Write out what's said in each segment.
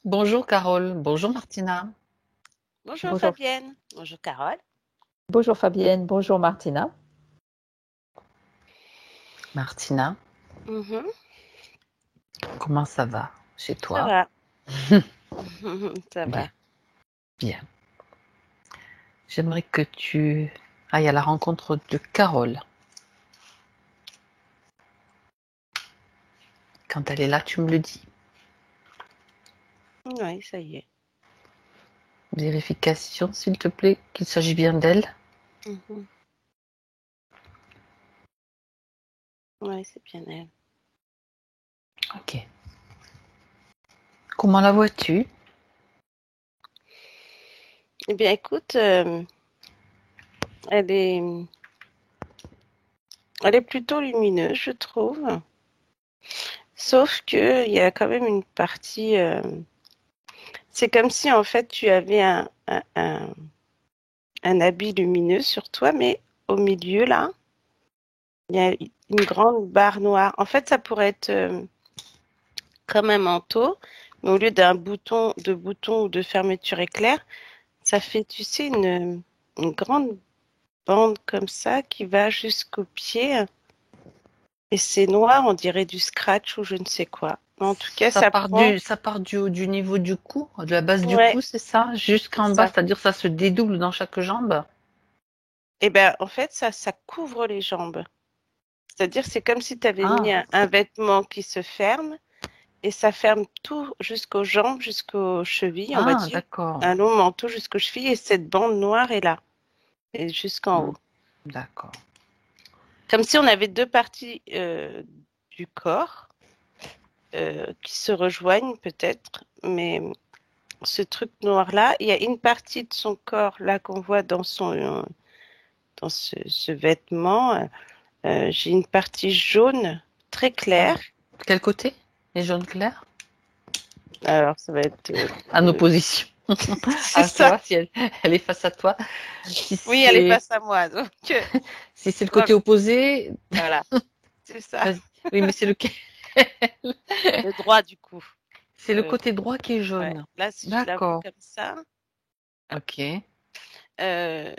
Bonjour Carole, bonjour Martina. Bonjour Bonjour, Fabienne. Bonjour Carole. bonjour Fabienne, bonjour Martina. Martina, Mhm, comment ça va chez ça toi? va. Ça Bien, va. bien. J'aimerais que tu ailles à la rencontre de Carole. Quand elle est là, tu me le dis. Oui, ça y est. Vérification, s'il te plaît, qu'il s'agit bien d'elle. Mhm. Oui, c'est bien elle. Ok. Comment la vois-tu? Eh bien, écoute, elle est, elle est plutôt lumineuse, je trouve. Sauf que il y a quand même une partie. C'est comme si en fait tu avais un habit lumineux sur toi, mais au milieu là, il y a une grande barre noire. En fait, ça pourrait être comme un manteau, mais au lieu de bouton ou de fermeture éclair, ça fait, tu sais, une grande bande comme ça qui va jusqu'au pied. Et c'est noir, on dirait du scratch ou je ne sais quoi. Mais en tout cas, Ça ça part prend. du haut du niveau du cou, de la base du Ouais, cou, c'est ça? c'est Jusqu'en bas, ça. c'est-à-dire ça se dédouble dans chaque jambe? Et ben, en fait, ça couvre les jambes. C'est-à-dire, c'est comme si tu avais mis Ah, un vêtement qui se ferme et ça ferme tout jusqu'aux jambes, jusqu'aux chevilles, on va ah, dire. d'accord. Un long manteau jusqu'aux chevilles et cette bande noire est là, et jusqu'en Hmm, haut. d'accord. Comme si on avait deux parties du corps qui se rejoignent peut-être, mais ce truc noir-là, il y a une partie de son corps là qu'on voit dans ce vêtement. J'ai une partie jaune très Ah. claire. Quel côté? Les jaunes clairs? Alors ça va être En opposition c'est à ça. toi, si elle est face à toi. Si Oui, elle est c'est face à moi, donc si c'est le voilà, côté opposé, voilà, c'est ça. vas-y. Oui, mais c'est lequel? Le droit du coup. C'est le Euh, côté droit qui est ouais. jaune. Là, si je la vois D'accord. comme ça, Ok. euh,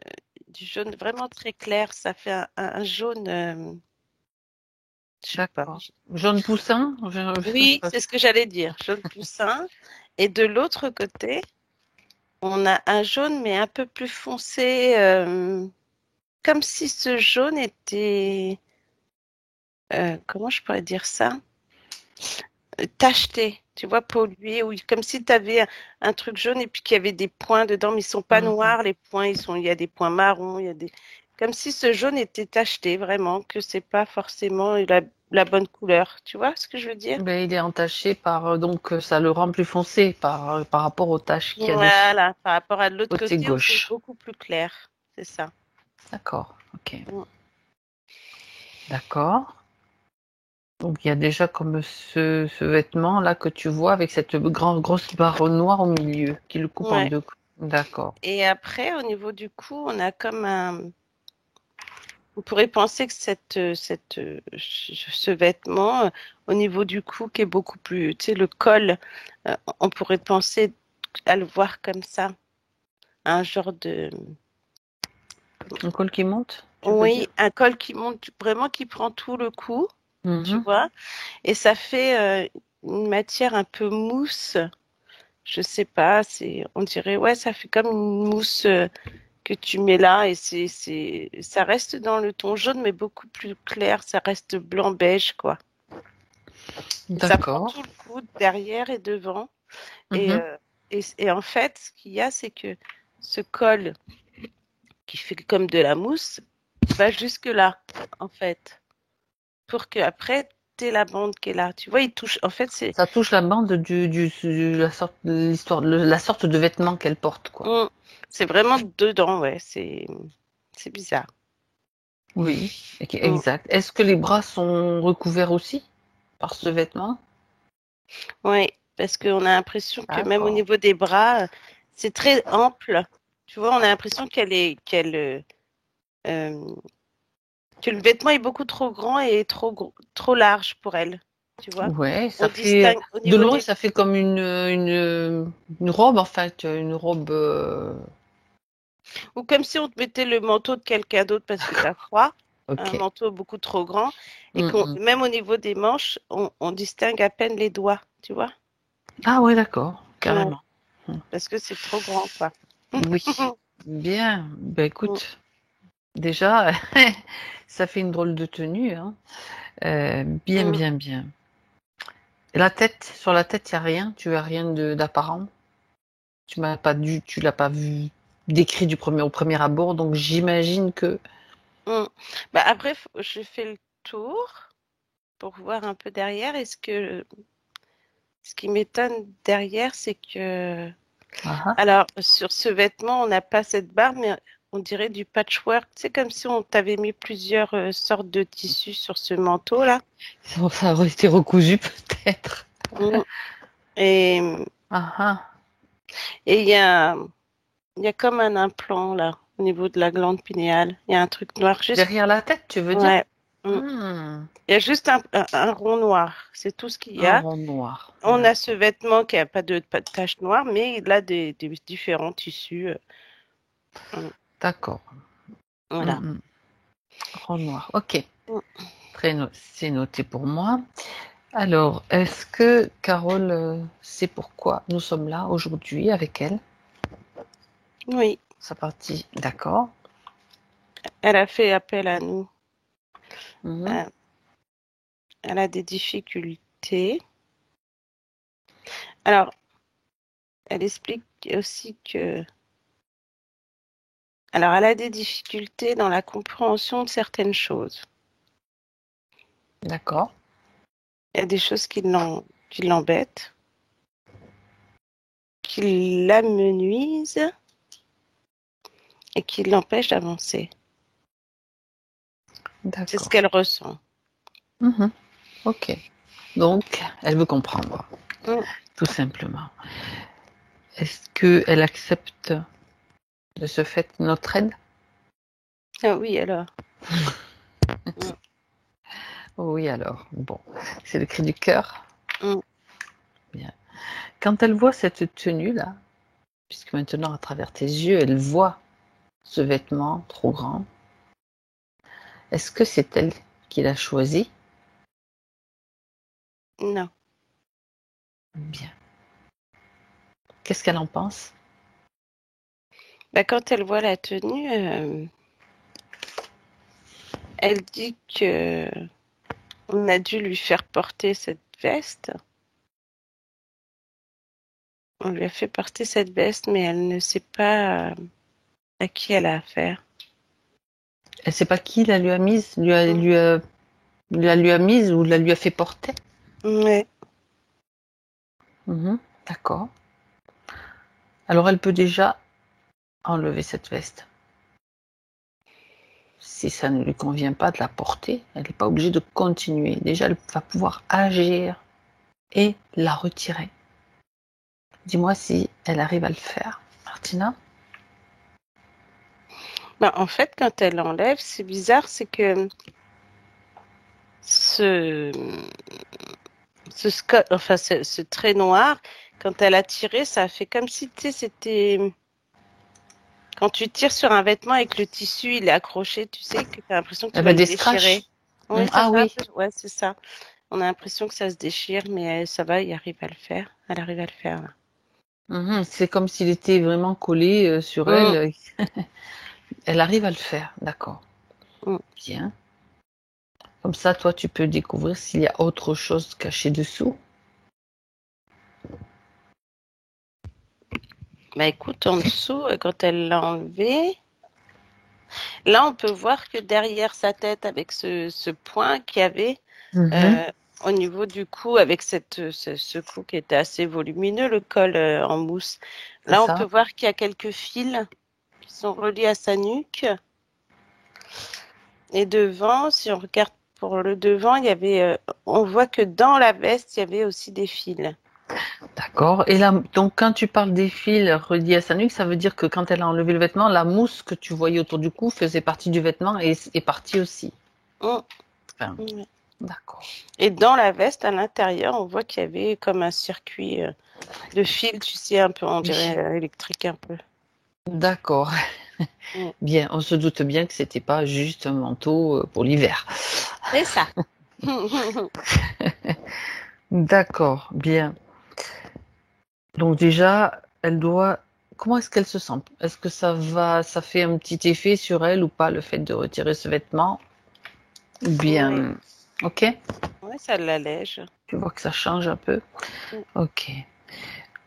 du jaune vraiment très clair, ça fait un jaune, je sais pas. D'accord. Jaune poussin? Oui, c'est ce que j'allais dire, jaune poussin. Et de l'autre côté, on a un jaune mais un peu plus foncé, comme si ce jaune était, comment je pourrais dire ça? Tacheté, tu vois, pollué, ou comme si tu avais un truc jaune et puis qu'il y avait des points dedans, mais ils sont pas Mhm. noirs, les points, il y a des points marrons, comme si ce jaune était tacheté, vraiment, que c'est pas forcément la bonne couleur. Tu vois ce que je veux dire? Ben, il est entaché par donc ça le rend plus foncé par rapport aux taches qu'il y a dessus. Voilà, par rapport à l'autre Côté côté où c'est gauche. beaucoup plus clair. C'est ça. D'accord. Ok. Mm. D'accord. Donc il y a déjà comme ce vêtement là que tu vois avec cette grosse barre noire au milieu qui le coupe en Ouais. deux. D'accord. Et après, au niveau du cou, on a comme un. On pourrait penser que ce vêtement, au niveau du cou, qui est beaucoup plus, tu sais, le col, on pourrait penser à le voir comme ça, un genre de, Un col qui monte, tu veux oui, dire? un col qui monte vraiment, qui prend tout le cou, tu Mhm. vois, et ça fait une matière un peu mousse. Je sais pas, on dirait, ouais, ça fait comme une mousse que tu mets là, et ça reste dans le ton jaune, mais beaucoup plus clair. Ça reste blanc beige, quoi. Et ça prend D'accord. tout le coup, derrière et devant. Et, Mhm. euh, et en fait, ce qu'il y a, c'est que ce col qui fait comme de la mousse va jusque là, en fait, pour que après t'aies la bande qui est là. Tu vois, il touche. En fait, Ça touche la bande la sorte de l'histoire, la sorte de vêtement qu'elle porte, quoi. mm, c'est vraiment dedans, ouais. C'est bizarre. Oui, ok, Mm. exact. Est-ce que les bras sont recouverts aussi par ce vêtement? Oui, parce qu'on a l'impression que même au D'accord. niveau des bras, c'est très ample. Tu vois, on a l'impression euh, que le vêtement est beaucoup trop grand et trop large pour elle. tu vois. Ouais, On ça fait distingue au de niveau loin, des... ça fait comme une robe en fait, une robe. Ou comme si on te mettait le manteau de quelqu'un d'autre parce que tu as froid, un Ok. manteau beaucoup trop grand, et qu'on, Mm. même au niveau des manches, on distingue à peine les doigts, tu vois. Ah ouais, d'accord, Ouais, carrément. Mm. parce que c'est trop grand, quoi. Oui, bien. Ben écoute, déjà, ça fait une drôle de tenue, hein. Bien, Mm. bien, bien. Et la tête, sur la tête, il n'y a rien. Tu as rien d'apparent. Tu l'as pas vu décrit au premier abord, donc j'imagine que. Mm. Bah après, je fais le tour pour voir un peu derrière. Ce qui m'étonne derrière, c'est que, Ah, alors, sur ce vêtement, on n'a pas cette barre, mais on dirait du patchwork. C'est comme si on t'avait mis plusieurs sortes de tissus sur ce manteau-là. ça aurait été recousu peut-être. Mm. Et Ah, ah. et il y a comme un implant là, au niveau de la glande pinéale. Il y a un truc noir juste. Derrière la tête, tu veux dire? Ouais. Mm. Hmm, Il y a juste un rond noir. C'est tout ce qu'il y un a. rond noir. On a ce vêtement qui a pas de tache noire, mais il a des différents tissus. Mm. D'accord. Voilà. Hmm, rond noir. Ok. Mm. C'est noté pour moi. Alors, est-ce que Carole sait pourquoi nous sommes là aujourd'hui avec elle? Oui, Sa partie, d'accord. elle a fait appel à nous. Mhm. Euh, Elle a des difficultés. Alors, elle explique aussi que, alors, elle a des difficultés dans la compréhension de certaines choses. D'accord. Il y a des choses qui l'embêtent, qui l'amenuisent et qui l'empêchent d'avancer. C'est ce D'accord. qu'elle ressent. Mhm. Ok. Donc, elle veut comprendre, Mm. tout simplement. Est-ce qu'elle accepte de ce fait notre aide? Ah oui, alors. Mm. Oui, alors, bon, c'est le cri du cœur. Mm. Bien. Quand elle voit cette tenue-là, puisque maintenant, à travers tes yeux, elle voit ce vêtement trop grand, est-ce que c'est elle qui l'a choisi? Non. Bien. Qu'est-ce qu'elle en pense? Bah, quand elle voit la tenue, elle dit que on a dû lui faire porter cette veste. On lui a fait porter cette veste, mais elle ne sait pas à qui elle a affaire. Elle ne sait pas qui la lui a mise, lui a mise ou la lui a fait porter? Ouais. Mhm. D'accord. Alors elle peut déjà enlever cette veste. Si ça ne lui convient pas de la porter, elle n'est pas obligée de continuer. Déjà, elle va pouvoir agir et la retirer. Dis-moi si elle arrive à le faire. Martina? Bah, en fait, quand elle enlève, c'est bizarre, c'est que ce, ce trait noir, quand elle a tiré, ça a fait comme si, tu sais, c'était quand tu tires sur un vêtement et que le tissu il est accroché, tu sais, que tu as l'impression que tu Elle vas veut le des déchirer. scratchs? Oui, ça Ah fait un oui. peu, ouais, c'est ça. On a l'impression que ça se déchire, mais ça va, il arrive à le faire. Elle arrive à le faire, là. Mhm. C'est comme s'il était vraiment collé sur Mm, elle. Elle arrive à le faire, d'accord. mm. Bien. Comme ça, toi, tu peux découvrir s'il y a autre chose cachée dessous. Bah écoute, en dessous, quand elle l'a enlevé, là on peut voir que derrière sa tête, avec ce point qu'il y avait Mhm. euh, au niveau du cou, avec ce cou qui était assez volumineux, le col en mousse, C'est là on peut ça. voir qu'il y a quelques fils qui sont reliés à sa nuque. Et devant, si on regarde pour le devant, il y avait, on voit que dans la veste, il y avait aussi des fils. D'accord. Et là, donc, quand tu parles des fils reliés à sa nuque, ça veut dire que quand elle a enlevé le vêtement, la mousse que tu voyais autour du cou faisait partie du vêtement et est partie aussi. Mm, Enfin, mm. D'accord. Et dans la veste, à l'intérieur, on voit qu'il y avait comme un circuit de fil, tu sais, un peu, on dirait électrique un peu. D'accord. Mm. Bien, on se doute bien que c'était pas juste un manteau pour l'hiver. C'est ça. D'accord, bien. Donc déjà, elle doit. Comment est-ce qu'elle se sent? Est-ce que ça fait un petit effet sur elle ou pas, le fait de retirer ce vêtement? Ou Oui, bien, ok, ouais, ça l'allège. tu vois que ça change un peu. Mm. Ok.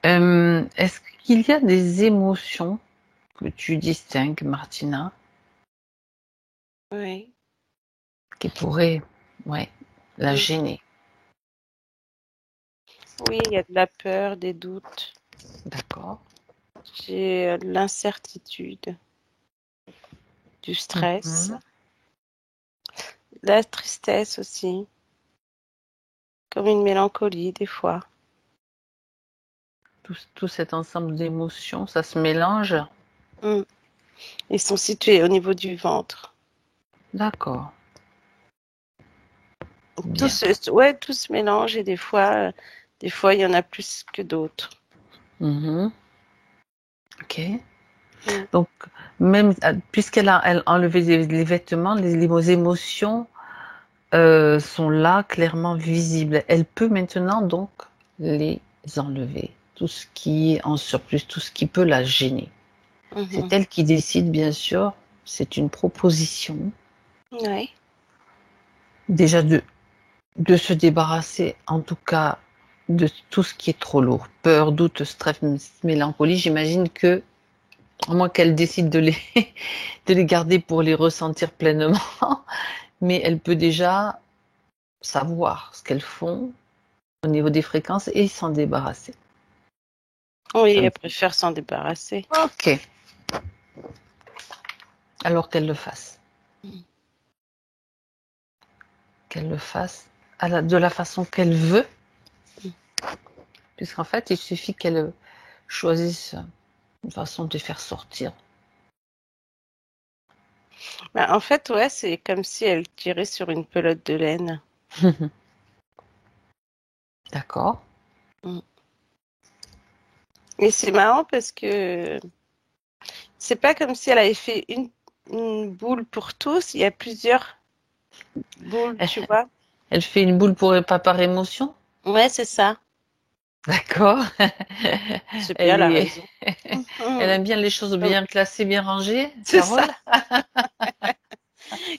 Est-ce qu'il y a des émotions que tu distingues, Martina, Oui. qui pourraient, ouais, la Mm. gêner? Oui, il y a de la peur, des doutes. D'accord. J'ai de l'incertitude, du stress, Mhm. de la tristesse aussi, comme une mélancolie des fois. Tout cet ensemble d'émotions, ça se mélange. Mm. Ils sont situés au niveau du ventre. D'accord. Tout Bien. tout se mélange et des fois, il y en a plus que d'autres. Mhm. Ok. Mm. Donc, même puisqu'elle a enlevé les vêtements, les émotions sont là, clairement visibles. Elle peut maintenant donc les enlever. Tout ce qui est en surplus, tout ce qui peut la gêner. C'est Mhm. elle qui décide, bien sûr. C'est une proposition. Ouais. Déjà de se débarrasser, en tout cas, de tout ce qui est trop lourd. Peur, doute, stress, mélancolie. J'imagine que, à moins qu'elle décide de les garder pour les ressentir pleinement, mais elle peut déjà savoir ce qu'elles font au niveau des fréquences et s'en débarrasser. Oui, elle préfère s'en débarrasser. Ok, alors qu'elle le fasse. Mm. Qu'elle le fasse de la façon qu'elle veut, Mm. puisqu'en fait, il suffit qu'elle choisisse une façon de les faire sortir. Bah, en fait, ouais, c'est comme si elle tirait sur une pelote de laine. D'accord. Mm. Et c'est marrant parce que c'est pas comme si elle avait fait une boule pour tous. Il y a plusieurs boules, tu vois. Elle fait une boule pour pas par émotion. Ouais, c'est ça. D'accord. C'est bien Elle la est, raison. elle Mhm. aime bien les choses Comme- bien classées, bien rangées, C'est ça. Carole.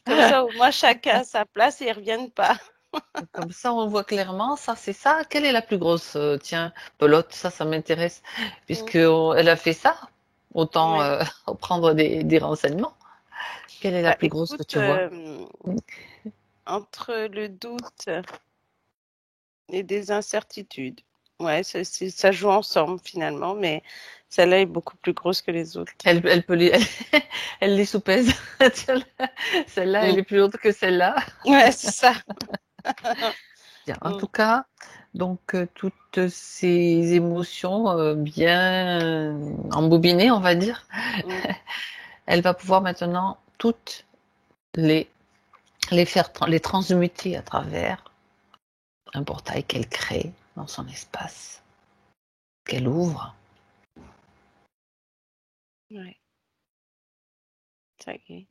Comme ça, au moins chacun a sa place et ils reviennent pas. Comme ça, on voit clairement, ça, c'est ça. Quelle est la plus grosse, tiens, pelote, ça m'intéresse, Mm. puisque elle a fait ça. Autant Ouais. prendre des renseignements. Quelle est la Bah, plus grosse que écoute, tu vois? entre le doute et des incertitudes, ouais, ça joue ensemble finalement, mais celle-là est beaucoup plus grosse que les autres. Elle peut les, elle les soupèse. Tiens, celle-là, elle Mm. est plus haute que celle-là. Ouais, c'est ça. Bien. En tout Mm. cas, donc toutes ces émotions bien embobinées, on va dire, Mm. elle va pouvoir maintenant toutes les, les transmuter à travers un portail qu'elle crée dans son espace, qu'elle ouvre. Ouais, ça y est.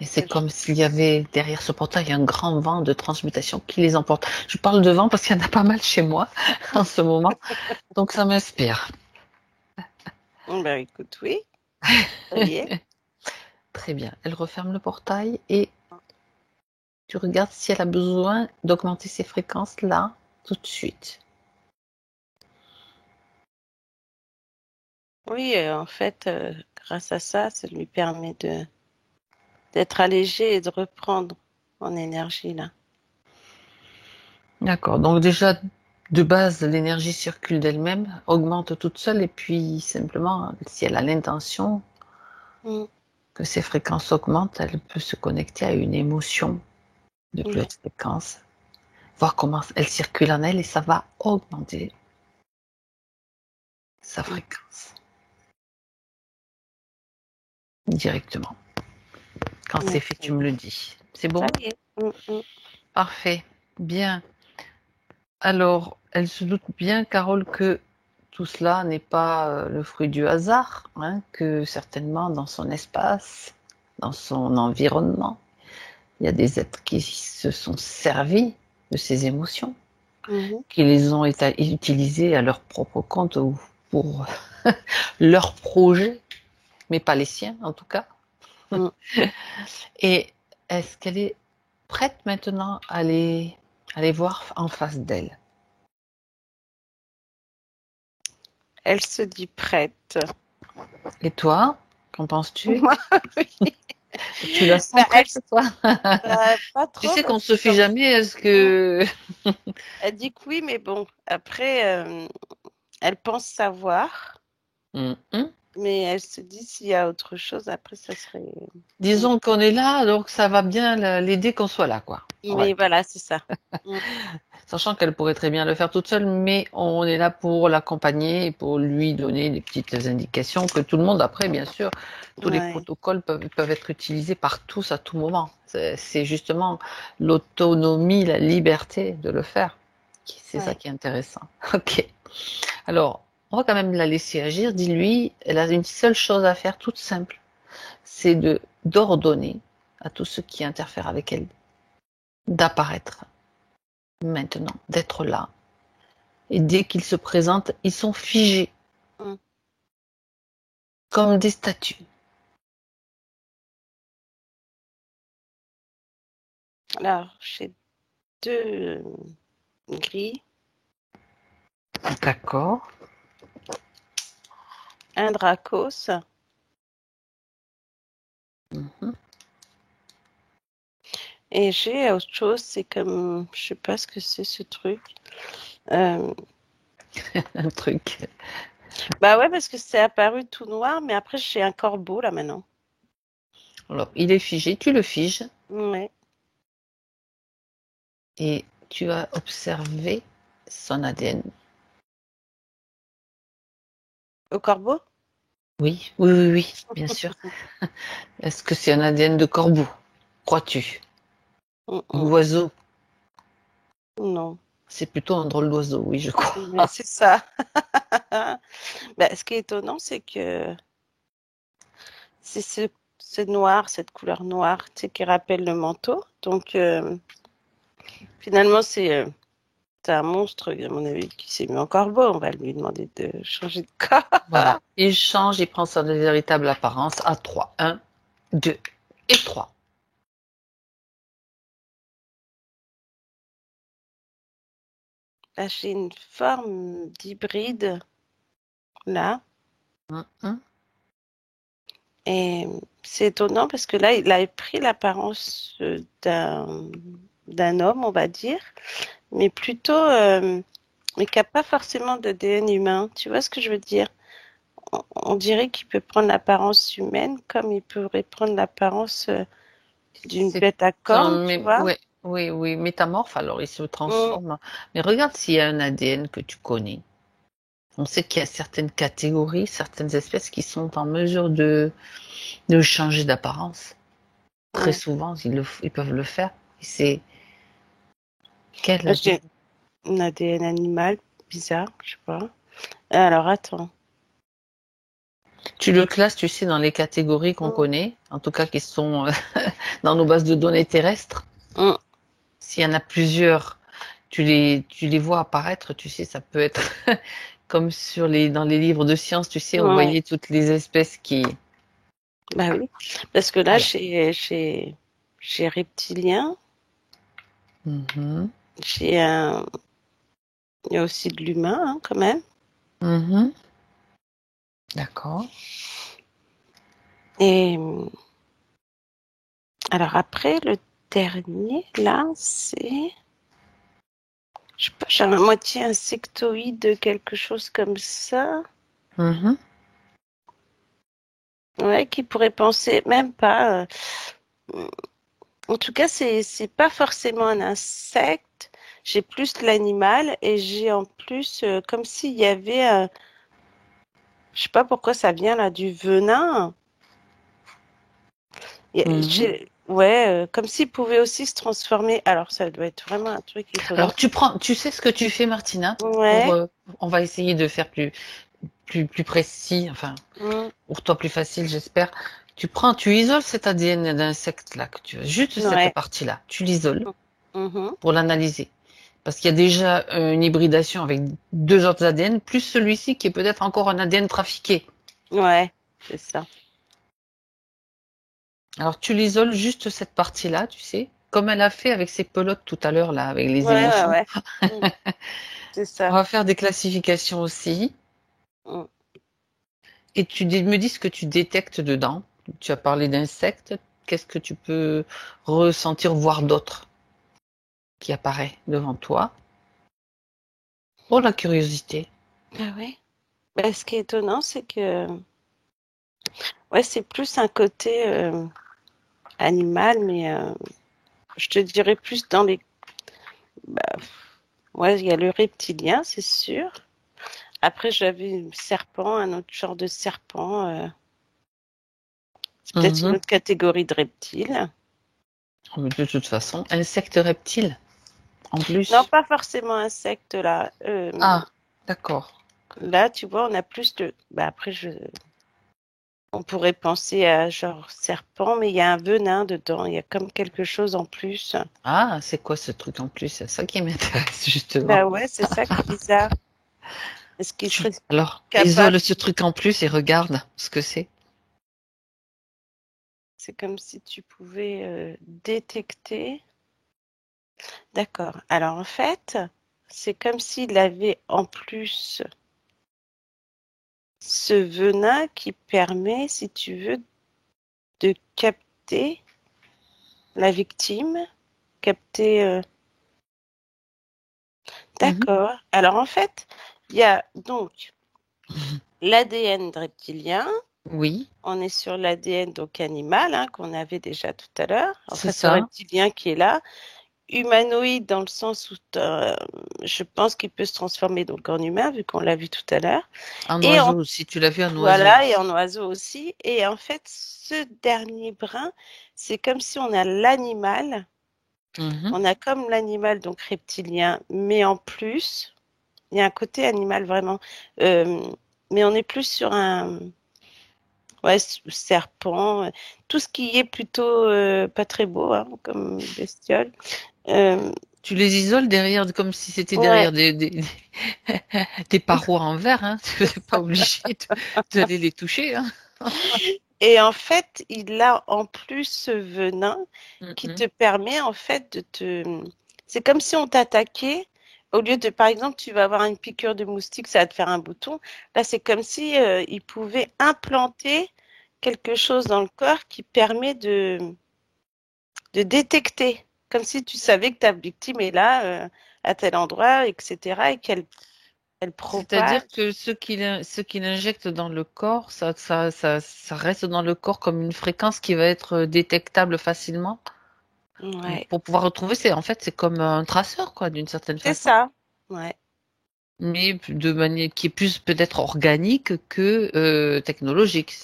Et c'est comme s'il y avait derrière ce portail un grand vent de transmutation qui les emporte. Je parle de vent parce qu'il y en a pas mal chez moi en ce moment, donc ça m'inspire. Ben écoute, oui, ça y est. Très bien. Elle referme le portail et tu regardes si elle a besoin d'augmenter ses fréquences là, tout de suite. Oui, en fait, grâce à ça, ça lui permet d'être allégé et de reprendre en énergie là. D'accord. Donc déjà, de base, l'énergie circule d'elle-même, augmente toute seule, et puis simplement, si elle a l'intention Mm. que ses fréquences augmentent, elle peut se connecter à une émotion de plus Ouais. haute fréquence, voir comment elle circule en elle, et ça va augmenter sa Mm. fréquence directement. Quand c'est Ouais, fait, ça tu y me est. le dis. C'est Ça bon? y est. Mm, mm. Parfait. Bien. Alors, elle se doute bien, Carole, que tout cela n'est pas le fruit du hasard, hein, que certainement dans son espace, dans son environnement, il y a des êtres qui se sont servis de ces émotions, Mhm. qui les ont utilisées à leur propre compte ou pour leur projet, mais pas les siens en tout cas. Mm. Et est-ce qu'elle est prête maintenant à les voir en face d'elle? Elle se dit prête. Et toi, qu'en penses-tu? Moi, oui. Tu la Bah, sens prête, toi? pas Tu trop sais qu'on parce que se fie jamais, est-ce que... elle dit que oui, mais bon, après, elle pense savoir, Mhm. mais elle se dit s'il y a autre chose, après, ça serait. Disons qu'on est là, donc ça va bien l'aider qu'on soit là, quoi. Oui, voilà, c'est ça. Mm. Sachant qu'elle pourrait très bien le faire toute seule, mais on est là pour l'accompagner et pour lui donner des petites indications que tout le monde, après, bien sûr, tous les Ouais. protocoles peuvent être utilisés par tous à tout moment. C'est justement l'autonomie, la liberté de le faire. C'est ça Ouais. qui est intéressant. Ok. Alors, on va quand même la laisser agir. Dis-lui, elle a une seule chose à faire, toute simple. C'est d'ordonner à tous ceux qui interfèrent avec elle d'apparaître maintenant, d'être là. Et dès qu'ils se présentent, ils sont figés, Mm. comme des statues. Alors, j'ai deux gris, D'accord. un Dracos Mhm. et j'ai autre chose, c'est comme, je sais pas ce que c'est ce truc. Euh, Un truc. Bah ouais, parce que c'est apparu tout noir, mais après j'ai un corbeau là maintenant. Alors, il est figé, tu le figes Ouais. et tu vas observer son ADN. Au corbeau? Oui, oui, oui, oui, bien sûr. Est-ce que c'est un ADN de corbeau, crois-tu? Un Mm. oiseau? Non. C'est plutôt un drôle d'oiseau, oui, je crois. Ouais, c'est ça. Bah, ce qui est étonnant, c'est que c'est ce noir, cette couleur noire, tu sais, qui rappelle le manteau. Donc, finalement, c'est un monstre, à mon avis, qui s'est mis en corbeau. On va lui demander de changer de corps. Voilà. Il change, il prend sa véritable apparence à 3. 1, 2 et 3. Là, j'ai une forme d'hybride, là. Et c'est étonnant parce que là, il a pris l'apparence d'un homme, on va dire, mais plutôt, mais qui n'a pas forcément d'ADN humain. Tu vois ce que je veux dire? On dirait qu'il peut prendre l'apparence humaine comme il pourrait prendre l'apparence d'une C'est bête à cornes, tu vois? ouais, oui, oui, métamorphe, alors il se Mm, transforme. Mais regarde s'il y a un ADN que tu connais. On sait qu'il y a certaines catégories, certaines espèces qui sont en mesure de changer d'apparence. Très mm. souvent, ils peuvent le faire. Et c'est quel ADN? J'ai un ADN animal bizarre, je sais pas. Alors, attends. Tu le classes, tu sais, dans les catégories qu'on Mm, connaît, en tout cas qui sont dans nos bases de données terrestres. mm, S'il y en a plusieurs, tu les vois apparaître, tu sais, ça peut être comme dans les livres de sciences, tu sais, on ouais, voyait toutes les espèces qui... bah oui. Parce que là, Alors, j'ai reptilien, mhm, j'ai un. Il y a aussi de l'humain, hein, quand même. mhm, d'accord. Et alors après, le dernier, là, c'est. Je sais pas, j'ai à moitié insectoïde, quelque chose comme ça. Mhm, Ouais, qui pourrait penser, même pas. En tout cas, c'est pas forcément un insecte. J'ai plus de l'animal et j'ai en plus comme s'il y avait, je sais pas pourquoi ça vient là, du venin. mhm. comme s'il pouvait aussi se transformer. Alors, ça doit être vraiment un truc étonnant. Alors tu sais ce que tu fais, Martina, Ouais. on va essayer de faire plus précis, enfin, Mm. pour toi plus facile, j'espère. Tu isoles cet ADN d'insecte là que tu veux, juste cette Ouais. partie-là, tu l'isoles Mhm. pour l'analyser. Parce qu'il y a déjà une hybridation avec deux autres ADN, plus celui-ci qui est peut-être encore un ADN trafiqué. Ouais, c'est ça. Alors tu l'isoles juste cette partie-là, tu sais, comme elle a fait avec ses pelotes tout à l'heure là, avec les Ouais, ouais, émotions. ouais. Mm. C'est On ça. va faire des classifications aussi. Mm. Et me dis ce que tu détectes dedans. Tu as parlé d'insectes. Qu'est-ce que tu peux ressentir, voir d'autres qui apparaît devant toi? Pour la curiosité. Ah ouais. Bah, ce qui est étonnant, c'est que ouais, c'est plus un côté animal, mais je te dirais plus dans les. Bah, ouais, il y a le reptilien, c'est sûr. Après, j'avais le serpent, un autre genre de serpent. C'est peut-être une Mhm. autre catégorie de reptiles. Mais de toute façon, insectes reptiles, en Non, plus. pas forcément insectes là. Ah, d'accord. Là, tu vois, on a plus de. Bah, après, on pourrait penser à genre serpent, mais il y a un venin dedans. Il y a comme quelque chose en plus. Ah, c'est quoi ce truc en plus? C'est ça qui m'intéresse, justement. Bah ouais, c'est ça qui est bizarre. Est-ce qu'il serait Alors, capable? isole ce truc en plus et regarde ce que c'est. C'est comme si tu pouvais détecter. D'accord. Alors en fait, c'est comme s'il avait en plus ce venin qui permet, si tu veux, de capter la victime. Capter. Mhm. D'accord. Alors en fait, il y a donc l'ADN reptilien. Oui, On est sur l'ADN donc animal hein, qu'on avait déjà tout à l'heure. c'est Enfin, ce ça. reptilien qui est là. Humanoïde dans le sens où je pense qu'il peut se transformer donc en humain vu qu'on l'a vu tout à l'heure. Un Et en oiseau aussi. Tu l'as vu, un oiseau voilà, et aussi. en oiseau aussi. Et en fait, ce dernier brin, c'est comme si on a l'animal, Mhm. on a comme l'animal donc reptilien, mais en plus, il y a un côté animal vraiment. Euh, mais on est plus sur un ouais, serpent, tout ce qui est plutôt pas très beau hein, comme bestiole. Euh, Tu les isoles derrière, comme si c'était ouais, derrière des parois en verre, hein. Tu n'es pas obligé d'aller les toucher, hein. et en fait, il a en plus ce venin qui Mhm. te permet en fait de te. C'est comme si on t'attaquait. Au lieu de, par exemple, tu vas avoir une piqûre de moustique, ça va te faire un bouton. Là, c'est comme si il pouvait implanter quelque chose dans le corps qui permet de détecter, comme si tu savais que ta victime est là, à tel endroit, etc., et qu'elle elle propage. C'est-à-dire que ce qu'il injecte dans le corps, ça reste dans le corps comme une fréquence qui va être détectable facilement Ouais, pour pouvoir retrouver. En fait, c'est comme un traceur, quoi, d'une certaine c'est façon. ça. Ouais, Mais de manière qui est plus peut-être organique que technologique.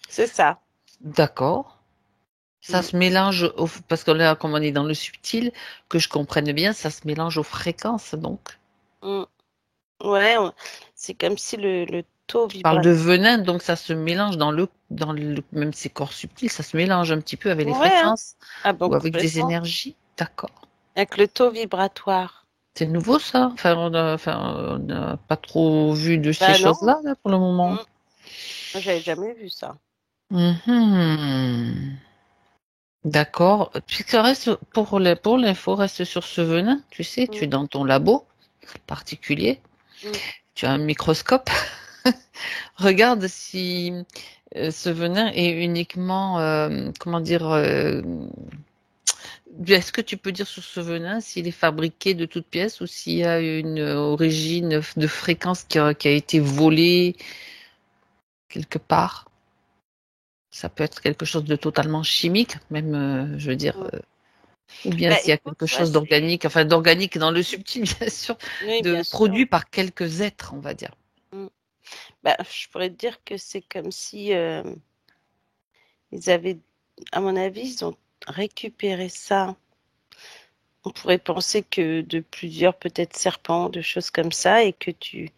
c'est ça. D'accord. Ça Mm, se mélange parce que là, comme on est dans le subtil, que je comprenne bien, ça se mélange aux fréquences, donc. mm. Ouais, c'est comme si le taux Tu parles de vibratoire. venin, donc ça se mélange même ces corps subtils, ça se mélange un petit peu avec les Ouais, hein. fréquences Ah bon, ou avec des complètement. énergies. D'accord. Avec le taux vibratoire. C'est nouveau ça. On n'a pas trop vu de ces Bah non, choses-là, là, pour le mm. moment. Moi, j'avais jamais vu ça. Mhm. D'accord. Puisque reste pour l'info, reste sur ce venin. Tu sais, tu Mm, es dans ton labo particulier. mm. Tu as un microscope. Regarde si ce venin est uniquement, comment dire, est-ce que tu peux dire sur ce venin s'il est fabriqué de toutes pièces ou s'il y a une origine de fréquence qui a été volée quelque part? Ça peut être quelque chose de totalement chimique, même, je veux dire, Mm. ou bien Bah s'il y a écoute, quelque ouais, chose d'organique, enfin d'organique dans le subtil, bien sûr, oui, bien de sûr. produit par quelques êtres, on va dire. Mm. Bah, je pourrais te dire que c'est comme si ils avaient, à mon avis, ils ont récupérer ça, on pourrait penser que de plusieurs peut-être serpents, de choses comme ça, et que tu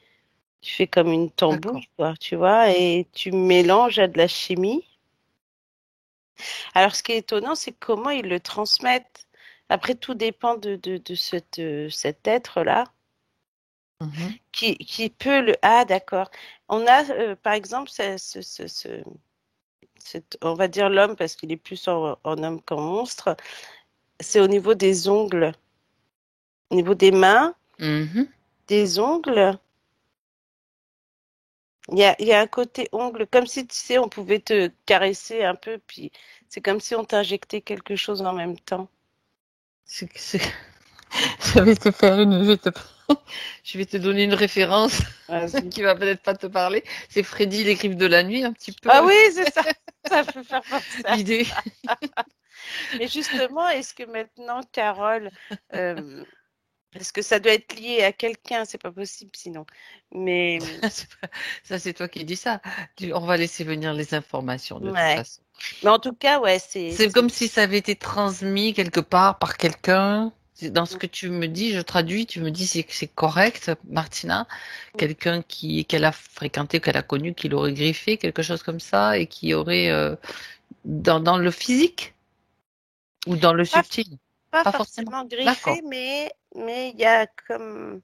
fais comme une D'accord. tambouille, quoi, tu vois, et tu mélanges à de la chimie. Alors, ce qui est étonnant, c'est comment ils le transmettent. Après, tout dépend de cet être-là Mhm. qui peut le... Ah, d'accord. On a, par exemple, on va dire l'homme, parce qu'il est plus en homme qu'en monstre, c'est au niveau des ongles, au niveau des mains, Mhm. des ongles. Il y a un côté ongle, comme si, tu sais, on pouvait te caresser un peu, puis c'est comme si on t'injectait quelque chose en même temps. Je vais te faire je vais te donner une référence Vas-y. qui va peut-être pas te parler. C'est Freddy, les griffes de la nuit, un petit peu. Ah oui, c'est ça. Ça peut faire penser à L'idée. ça. Mais justement, est-ce que maintenant, Carole, euh, est-ce que ça doit être lié à quelqu'un? C'est pas possible sinon. Mais Ça, c'est toi qui dis ça. On va laisser venir les informations de toute ouais. façon. Mais en tout cas, ouais, C'est comme si ça avait été transmis quelque part par quelqu'un. Dans ce que tu me dis, je traduis, tu me dis si c'est correct, Martina. Quelqu'un qu'elle a fréquenté, qu'elle a connu, qui l'aurait griffé, quelque chose comme ça, et qui aurait dans le physique ou dans le pas, subtil. pas Pas forcément. forcément griffé, D'accord. mais il y a comme.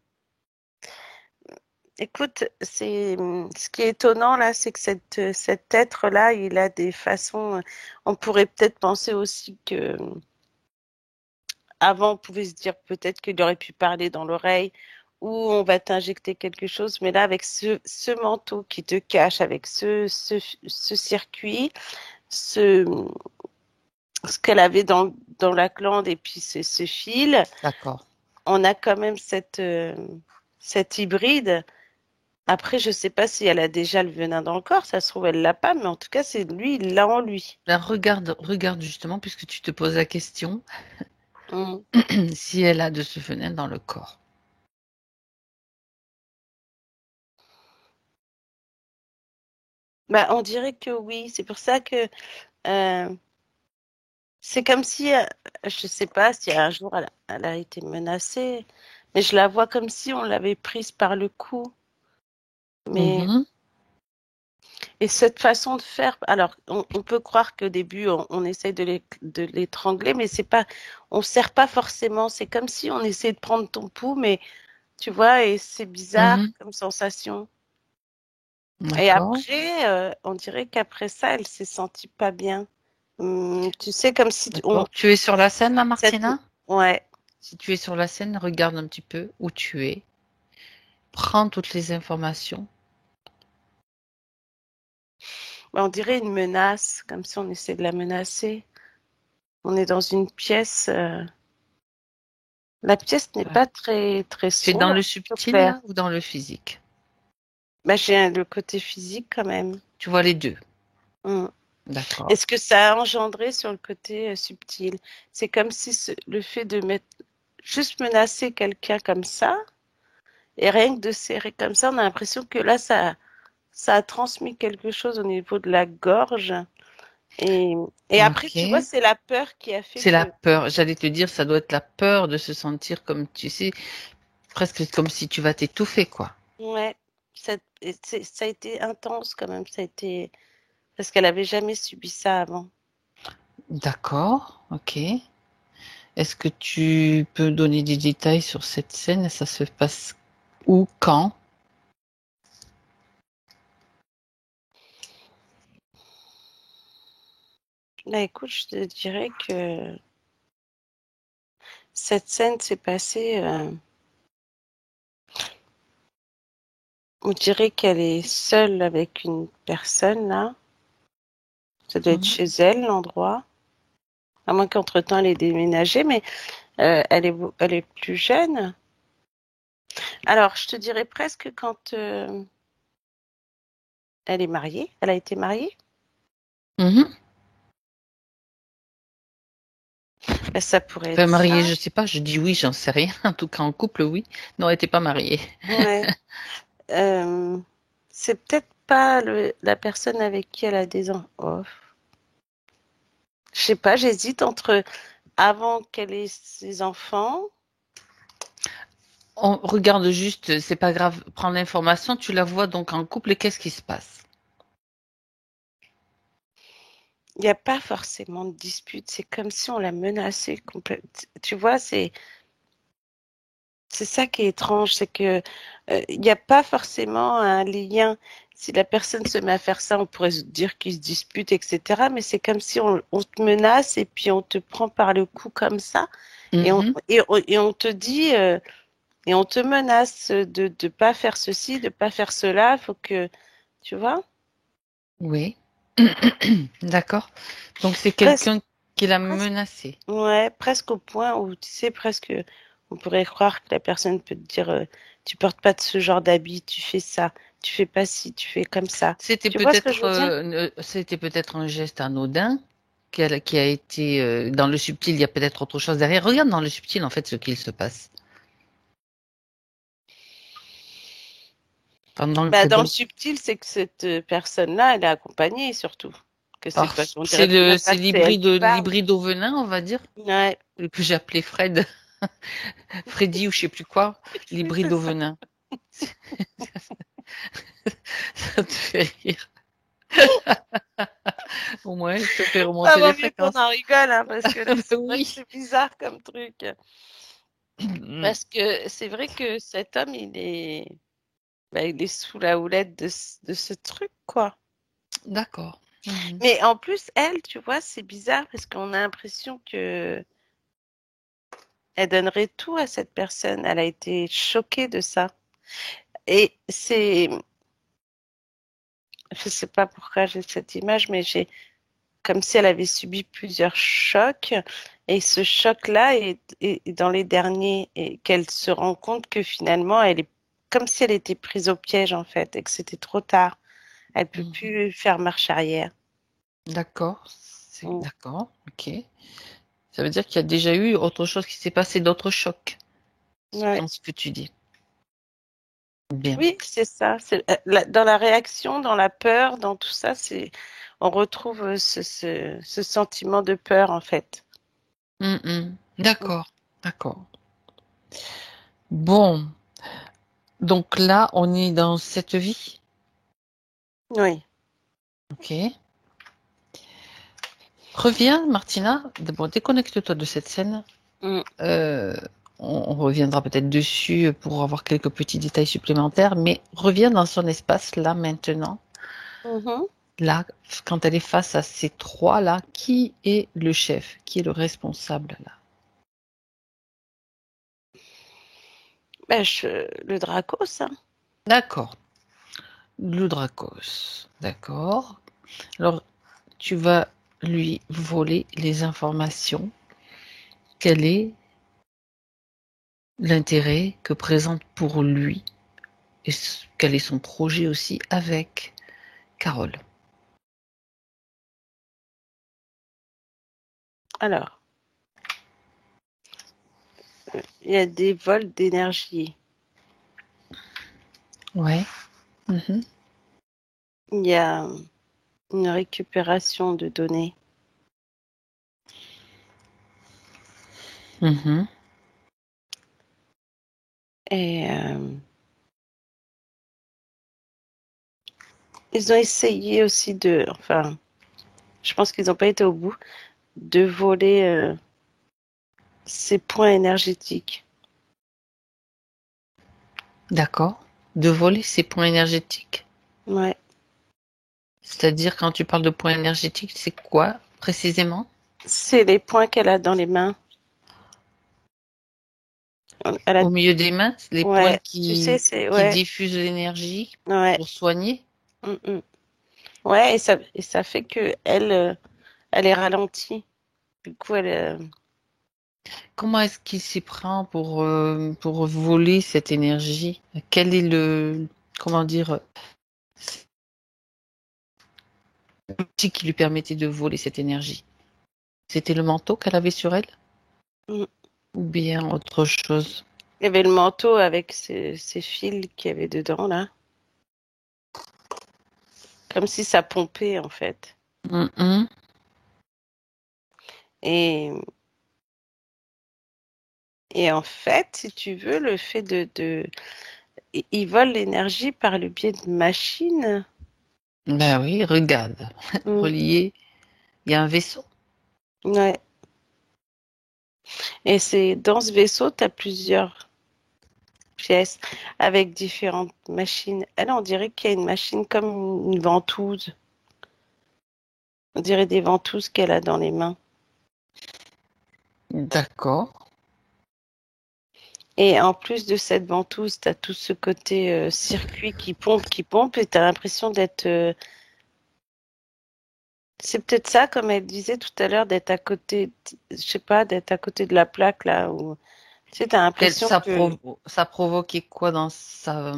Écoute, c'est ce qui est étonnant là, c'est que cet être-là, il a des façons. On pourrait peut-être penser aussi que avant, on pouvait se dire peut-être qu'il aurait pu parler dans l'oreille ou on va t'injecter quelque chose, mais là, avec ce manteau qui te cache, avec ce circuit, ce, ce qu'elle avait dans la glande et puis ce fil, D'accord. on a quand même cette hybride. Après, je sais pas si elle a déjà le venin dans le corps, ça se trouve, elle l'a pas, mais en tout cas, c'est lui, il l'a en lui. Là, regarde justement, puisque tu te poses la question, Mm. si elle a de ce venin dans le corps. Bah, on dirait que oui, c'est pour ça que euh, c'est comme si, je sais pas si un jour elle a été menacée, mais je la vois comme si on l'avait prise par le cou. Mais Mhm. et cette façon de faire, alors on peut croire qu'au début on essaye de l'étrangler, mais c'est pas, on serre pas forcément. C'est comme si on essayait de prendre ton pouls, mais tu vois, et c'est bizarre Mhm. comme sensation. Et D'accord. après, on dirait qu'après ça, elle s'est sentie pas bien. Tu sais, comme si D'accord. Tu es sur la scène là, cette, Martina? ouais. Si tu es sur la scène, regarde un petit peu où tu es. Prends toutes les informations. On dirait une menace, comme si on essaie de la menacer. On est dans une pièce. La pièce n'est Ouais. pas très très Tu es dans sombre, le plutôt subtil claire. là ou dans le physique? Bah, j'ai le côté physique quand même. Tu vois les deux. Mm. D'accord. Est-ce que ça a engendré sur le côté subtil? C'est comme si le fait de mettre juste menacer quelqu'un comme ça, et rien que de serrer comme ça, on a l'impression que là, ça a transmis quelque chose au niveau de la gorge. Et, et après, tu vois, Ok. c'est la peur qui a fait C'est la que, peur. J'allais te dire, ça doit être la peur de se sentir comme, tu sais, presque comme si tu vas t'étouffer, quoi. ouais, ça a été intense quand même. Ça a été parce qu'elle avait jamais subi ça avant. D'accord. Ok. Est-ce que tu peux donner des détails sur cette scène? Ça se passe où, quand? Là, écoute, je te dirais que cette scène s'est passée. On dirait qu'elle est seule avec une personne là. Ça doit être Mhm. chez elle, l'endroit. À moins qu'entre-temps elle ait déménagé, mais elle est plus jeune. Alors, je te dirais presque quand elle est mariée. Elle a été mariée. Mhm. Ben, ça pourrait Enfin, être ça. mariée, je sais pas, je dis oui, j'en sais rien. En tout cas, en couple, oui. Non, elle n'était pas mariée. Ouais. Euh, c'est peut-être pas la personne avec qui elle a des enfants. Oh. Je sais pas, j'hésite entre avant qu'elle ait ses enfants. On regarde juste, c'est pas grave, prends l'information, tu la vois donc en couple et qu'est-ce qui se passe? Il n'y a pas forcément de dispute. C'est comme si on la menaçait complètement. Tu vois, c'est ça qui est étrange, c'est que il n'y a pas forcément un lien. Si la personne se met à faire ça, on pourrait se dire qu'ils se disputent, etc. Mais c'est comme si on te menace et puis on te prend par le cou comme ça Mhm. et on te dit et on te menace de pas faire ceci, de pas faire cela. Faut que, tu vois, Oui. D'accord. Donc c'est presque, quelqu'un qui l'a presque, menacé. ouais, presque au point où tu sais presque, on pourrait croire que la personne peut te dire, tu portes pas de ce genre d'habit, tu fais ça, tu fais pas ci, tu fais comme ça. Tu vois ce que je veux dire? C'était peut-être un geste anodin qui a été dans le subtil, il y a peut-être autre chose derrière. Regarde dans le subtil en fait ce qu'il se passe. Pendant Bah, que dans le donc subtil, c'est que cette personne-là, elle est accompagnée surtout. Que c'est pas, on dirait même c'est pas que c'est elle qui parle. l'hybride au venin, on va dire, Ouais, que j'ai appelé Fred, Freddy ou je sais plus quoi, oui, l'hybride c'est au ça. venin. Ça te fait rire. Au moins, je te fais Ça remonter les vaut mieux qu'on fréquences. en rigole, hein, parce que là, c'est vrai que Oui. c'est bizarre comme truc. Parce que c'est vrai que cet homme, il est sous la houlette de ce truc, quoi. D'accord. Mhm. Mais en plus, elle, tu vois, c'est bizarre parce qu'on a l'impression que elle donnerait tout à cette personne. Elle a été choquée de ça. Et je sais pas pourquoi j'ai cette image, mais j'ai comme si elle avait subi plusieurs chocs. Et ce choc-là est dans les derniers et qu'elle se rend compte que finalement, elle est comme si elle était prise au piège, en fait, et que c'était trop tard. Elle peut Mhm. plus faire marche arrière. D'accord. Mm. D'accord. Ok. Ça veut dire qu'il y a déjà eu autre chose qui s'est passé, d'autres chocs, Ouais. dans ce que tu dis. Bien. Oui, c'est ça. Dans la réaction, dans la peur, dans tout ça, on retrouve ce sentiment de peur, en fait. Mhm. D'accord. D'accord. Bon. Donc là, on est dans cette vie. Oui. Ok. Reviens, Martina. D'abord, déconnecte-toi de cette scène. Mm. Euh, on reviendra peut-être dessus pour avoir quelques petits détails supplémentaires, mais reviens dans son espace là maintenant. Mhm. Là, quand elle est face à ces trois-là, qui est le chef? Qui est le responsable là? Ben, le Dracos, hein. D'accord. Le Dracos. D'accord. Alors, tu vas lui voler les informations. Quel est l'intérêt que présente pour lui et quel est son projet aussi avec Carole? Alors, il y a des vols d'énergie. Ouais. Mhm. Il y a une récupération de données. Mhm. Et ils ont essayé aussi enfin, je pense qu'ils n'ont pas été au bout, de voler ces points énergétiques. D'accord. De voler ses points énergétiques. Ouais. C'est-à-dire, quand tu parles de points énergétiques, c'est quoi précisément? C'est les points qu'elle a dans les mains. Elle a, Au milieu des mains, les points ouais, tu sais, qui diffusent l'énergie ouais, pour soigner. mm, mm. Ouais, et ça fait que elle est ralentie. Du coup, Comment est-ce qu'il s'y prend pour voler cette énergie? Quel est comment dire, l'outil qui lui permettait de voler cette énergie? C'était le manteau qu'elle avait sur elle? mm. Ou bien autre chose? Il y avait le manteau avec ces fils qu'il y avait dedans, là. Comme si ça pompait, en fait. Mhm. Et, et en fait, si tu veux, le fait ils volent l'énergie par le biais de machines. Ben oui, regarde, relié, il y a un vaisseau. Ouais. Et c'est dans ce vaisseau, tu as plusieurs pièces avec différentes machines. Elle, on dirait qu'il y a une machine comme une ventouse. On dirait des ventouses qu'elle a dans les mains. D'accord. Et en plus de cette ventouse, tu as tout ce côté circuit qui pompe, et tu as l'impression d'être... c'est peut-être ça, comme elle disait tout à l'heure, d'être à côté, je sais pas, d'être à côté de la plaque, là, où... Tu sais, tu as l'impression que... Ça provoquait quoi dans sa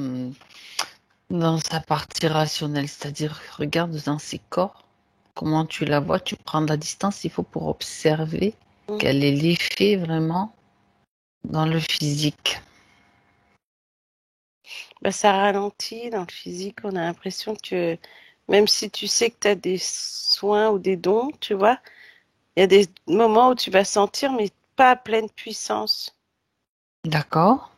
partie rationnelle? C'est-à-dire, regarde dans ses corps, comment tu la vois, tu prends de la distance, il faut pour observer quel est l'effet vraiment dans le physique. Bah, ça ralentit dans le physique. On a l'impression que même si tu sais que tu as des soins ou des dons, tu vois, il y a des moments où tu vas sentir, mais pas à pleine puissance. D'accord.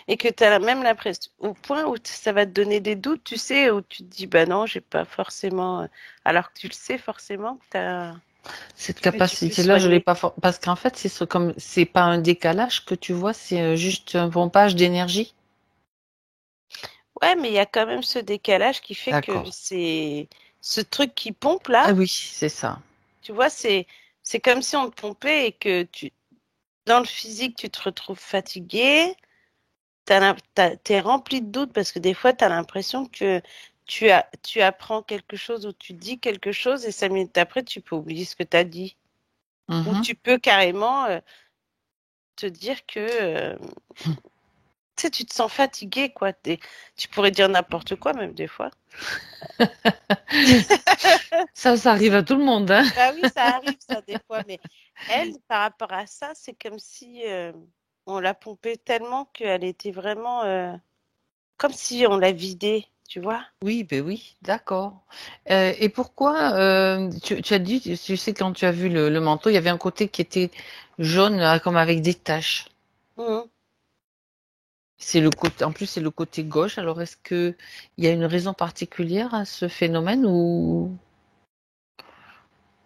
Et que tu as même l'impression, au point où ça va te donner des doutes, tu sais, où tu te dis, bah non, j'ai pas forcément, alors que tu le sais forcément que Cette que tu peux capacité-là, je l'ai soigner. pas parce qu'en fait, c'est pas un décalage que tu vois, c'est juste un pompage d'énergie. Ouais, mais il y a quand même ce décalage qui fait que D'accord. c'est ce truc qui pompe là, Ah oui, c'est ça. tu vois, c'est comme si on te pompait et que dans le physique, tu te retrouves fatigué, t'es rempli de doutes parce que des fois, tu as l'impression que tu apprends quelque chose ou tu dis quelque chose et 5 minutes après, tu peux oublier ce que tu as dit. Ou Mhm. tu peux carrément te dire que tu sais, tu te sens fatigué, quoi. Tu pourrais dire n'importe quoi, même des fois. Ça arrive à tout le monde, hein. Bah oui, ça arrive, ça, des fois. Mais elle, par rapport à ça, c'est comme si on l'a pompée tellement qu'elle était vraiment comme si on l'a vidée, tu vois. Oui, ben oui, d'accord. Et pourquoi, tu as dit, tu sais, quand tu as vu le manteau, il y avait un côté qui était jaune, là, comme avec des taches. Mhm. C'est le côté, en plus, c'est le côté gauche. Alors, est-ce que il y a une raison particulière à ce phénomène ou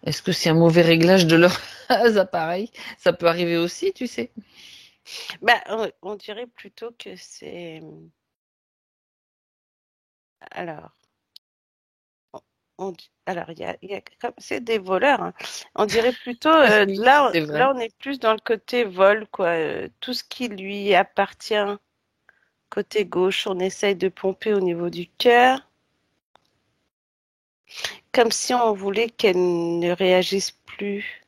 est-ce que c'est un mauvais réglage de leurs appareils? Ça peut arriver aussi, tu sais. Bah, on dirait plutôt que c'est. Alors, alors il y a comme c'est des voleurs, hein. On dirait plutôt Oui, là, c'est vrai. là, on est plus dans le côté vol, quoi. Tout ce qui lui appartient côté gauche, on essaye de pomper au niveau du cœur, comme si on voulait qu'elle ne réagisse plus,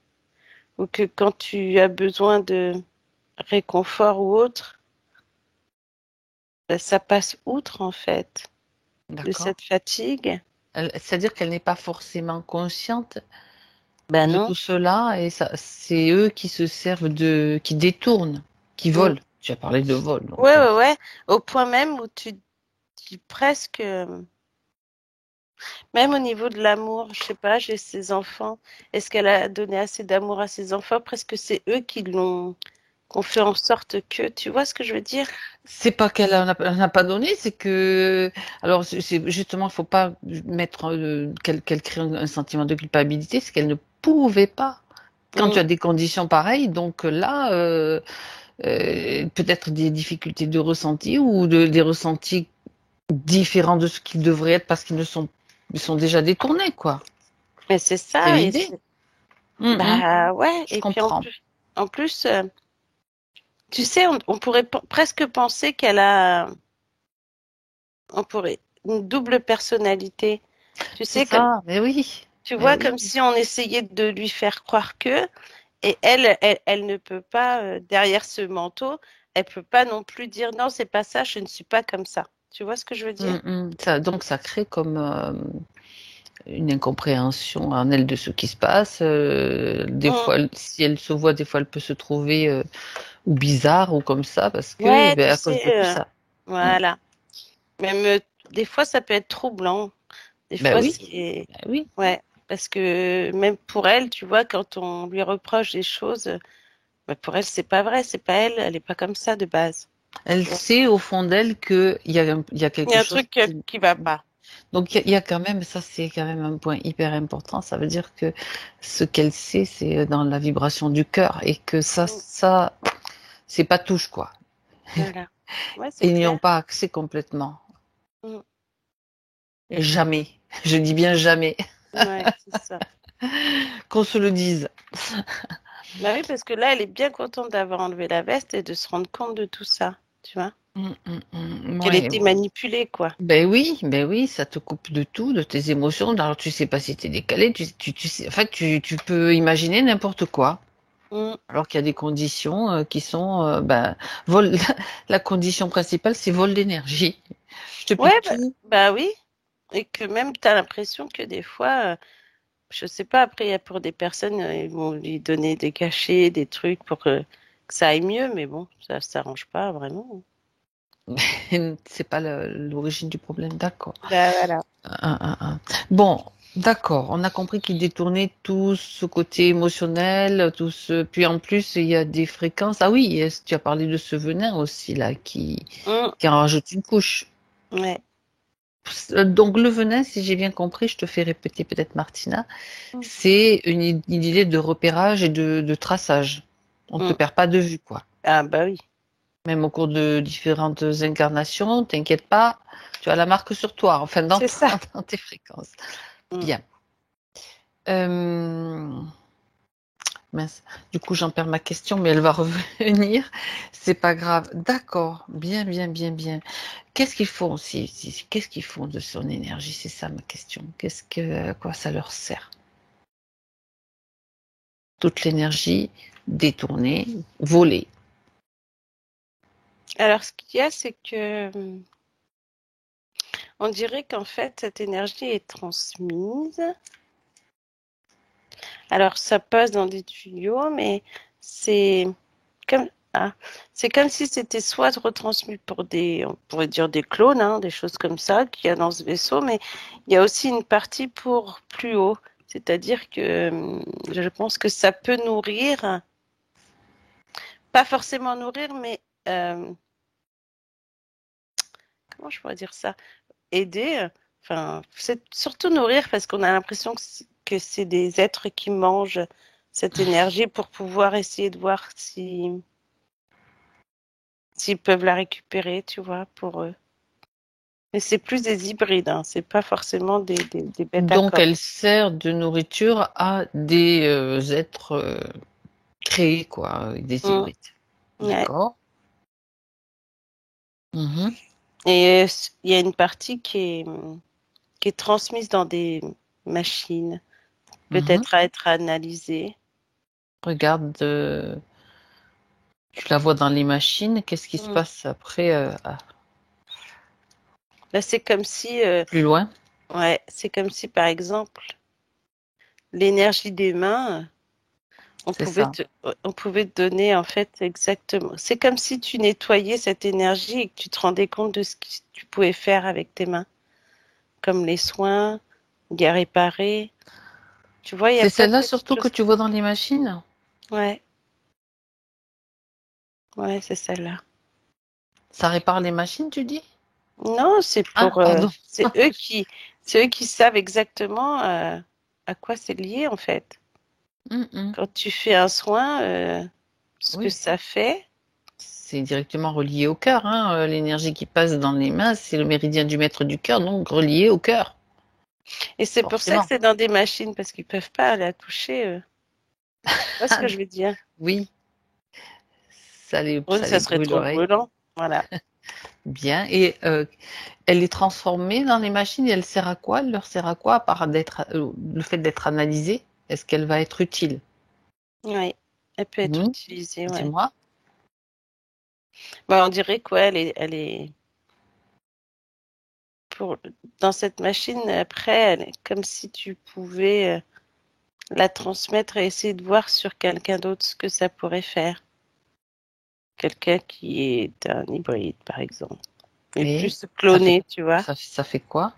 ou que quand tu as besoin de réconfort ou autre, bah, ça passe outre en fait de D'accord. cette fatigue. C'est-à-dire qu'elle n'est pas forcément consciente Ben de non. tout cela et ça, c'est eux qui se servent qui détournent, qui Mm. volent. Tu as parlé de vol, Ouais, donc. ouais, ouais. Au point même où tu dis presque, même au niveau de l'amour, je sais pas, j'ai ses enfants. Est-ce qu'elle a donné assez d'amour à ses enfants? Presque c'est eux qu'on fait en sorte que, tu vois ce que je veux dire? C'est pas qu'elle en a pas donné, c'est que alors justement, il faut pas mettre qu'elle crée un sentiment de culpabilité, c'est qu'elle ne pouvait pas. Quand tu Mm. as des conditions pareilles, donc là, peut-être des difficultés de ressenti ou des ressentis différents de ce qu'ils devraient être parce ils sont déjà détournés, quoi. Mais c'est C'est ça, l'idée. bah ouais. Je Et puis comprends. en plus, tu sais, on pourrait presque penser on pourrait une double personnalité. Tu C'est sais, comme ça, mais oui, tu mais vois, oui. comme si on essayait de lui faire croire que, et elle ne peut pas, derrière ce manteau, elle peut pas non plus dire non, c'est pas ça, je ne suis pas comme ça. Tu vois ce que je veux dire? Donc ça crée comme une incompréhension en elle de ce qui se passe. Des Mm. fois, si elle se voit, des fois, elle peut se trouver ou bizarre ou comme ça parce que Ouais, ben, tu à cause de sais, tout ça. Mm. voilà. Même des fois, ça peut être troublant. Des Ben fois, oui, c'est ben oui. ouais. Parce que même pour elle, tu vois, quand on lui reproche des choses, pour elle, c'est pas vrai, c'est pas elle, elle est pas comme ça de base. Elle Tu vois. sait au fond d'elle qu'il y a Il y quelque a un chose truc qui va pas. Donc il y a quand même, ça c'est quand même un point hyper important, ça veut dire que ce qu'elle sait, c'est dans la vibration du cœur et que Mm, c'est pas touche quoi. voilà. Ouais, c'est Ils n'y ont clair. pas accès complètement. Mm, Et jamais. Je dis bien jamais. ouais, c'est ça. Qu'on se le dise. Bah oui, parce que là, elle est bien contente d'avoir enlevé la veste et de se rendre compte de tout ça, tu vois. Qu'elle Ouais. était manipulée, quoi. Ben oui, ça te coupe de tout, de tes émotions. Alors tu sais pas si t'es décalé, tu sais, en fait, tu peux imaginer n'importe quoi. Mm. Alors qu'il y a des conditions qui sont, vol, la condition principale, c'est vol d'énergie. Je te Ouais, pique tout. bah oui. Et que même, tu as l'impression que des fois, je sais pas, après, il y a pour des personnes, ils vont lui donner des cachets, des trucs pour que ça aille mieux, mais bon, ça s'arrange pas vraiment. C'est pas l'origine du problème, d'accord. Bah voilà. Bon, d'accord. On a compris qu'il détournait tout ce côté émotionnel, tout ce. Puis en plus, il y a des fréquences. Ah oui, tu as parlé de ce venin aussi là, Mm. qui en rajoute une couche. Ouais. Donc le venin, si j'ai bien compris, je te fais répéter peut-être Martina, Mm. c'est une idée de repérage et de traçage. On ne te Mm. perd pas de vue, quoi. Ah bah oui. Même au cours de différentes incarnations, t'inquiète pas, tu as la marque sur toi, enfin C'est ça. dans tes fréquences. Mm. Bien. Mince. Du coup, j'en perds ma question, mais elle va revenir. C'est pas grave. D'accord. Bien, bien, bien, bien. Qu'est-ce qu'ils font aussi? Qu'est-ce qu'ils font de son énergie? C'est ça ma question. À quoi ça leur sert? Toute l'énergie détournée, volée. Alors, ce qu'il y a, c'est que on dirait qu'en fait, cette énergie est transmise. Alors, ça passe dans des tuyaux, mais c'est comme, ah, c'est comme si c'était soit retransmis pour on pourrait dire des clones, hein, des choses comme ça qu'il y a dans ce vaisseau, mais il y a aussi une partie pour plus haut. C'est-à-dire que je pense que ça peut nourrir, pas forcément nourrir, mais comment je pourrais dire ça? Aider, enfin, c'est surtout nourrir parce qu'on a l'impression que c'est des êtres qui mangent cette énergie pour pouvoir essayer de voir si s'ils peuvent la récupérer, tu vois, pour eux. Mais c'est plus des hybrides, hein, c'est pas forcément des bêtes à Donc, corps. elle sert de nourriture à des êtres créés, quoi, des Mm, hybrides. ouais. D'accord. Mhm, Et il y a une partie qui est transmise dans des machines, mhm. peut-être à être analysée. Regarde, tu la vois dans les machines. Qu'est-ce qui se Mm. passe après, Là, c'est comme si, plus loin? ouais, c'est comme si, par exemple, l'énergie des mains, C'est ça. on pouvait te donner en fait exactement. C'est comme si tu nettoyais cette énergie et que tu te rendais compte de ce que tu pouvais faire avec tes mains, comme les soins, les réparer. Tu vois, il y a C'est plein de celle-là petites surtout que choses. tu vois dans les machines? Ouais, ouais, c'est celle-là. Ça répare les machines, tu dis? Non, Ah, pardon. c'est eux qui savent exactement à quoi c'est lié en fait. Mhm. Quand tu fais un soin, ce que Oui, ça fait. c'est directement relié au cœur, hein. L'énergie qui passe dans les mains, c'est le méridien du maître du cœur, donc relié au cœur, Et c'est pour ça que forcément. c'est dans des machines parce qu'ils peuvent pas la toucher. Tu vois ce que je veux dire? Oui, Pour eux, ça ça les serait trop brûlerait. brûlant. Voilà. Bien. Et elle est transformée dans les machines et elle sert à quoi? Elle leur sert à quoi, à part le fait d'être analysée? Est-ce qu'elle va être utile? Oui. Elle peut être Mhm. utilisée, ouais. Dis-moi. Bah, on dirait quoi, elle est pour dans cette machine, après, elle est comme si tu pouvais la transmettre et essayer de voir sur quelqu'un d'autre ce que ça pourrait faire. Quelqu'un qui est un hybride, par exemple. Et Et plus ça fait, cloné, tu vois. ça fait quoi?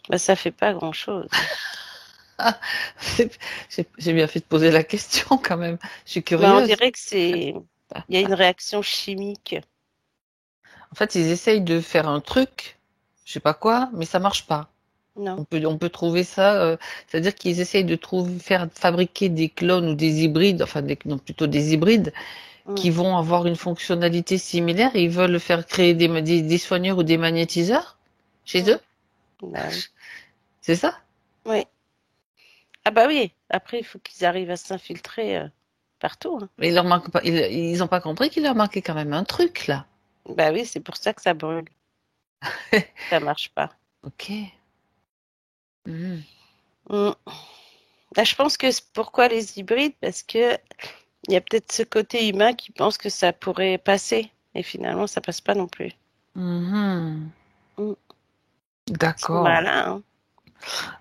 Bah, ça fait pas grand-chose. Ah, j'ai bien fait de poser la question quand même. Je suis Bah, on curieuse. dirait que il y a une réaction chimique. En fait, ils essayent de faire un truc, je sais pas quoi, mais ça marche pas. Non. On peut trouver ça, c'est-à-dire qu'ils essayent de faire fabriquer des clones ou des hybrides, enfin non, plutôt des hybrides, Mm. qui vont avoir une fonctionnalité similaire. Ils veulent faire créer des soigneurs ou des magnétiseurs chez Mm. eux. Bah oui. C'est ça? Oui. Ah bah oui. Après, il faut qu'ils arrivent à s'infiltrer partout, hein. Mais il leur manque pas, ils ont pas compris qu'il leur manquait quand même un truc là. Bah oui, c'est pour ça que ça brûle. Ça marche pas. Ok. Mhm. Mm. Bah, je pense que c'est pourquoi les hybrides? Parce que il y a peut-être ce côté humain qui pense que ça pourrait passer. Et finalement, ça passe pas non plus. Mhm. Mm. Ils sont D'accord. malins, hein.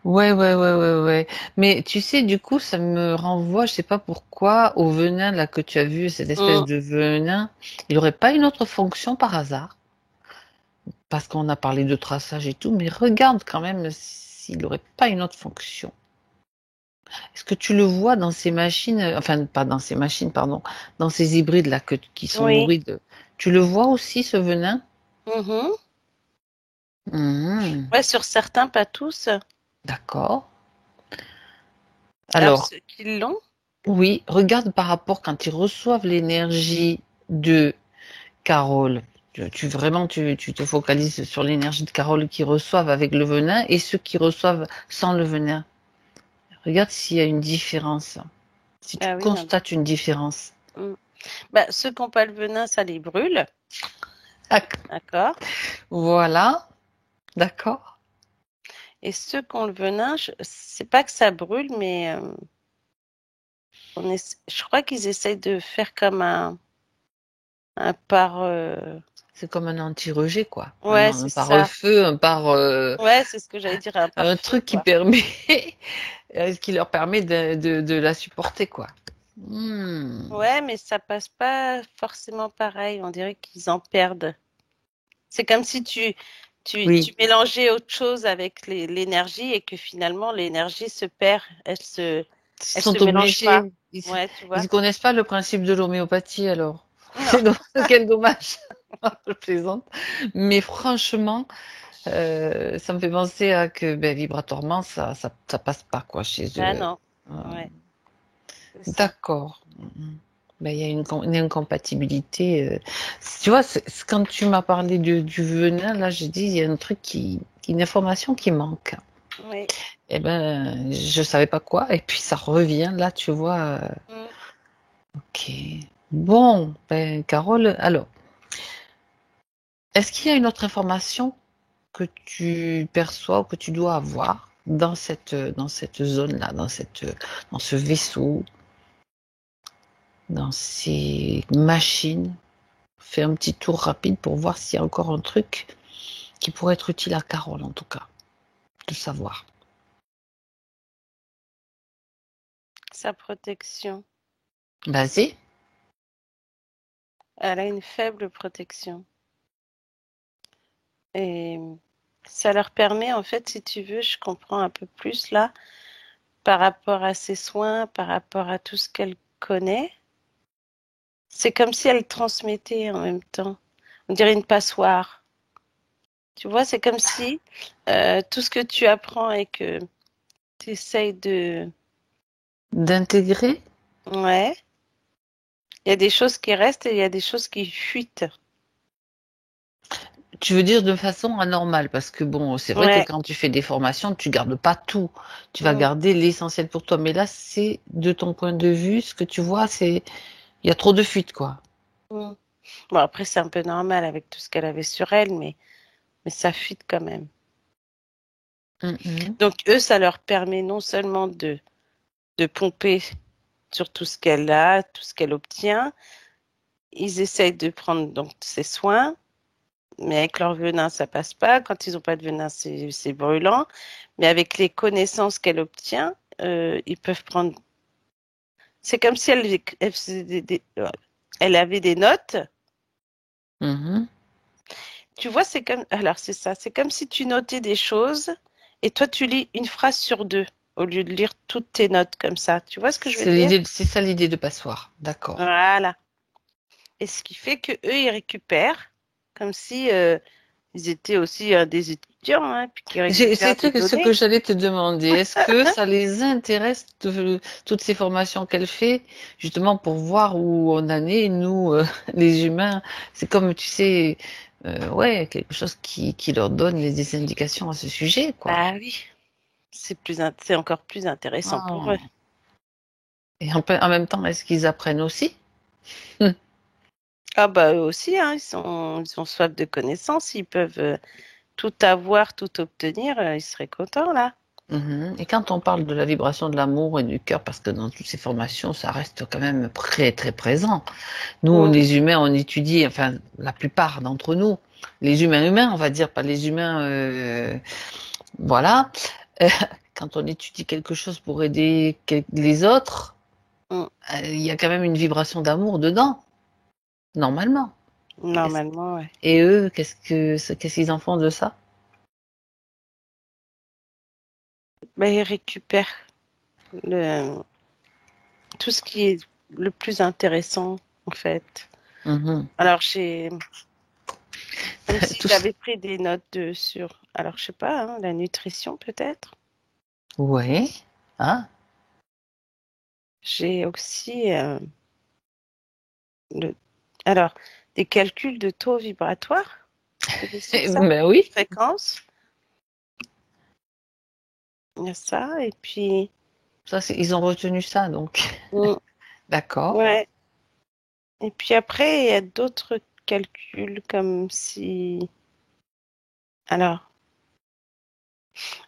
Ouais. Mais tu sais, du coup, ça me renvoie, je sais pas pourquoi, au venin là que tu as vu, cette espèce Mm. de venin. Il aurait pas une autre fonction par hasard? Parce qu'on a parlé de traçage et tout, mais regarde quand même s'il n'aurait pas une autre fonction. Est-ce que tu le vois dans ces machines, enfin pas dans ces machines, pardon, dans ces hybrides là qui sont Oui. nourris de... Tu le vois aussi ce venin? Mhm. Mhm. Ouais, sur certains, pas tous. D'accord. Alors, Alors, ceux qui l'ont, oui, regarde par rapport quand ils reçoivent l'énergie de Carole. Tu te focalises sur l'énergie de Carole qu'ils reçoivent avec le venin et ceux qui reçoivent sans le venin. Regarde s'il y a une différence. Si tu ah oui, il y en constates une différence. a. Mm. Bah, ceux qui n'ont pas le venin, ça les brûle. Tac. D'accord. Voilà, d'accord. Et ceux qui ont le venin, c'est pas que ça brûle, mais je crois qu'ils essayent de faire comme un par. C'est comme un anti-rejet, quoi. Ouais, Un c'est ça. pare-feu, Ouais, c'est ce que j'allais dire, un un pare-feu, truc qui quoi. permet, qui leur permet de la supporter, quoi. Hmm. Ouais, mais ça passe pas forcément pareil. On dirait qu'ils en perdent. C'est comme si tu Oui, mélangeais autre chose avec l'énergie et que finalement l'énergie se perd. ils Elle se sont mélange pas. obligés. Ouais, tu Ils vois. ne connaissent pas le principe de l'homéopathie, alors. Non. Quel dommage. Je plaisante. Mais franchement, ça me fait penser à que ben, vibratoirement, ça passe pas quoi chez Ah eux. non. Euh, Ouais, c'est ça. d'accord. Ben, il y a une incompatibilité. Tu vois, quand tu m'as parlé du venin, là, j'ai dit, il y a un truc une information qui manque. Oui. Eh ben, je savais pas quoi, et puis ça revient, là, tu vois. Mm. Ok. Bon, ben, Carole, alors, est-ce qu'il y a une autre information que tu perçois ou que tu dois avoir dans cette zone-là, dans ce vaisseau, dans ces machines? Fais un petit tour rapide pour voir s'il y a encore un truc qui pourrait être utile à Carole, en tout cas, de savoir. Sa protection. Vas-y. Elle a une faible protection. Et ça leur permet, en fait, si tu veux, je comprends un peu plus là, par rapport à ses soins, par rapport à tout ce qu'elle connaît. C'est comme si elle transmettait en même temps. On dirait une passoire. Tu vois, c'est comme si tout ce que tu apprends et que tu essayes de... D'intégrer, Ouais, il y a des choses qui restent et il y a des choses qui fuitent. tu veux dire de façon anormale, parce que bon, c'est vrai que Ouais. quand tu fais des formations, tu gardes pas tout. Tu vas Mm, garder l'essentiel pour toi. Mais là, c'est de ton point de vue, ce que tu vois, il y a trop de fuites, quoi. mm. Bon, après, c'est un peu normal avec tout ce qu'elle avait sur elle, mais ça fuite quand même. Mhm. Donc, eux, ça leur permet non seulement de pomper sur tout ce qu'elle a, tout ce qu'elle obtient. Ils essayent de prendre donc ses soins, mais avec leur venin, ça passe pas. Quand ils n'ont pas de venin, c'est brûlant. Mais avec les connaissances qu'elle obtient, ils peuvent prendre. C'est comme si elle faisait elle avait des notes. Mhm. Tu vois, c'est comme. Alors, c'est ça. C'est comme si tu notais des choses Et toi, tu lis une phrase sur deux au lieu de lire toutes tes notes comme ça. Tu vois ce que je veux dire? C'est ça l'idée de passoire. D'accord. Voilà. Et ce qui fait que eux, ils récupèrent comme si ils étaient aussi des étudiants, hein, puis qu'ils récupèrent des Ce données. que j'allais te demander. Est-ce que ça les intéresse toutes ces formations qu'elle fait, justement pour voir où on en est, nous, les humains? C'est comme, tu sais, ouais, quelque chose qui leur donne des indications à ce sujet, quoi. Bah oui, c'est encore plus intéressant pour eux. Ah. Et en même temps, est-ce qu'ils apprennent aussi? Ah bah eux aussi, hein, ils ont soif de connaissances, ils peuvent tout avoir, tout obtenir, ils seraient contents là. Mhm. Et quand on parle de la vibration de l'amour et du cœur, parce que dans toutes ces formations, ça reste quand même très très présent. Nous, Mm. les humains, on étudie, enfin la plupart d'entre nous, les humains, on va dire, pas les humains, voilà. Euh, Quand on étudie quelque chose pour aider les autres, Mm. il y a quand même une vibration d'amour dedans, normalement. Est-ce- Normalement, ouais. Et eux, qu'est-ce qu'ils en font de ça? Bah, ils récupèrent le, tout ce qui est le plus intéressant en fait. Mhm. Alors j'ai comme si Tout ça. j'avais pris des notes sur, alors je sais pas, hein, la nutrition peut-être. Ouais. Hein? J'ai aussi le, alors des calculs de taux vibratoire. Tu connaissais ça? Ben oui. Fréquence. Il y a ça et puis Ça, ils ont retenu ça, donc. mm, D'accord. ouais. Et puis après il y a d'autres calculs comme si alors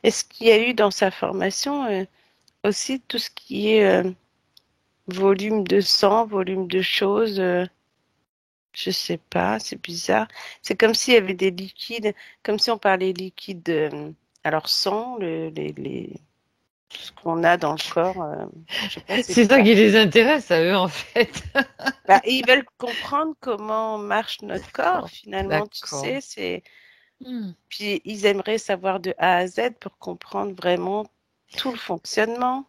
est-ce qu'il y a eu dans sa formation aussi tout ce qui est volume de sang, volume de choses, je sais pas, c'est bizarre. C'est comme s'il y avait des liquides, comme si on parlait liquide, alors sang, ce qu'on a dans le corps, je sais pas, c'est C'est ça bizarre. qui les intéresse à eux, en fait. Bah, ils veulent comprendre comment marche notre corps, D'accord. finalement, tu D'accord. sais, c'est, Hmm. puis ils aimeraient savoir de A à Z pour comprendre vraiment tout le fonctionnement.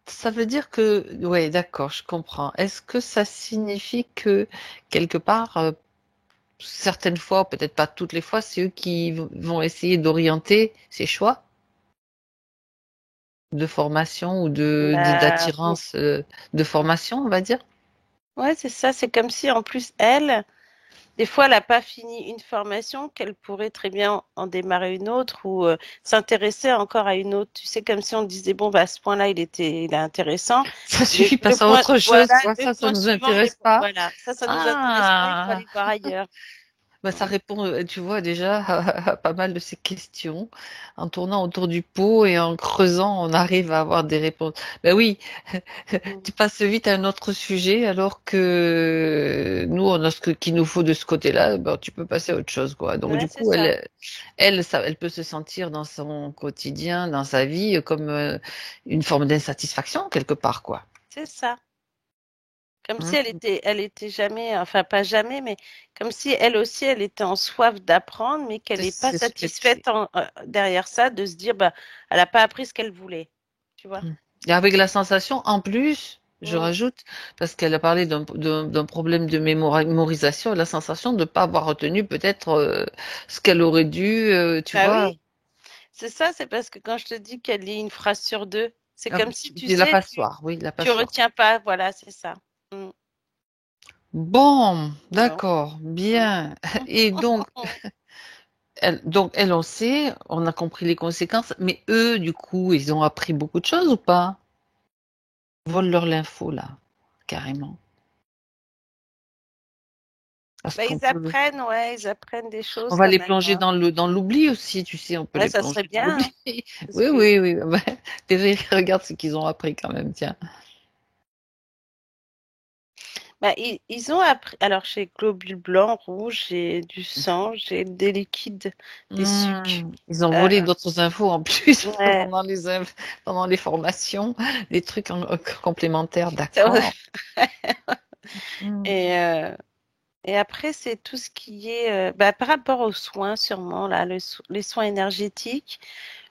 Ça veut dire que, ouais, d'accord, je comprends. Est-ce que ça signifie que quelque part, certaines fois, peut-être pas toutes les fois, c'est eux qui vont essayer d'orienter ces choix de formation ou Bah, d'attirance de formation, on va dire? ouais, c'est ça, c'est comme si en plus elle, des fois, elle n'a pas fini une formation, qu'elle pourrait très bien en démarrer une autre ou s'intéresser encore à une autre. Tu sais, comme si on disait, bon, bah, à ce point-là, il est intéressant. Ça suffit, Le passe à point, autre chose, voilà, quoi. le Ça point nous suivant, intéresse pas. voilà, ça nous intéresse pas, il faut Ah! aller voir ailleurs. Bah, ça répond, tu vois, déjà à pas mal de ces questions. En tournant autour du pot et en creusant, on arrive à avoir des réponses. Ben oui, Mm. tu passes vite à un autre sujet alors que nous, on a qu'il nous faut de ce côté-là. Ben, tu peux passer à autre chose, quoi. Donc Ouais, du c'est coup, ça, elle peut se sentir dans son quotidien, dans sa vie, comme une forme d'insatisfaction quelque part, quoi. c'est ça. Comme si Hein. elle était jamais, enfin pas jamais, mais comme si elle aussi, elle était en soif d'apprendre, mais qu'elle n'est pas satisfaite derrière ça de se dire, bah, elle n'a pas appris ce qu'elle voulait. Tu vois? Et avec la sensation, en plus, je Mm. rajoute, parce qu'elle a parlé d'un problème de mémorisation, la sensation de ne pas avoir retenu peut-être ce qu'elle aurait dû, tu Bah vois. oui. C'est ça, c'est parce que quand je te dis qu'elle lit une phrase sur deux, c'est Ah, comme si tu la sais, passoire, oui, la tu passoire. retiens pas, voilà, c'est ça. Mm. Bon, Bon. d'accord, Mm. bien. Et donc, elle, on sait, on a compris les conséquences, mais eux, du coup, ils ont appris beaucoup de choses ou pas? Vole leur l'info, là, carrément. Parce Bah, qu'on peut. ils apprennent des On choses va quand les même, plonger hein. dans l'oubli aussi, tu sais, on peut Ouais, les ça serait plonger dans l'oubli. bien, hein, parce Oui, que oui, oui. Ouais. Regarde ce qu'ils ont appris quand même, tiens. bah, ils ont appris. Alors, j'ai globules blancs, rouges, j'ai du sang, j'ai des liquides, des sucs. Ils ont Euh, volé d'autres infos en plus ouais. pendant les formations, des trucs complémentaires, Ça- d'accord. Hmm. Et, Et après, c'est tout ce qui est par rapport aux soins, sûrement, là, les soins énergétiques,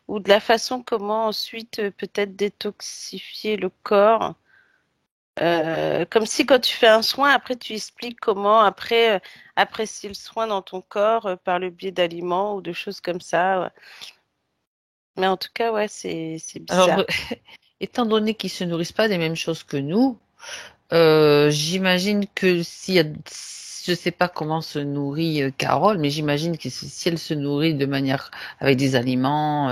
ou de la façon comment ensuite peut-être détoxifier le corps. Comme si quand tu fais un soin, après tu expliques comment après apprécier le soin dans ton corps par le biais d'aliments ou de choses comme ça. Ouais. Mais en tout cas, ouais, c'est Alors, bizarre. étant donné qu'ils se nourrissent pas des mêmes choses que nous, j'imagine que s'il y a, je sais pas comment se nourrit Carole, mais j'imagine que si elle se nourrit de manière avec des aliments,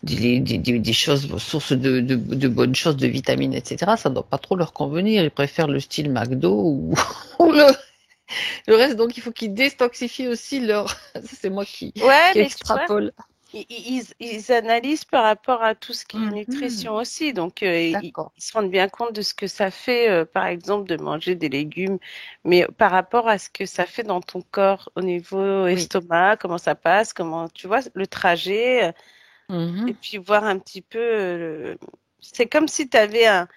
des choses, sources de bonnes choses, de vitamines, etc., ça doit pas trop leur convenir. Ils préfèrent le style McDo ou, ou le reste. Donc il faut qu'ils détoxifient aussi leur. Ça, c'est moi Ouais, qui mais tu vois, extrapole. ils analysent par rapport à tout ce qui est Mhm. nutrition aussi. Donc, D'accord. ils se rendent bien compte de ce que ça fait, par exemple, de manger des légumes, mais par rapport à ce que ça fait dans ton corps au niveau Oui. estomac, comment ça passe, comment, tu vois, le trajet. Et Mhm. puis voir un petit peu. C'est comme si tu avais un,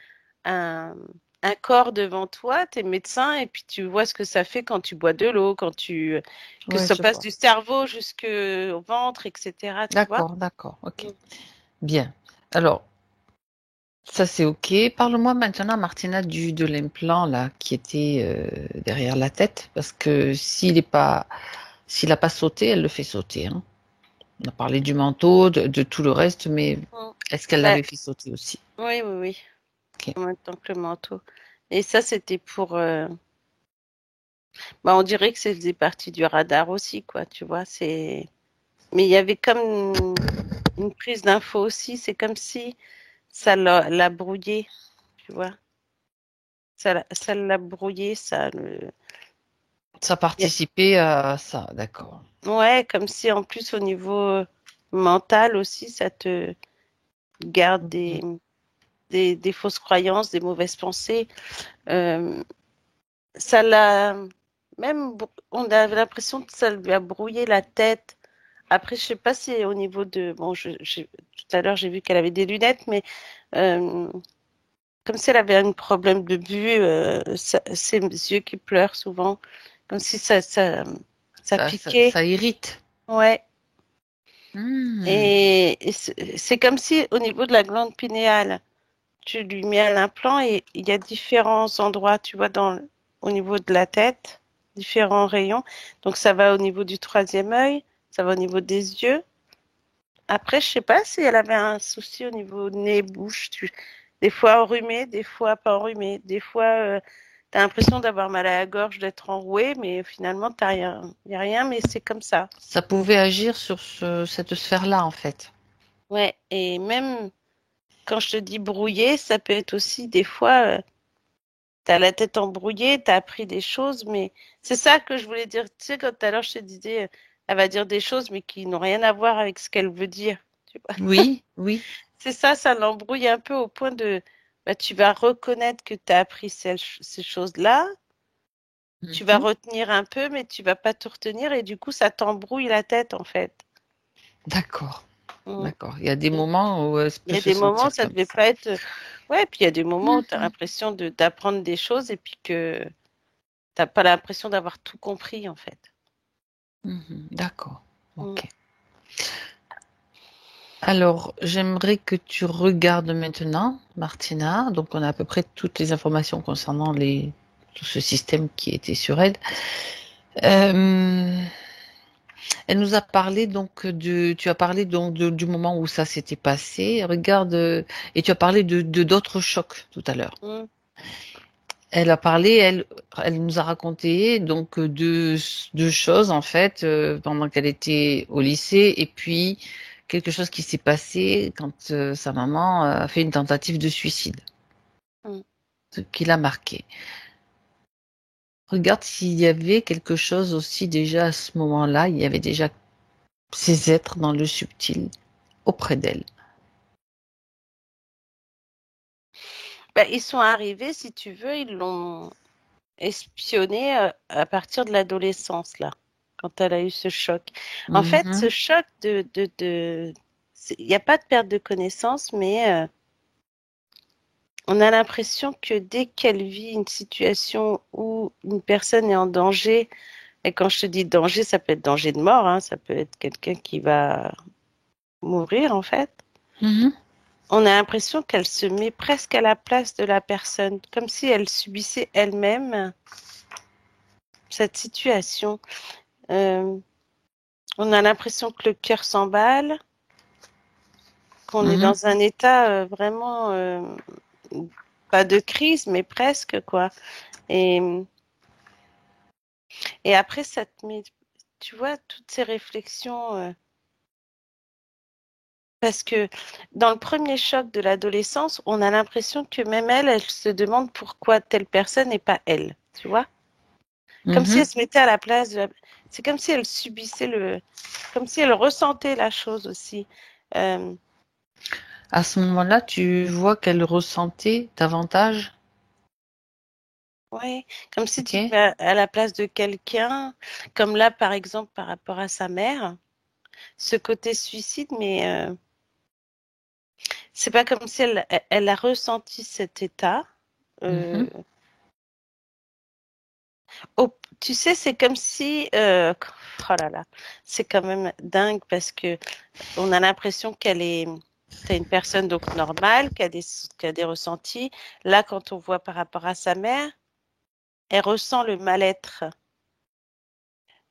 un corps devant toi, tu es médecin, et puis tu vois ce que ça fait quand tu bois de l'eau, que Ouais, ça je passe vois. du cerveau jusqu'au ventre, etc. Tu vois? D'accord, d'accord. Ok. Mm. Bien. Alors. Ça, c'est OK. Parle-moi maintenant, Martina, de l'implant là qui était derrière la tête, parce que s'il n'a pas sauté, elle le fait sauter, hein. On a parlé du manteau, de tout le reste, mais Mm. est-ce qu'elle Bah, l'avait fait sauter aussi? oui, oui, oui, OK. en même temps que le manteau. Et ça, c'était pour. On dirait que ça faisait partie du radar aussi, quoi, tu vois. Mais il y avait comme une prise d'info aussi. C'est comme si ça l'a brouillé, tu vois. Ça l'a brouillé, ça. Ça Y a- participait à ça, d'accord. Ouais, comme si en plus au niveau mental aussi, ça te garde Mhm. des fausses croyances, des mauvaises pensées. Euh, Ça l'a on avait l'impression que ça lui a brouillé la tête. Après, je sais pas si au niveau de, bon, tout à l'heure j'ai vu qu'elle avait des lunettes, mais euh, comme si elle avait un problème de vue, ses yeux qui pleurent souvent, comme si ça piquait. Ça irrite. Ouais. Hmm. Et c'est comme si au niveau de la glande pinéale, tu lui mets un implant et il y a différents endroits, tu vois, au niveau de la tête, différents rayons. Donc ça va au niveau du troisième œil, ça va au niveau des yeux. Après, je sais pas si elle avait un souci au niveau nez, bouche. Des fois enrhumée, des fois pas enrhumée. Des fois, tu as l'impression d'avoir mal à la gorge, d'être enrouée, mais finalement, t'as rien. Il n'y a rien, mais c'est comme ça. Ça pouvait agir sur cette sphère-là, en fait. Ouais, et même quand je te dis brouillé, ça peut être aussi des fois, t'as la tête embrouillée, t'as appris des choses, mais c'est ça que je voulais dire. Tu sais, quand tout à l'heure je te disais, elle va dire des choses, mais qui n'ont rien à voir avec ce qu'elle veut dire. Tu vois. Oui, oui. C'est ça, ça l'embrouille un peu au point de, tu vas reconnaître que tu as appris ces choses-là, tu vas Mhm. retenir un peu, mais tu vas pas tout retenir, et du coup, ça t'embrouille la tête, en fait. D'accord, Mm. d'accord. Il y a des moments où elle Il peut y a se des moments, sentir ça comme devait ça. pas être. Ouais, puis il y a des moments où tu as Mhm. l'impression d'apprendre des choses et puis que t'as pas l'impression d'avoir tout compris, en fait. Mhm. D'accord. Mm. Ok. Alors, j'aimerais que tu regardes maintenant, Martina. Donc, on a à peu près toutes les informations concernant tout ce système qui était sur elle. Euh, Elle nous a parlé donc tu as parlé donc du moment où ça s'était passé. Regarde, et tu as parlé de d'autres chocs tout à l'heure. Mm. Elle a parlé, elle nous a raconté donc deux choses en fait pendant qu'elle était au lycée et puis quelque chose qui s'est passé quand sa maman a fait une tentative de suicide, Mm. ce qui l'a marqué. Regarde s'il y avait quelque chose aussi déjà à ce moment-là, il y avait déjà ces êtres dans le subtil auprès d'elle. Ils sont arrivés, si tu veux, ils l'ont espionné à partir de l'adolescence, là, quand elle a eu ce choc. En fait, ce Mhm. choc il n'y a pas de perte de connaissance, mais On a l'impression que dès qu'elle vit une situation où une personne est en danger, et quand je te dis danger, ça peut être danger de mort, hein, ça peut être quelqu'un qui va mourir en fait. Mhm. On a l'impression qu'elle se met presque à la place de la personne, comme si elle subissait elle-même cette situation. On a l'impression que le cœur s'emballe, qu'on est Mhm. dans un état vraiment pas de crise, mais presque quoi. Et, et après, ça te met, tu vois, toutes ces réflexions. Parce que dans le premier choc de l'adolescence, on a l'impression que même elle se demande pourquoi telle personne et pas elle, tu vois? Comme si Mhm. elle se mettait à la place de la... C'est comme si elle subissait comme si elle ressentait la chose aussi. Euh, À ce moment-là, tu vois qu'elle ressentait davantage. ouais, comme si tu te Ok. mets à la place de quelqu'un, comme là par exemple par rapport à sa mère, ce côté suicide, mais c'est pas comme si elle a ressenti cet état. Mhm. Euh, Tu sais, c'est comme si, oh là là, c'est quand même dingue parce que on a l'impression c'est une personne donc normale, qui a des ressentis. Là, quand on voit par rapport à sa mère, elle ressent le mal-être.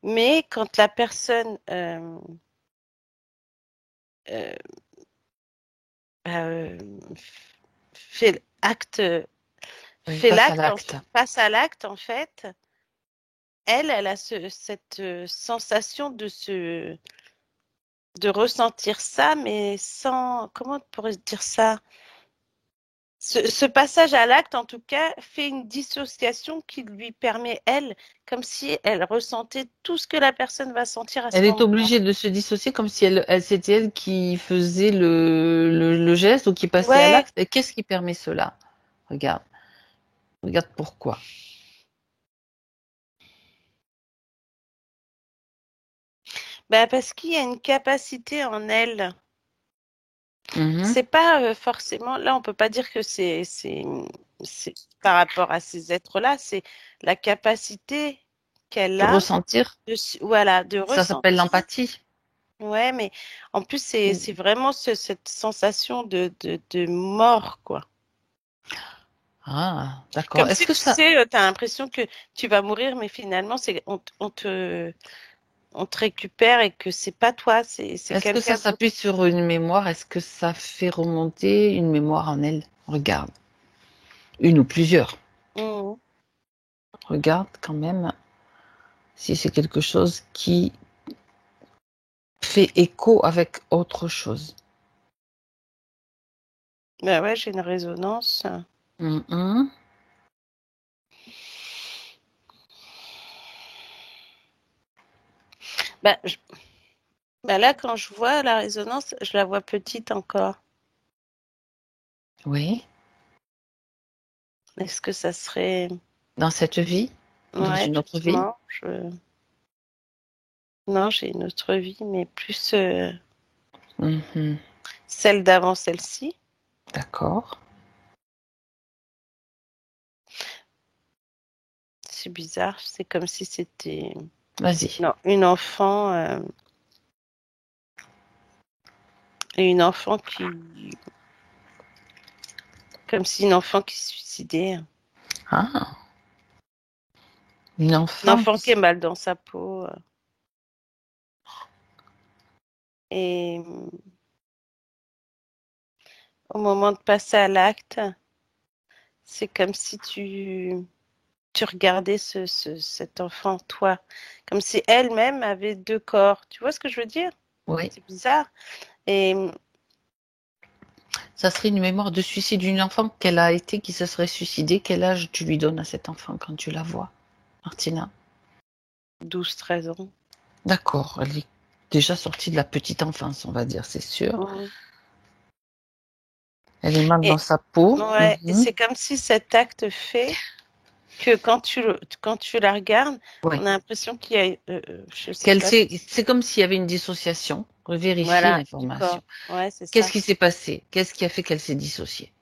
Mais quand la personne euh, euh, fait Oui, fait passe à l'acte, l'acte. passe à l'acte, en fait, elle a cette sensation de ressentir ça, mais sans, comment on pourrait dire ça? Ce passage à l'acte, en tout cas, fait une dissociation qui lui permet, elle, comme si elle ressentait tout ce que la personne va sentir à ce Elle est moment-là. obligée de se dissocier comme si c'était elle qui faisait le geste ou qui passait à Ouais, l'acte. Et qu'est-ce qui permet cela? Regarde, regarde pourquoi. bah parce qu'il y a une capacité en elle. Mhm. C'est pas forcément, là, on peut pas dire que c'est par rapport à ces êtres-là, c'est la capacité qu'elle De a ressentir, voilà, de ça s'appelle ressentir. l'empathie. Ouais, mais en plus, c'est vraiment cette sensation de mort, quoi. Ah, d'accord. Comme Est-ce si, que tu ça, sais, tu as l'impression que tu vas mourir, mais finalement, on te récupère et que c'est pas toi, c'est est-ce que ça quelqu'un d'autre. s'appuie sur une mémoire? Est-ce que ça fait remonter une mémoire en elle? Regarde, une ou plusieurs. Mhm. Regarde quand même si c'est quelque chose qui fait écho avec autre chose. Bah ouais, j'ai une résonance. Mhm. Bah, bah là, quand je vois la résonance, je la vois petite encore. Oui, Est-ce que ça serait... dans cette vie, dans Ouais, une autre vie. effectivement. Non, j'ai une autre vie, mais plus Mhm. celle d'avant celle-ci. D'accord. C'est bizarre, c'est comme si c'était Vas-y. non, une enfant et une enfant qui, comme si une enfant qui se suicidait, Ah, une une enfant enfant qui est qui... mal dans sa peau et au moment de passer à l'acte, c'est comme si tu regardais cet enfant toi, comme si elle-même avait deux corps. Tu vois ce que je veux dire? Oui, C'est bizarre. Et ça serait une mémoire de suicide d'une enfant qu'elle a été, qui se serait suicidée. Quel âge tu lui donnes à cet enfant quand tu la vois, Martina? 12-13 ans. D'accord, elle est déjà sortie de la petite enfance, on va dire, c'est sûr. Mhm. Elle est mal dans Et sa peau. ouais, et Mhm. c'est comme si cet acte fait que quand tu la regardes, Oui. on a l'impression qu'il y a, je sais pas, C'est comme s'il y avait une dissociation. Vérifier voilà, du l'information. corps. Ouais, c'est Qu'est-ce ça. qui s'est passé? Qu'est-ce qui a fait qu'elle s'est dissociée?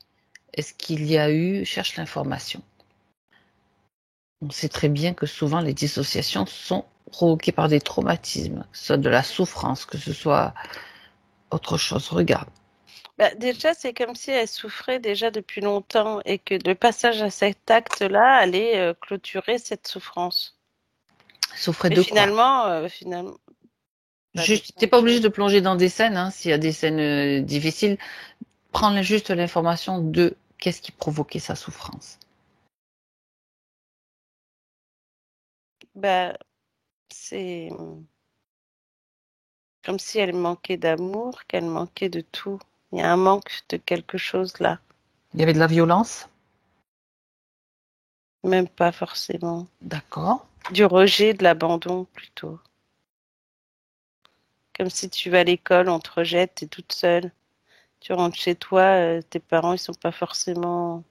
est-ce qu'il y a eu, cherche l'information. On sait très bien que souvent les dissociations sont provoquées par des traumatismes, que ce soit de la souffrance, que ce soit autre chose. Regarde. Bah, déjà, c'est comme si elle souffrait déjà depuis longtemps et que le passage à cet acte-là allait clôturer cette souffrance. Souffrait Mais de quoi? finalement, Juste, t'es pas obligé de plonger dans des scènes, hein, s'il y a des scènes difficiles. Prends juste l'information de qu'est-ce qui provoquait sa souffrance. bah, c'est comme si elle manquait d'amour, qu'elle manquait de tout. Il y a un manque de quelque chose là. Il y avait de la violence? Même pas forcément. D'accord. Du rejet, de l'abandon plutôt. Comme si tu vas à l'école, on te rejette, t'es toute seule. Tu rentres chez toi, tes parents, ils sont pas forcément.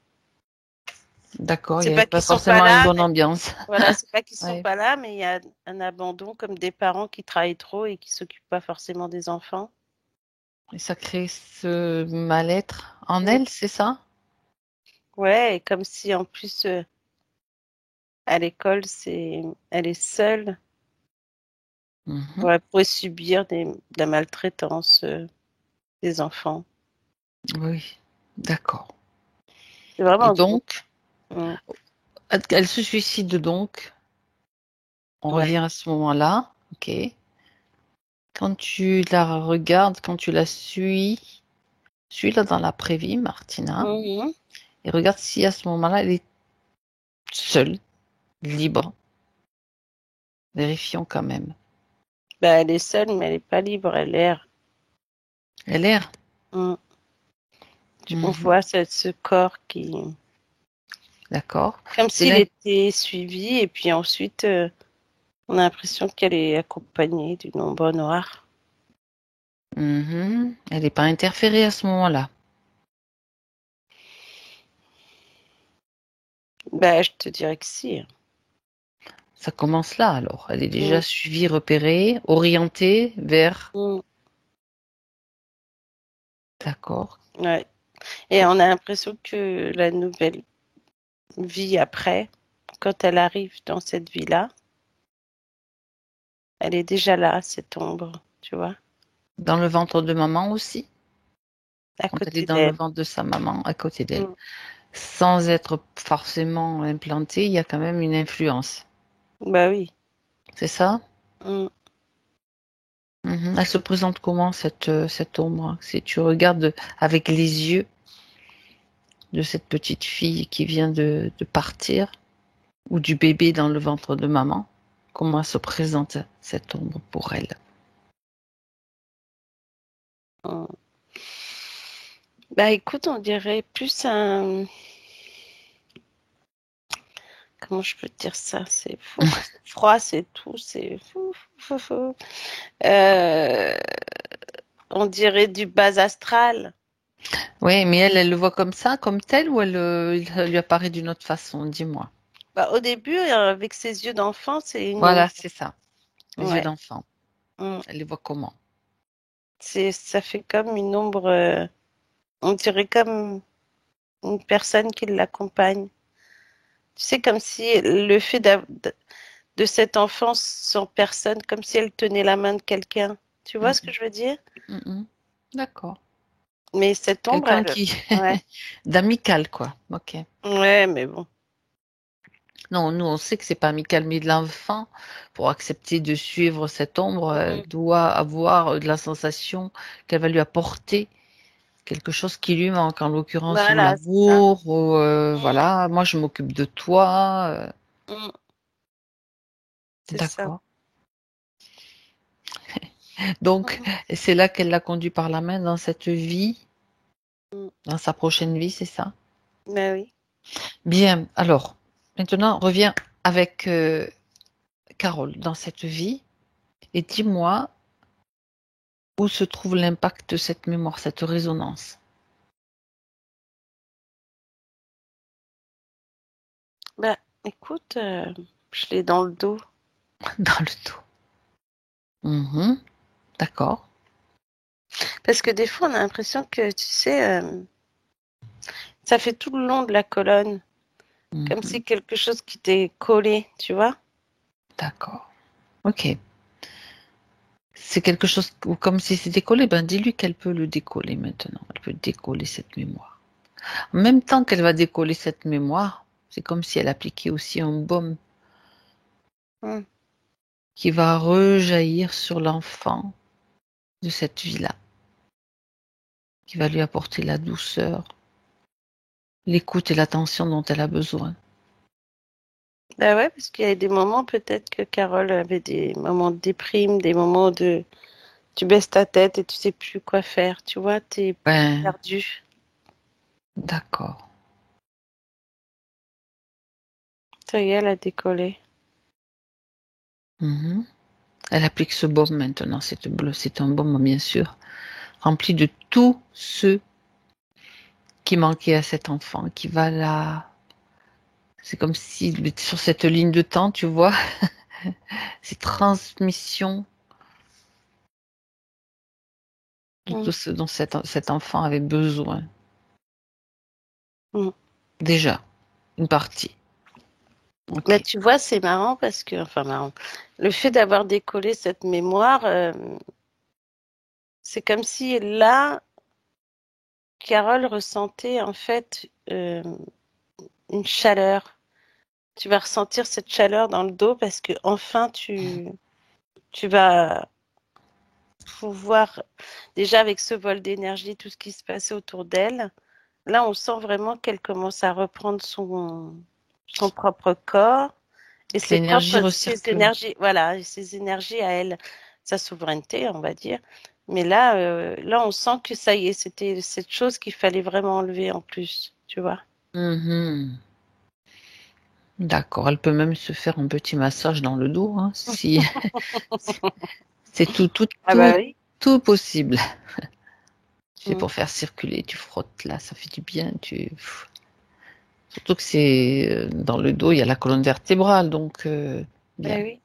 D'accord, il C'est n'y avait pas pas qu'ils sont pas forcément une là, bonne mais ambiance. voilà, c'est pas qu'ils sont Ouais. pas là, mais il y a un abandon comme des parents qui travaillent trop et qui s'occupent pas forcément des enfants. Et ça crée ce mal-être en Mm. elle, c'est ça? Ouais, et comme si en plus à l'école, elle est seule. Mhm. Ouais, elle pourrait subir de la maltraitance des enfants. Oui, d'accord. C'est Et vraiment gros. donc, Mm. elle se suicide donc. On Ouais. revient à ce moment-là. Ok. Quand tu la regardes, quand tu la suis-la dans l'après-vie, Martina, Mhm. et regarde si à ce moment-là, elle est seule, libre. Vérifions quand même. Bah, elle est seule, mais elle est pas libre, elle erre. Elle erre. Mm. On Mhm. voit ce corps qui, D'accord. comme C'est s'il était suivi, et puis ensuite, on a l'impression qu'elle est accompagnée d'une ombre noire. Mhm. Elle n'est pas interférée à ce moment-là. Bah, je te dirais que si. Ça commence là alors. Elle est déjà Mm. suivie, repérée, orientée vers. Mm. D'accord. Ouais. Et on a l'impression que la nouvelle vie après, quand elle arrive dans cette vie-là, elle est déjà là, cette ombre, tu vois, Dans le ventre de maman aussi. à Quand elle est côté dans le d'elle. ventre de sa maman, à côté d'elle. Mm. Sans être forcément implantée, il y a quand même une influence. Bah oui. C'est ça? Mm. Mhm. Elle se présente comment cette ombre? Si tu regardes avec les yeux de cette petite fille qui vient de partir, ou du bébé dans le ventre de maman, comment se présente cette ombre pour elle? Mm. Bah écoute, on dirait plus un. Comment je peux te dire ça? C'est fou, c'est froid, c'est tout, c'est fou, fou, fou, fou. Euh, on dirait du bas astral. Oui, mais elle le voit comme ça, comme tel, ou elle lui apparaît d'une autre façon? Dis-moi. Bah, au début, avec ses yeux d'enfant, c'est une Voilà, ombre. c'est ça. Les yeux Ouais. d'enfant. Mm. Elle les voit comment? Ça fait comme une ombre, on dirait comme une personne qui l'accompagne. Tu sais, comme si le fait de cette enfance sans personne, comme si elle tenait la main de quelqu'un. Tu vois ce que Mhm, je veux dire? mhm. D'accord. Mais cette ombre, Quelqu'un elle, qui ouais, d'amical, quoi. Ok. ouais, mais bon. Non, nous on sait que c'est pas amical, mais l'enfant, pour accepter de suivre cette ombre, Mm. doit avoir de la sensation qu'elle va lui apporter quelque chose qui lui manque, en l'occurrence ou Voilà, c'est ça. l'amour, ou Mm, voilà, moi je m'occupe de toi. mm, c'est ça. D'accord. Donc Mhm. c'est là qu'elle l'a conduit par la main dans cette vie, Mm. dans sa prochaine vie, c'est ça? Ben oui. Bien, alors, maintenant reviens avec Carole dans cette vie et dis-moi où se trouve l'impact de cette mémoire, cette résonance. Ben, écoute, je l'ai dans le dos. Dans le dos. Mhm, d'accord. Parce que des fois, on a l'impression que, tu sais, Ça fait tout le long de la colonne, comme si quelque chose qui t'est collé, tu vois. D'accord. Ok. C'est quelque chose comme si c'était collé. Ben, dis-lui qu'elle peut le décoller maintenant. Elle peut décoller cette mémoire. En même temps qu'elle va décoller cette mémoire, c'est comme si elle appliquait aussi un baume qui va rejaillir sur l'enfant de cette vie-là, qui va lui apporter la douceur, l'écoute et l'attention dont elle a besoin. Bah ouais, parce qu'il y a des moments, peut-être que Carole avait des moments de déprime, des moments de tu baisses ta tête et tu sais plus quoi faire, tu vois, t'es perdu. D'accord. Ça y est, elle a décollé. Elle applique ce baume maintenant. C'est un baume, bien sûr, rempli de tout ce qui manquait à cet enfant, qui va là. C'est comme si sur cette ligne de temps, tu vois, ces transmissions de tout ce dont cet enfant avait besoin. Déjà, une partie. Okay. Mais tu vois, c'est marrant parce que, enfin marrant, le fait d'avoir décollé cette mémoire, c'est comme si là, Carole ressentait en fait une chaleur. Tu vas ressentir cette chaleur dans le dos parce que enfin tu vas pouvoir, déjà avec ce vol d'énergie, tout ce qui se passait autour d'elle, là on sent vraiment qu'elle commence à reprendre son propre corps et ses énergies, voilà, ses énergies à elle, sa souveraineté, on va dire. Mais là, là on sent que ça y est, c'était cette chose qu'il fallait vraiment enlever en plus, tu vois. D'accord, elle peut même se faire un petit massage dans le dos, hein, si c'est tout possible. C'est pour faire circuler, tu frottes là, ça fait du bien. Surtout que c'est dans le dos, il y a la colonne vertébrale, donc bien. Oui.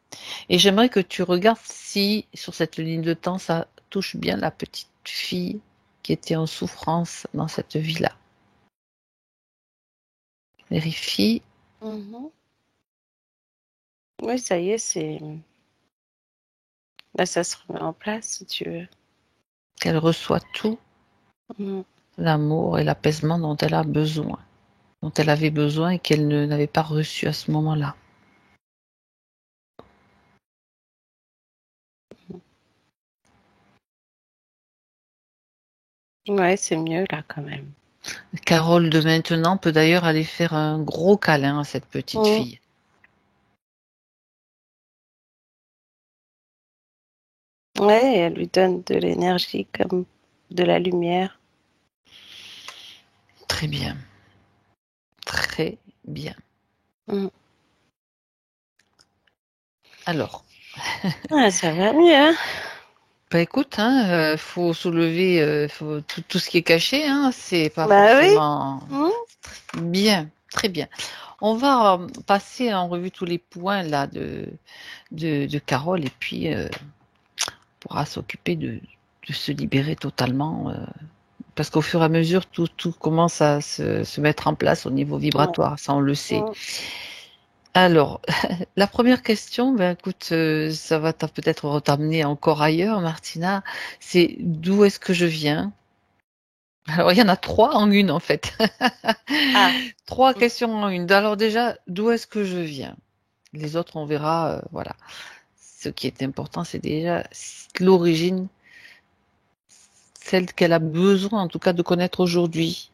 Et j'aimerais que tu regardes si sur cette ligne de temps, ça touche bien la petite fille qui était en souffrance dans cette vie-là. Vérifie. Oui, ça y est, c'est. Là, ça se remet en place, si tu veux. Qu'elle reçoit tout l'amour et l'apaisement dont elle a besoin, dont elle avait besoin et qu'elle n'avait pas reçu à ce moment-là. Ouais, c'est mieux là quand même. Carole de maintenant peut d'ailleurs aller faire un gros câlin à cette petite fille. Ouais, elle lui donne de l'énergie comme de la lumière. Très bien. Très bien. Alors. Ça va mieux, hein? Bah écoute, faut soulever tout ce qui est caché, hein, c'est pas forcément bien, très bien. On va passer en revue tous les points là de Carole et puis on pourra s'occuper de se libérer totalement parce qu'au fur et à mesure tout commence à se mettre en place au niveau vibratoire, ça on le sait. Alors, la première question, ben écoute, ça va peut-être t'amener encore ailleurs, Martina. C'est d'où est-ce que je viens? Alors, il y en a 3 en une, en fait. 3 questions en une. Alors déjà, d'où est-ce que je viens? Les autres, on verra, voilà. Ce qui est important, c'est déjà l'origine, celle qu'elle a besoin, en tout cas, de connaître aujourd'hui.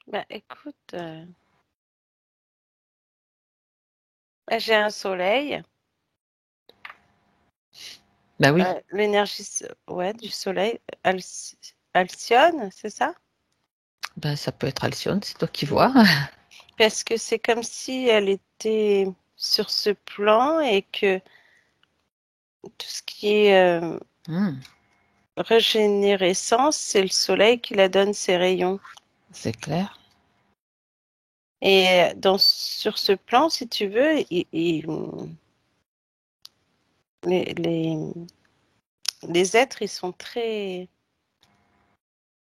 Bah écoute, j'ai un soleil. Bah oui. L'énergie du soleil, Alcyone, c'est ça? Ben, ça peut être Alcyone, c'est toi qui vois. Parce que c'est comme si elle était sur ce plan et que tout ce qui est régénérescence, c'est le soleil qui la donne ses rayons. C'est clair. Et sur ce plan, si tu veux, les êtres, ils sont très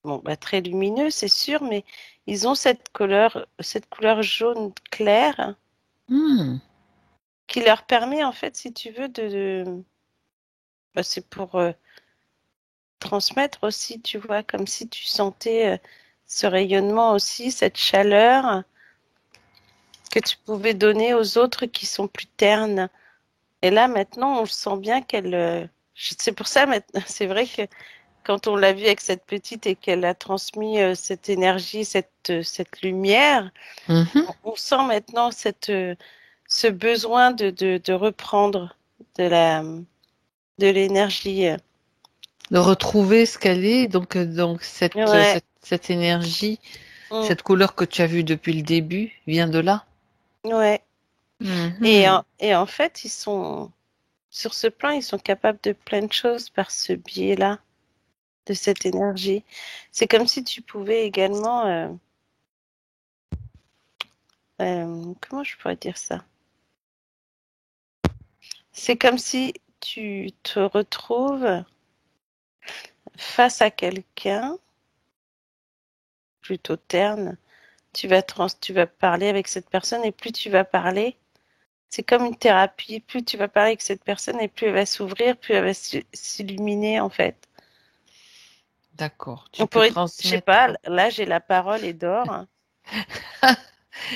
bon, bah, très lumineux, c'est sûr, mais ils ont cette couleur jaune clair Hmm, qui leur permet, en fait, si tu veux, bah, c'est pour transmettre aussi, tu vois, comme si tu sentais ce rayonnement aussi, cette chaleur que tu pouvais donner aux autres qui sont plus ternes. Et là, maintenant, on le sent bien c'est pour ça, maintenant, c'est vrai que quand on l'a vu avec cette petite et qu'elle a transmis cette énergie, cette lumière, mhm. on sent maintenant ce besoin de reprendre de l'énergie. De retrouver ce qu'elle est, donc Ouais. cette énergie, Mm. cette couleur que tu as vue depuis le début vient de là. Ouais. Mhm. Et en fait, sur ce plan, ils sont capables de plein de choses par ce biais-là, de cette énergie. C'est comme si tu pouvais également, comment je pourrais dire ça? C'est comme si tu te retrouves face à quelqu'un, plutôt terne. Tu vas parler avec cette personne et plus tu vas parler, c'est comme une thérapie. Plus tu vas parler avec cette personne et plus elle va s'ouvrir, plus elle va s'illuminer en fait. D'accord. Tu On peux pourrait, je sais pas, transmettre. là j'ai la parole et d'or.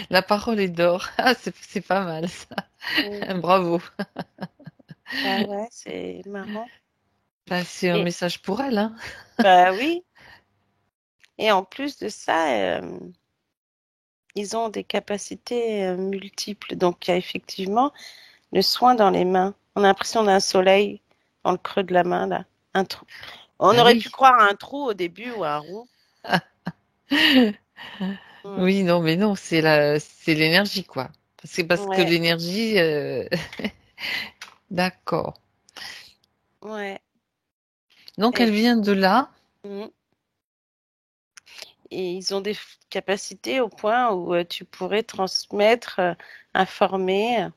La parole est d'or. Ah, c'est pas mal ça. Mm. Bravo. Bah ouais, c'est marrant. Bah, c'est un Et message pour elle, hein. bah oui. Et en plus de ça, ils ont des capacités multiples. Donc il y a effectivement le soin dans les mains. On a l'impression d'un soleil dans le creux de la main là, un trou. On Ah aurait pu oui. croire à un trou au début ou à un rond. Mm. Oui, non, mais non, c'est l'énergie, quoi. C'est parce que Ouais, l'énergie, d'accord. ouais. Donc Et, elle vient de là. mm. Et ils ont des capacités au point où tu pourrais transmettre, informer,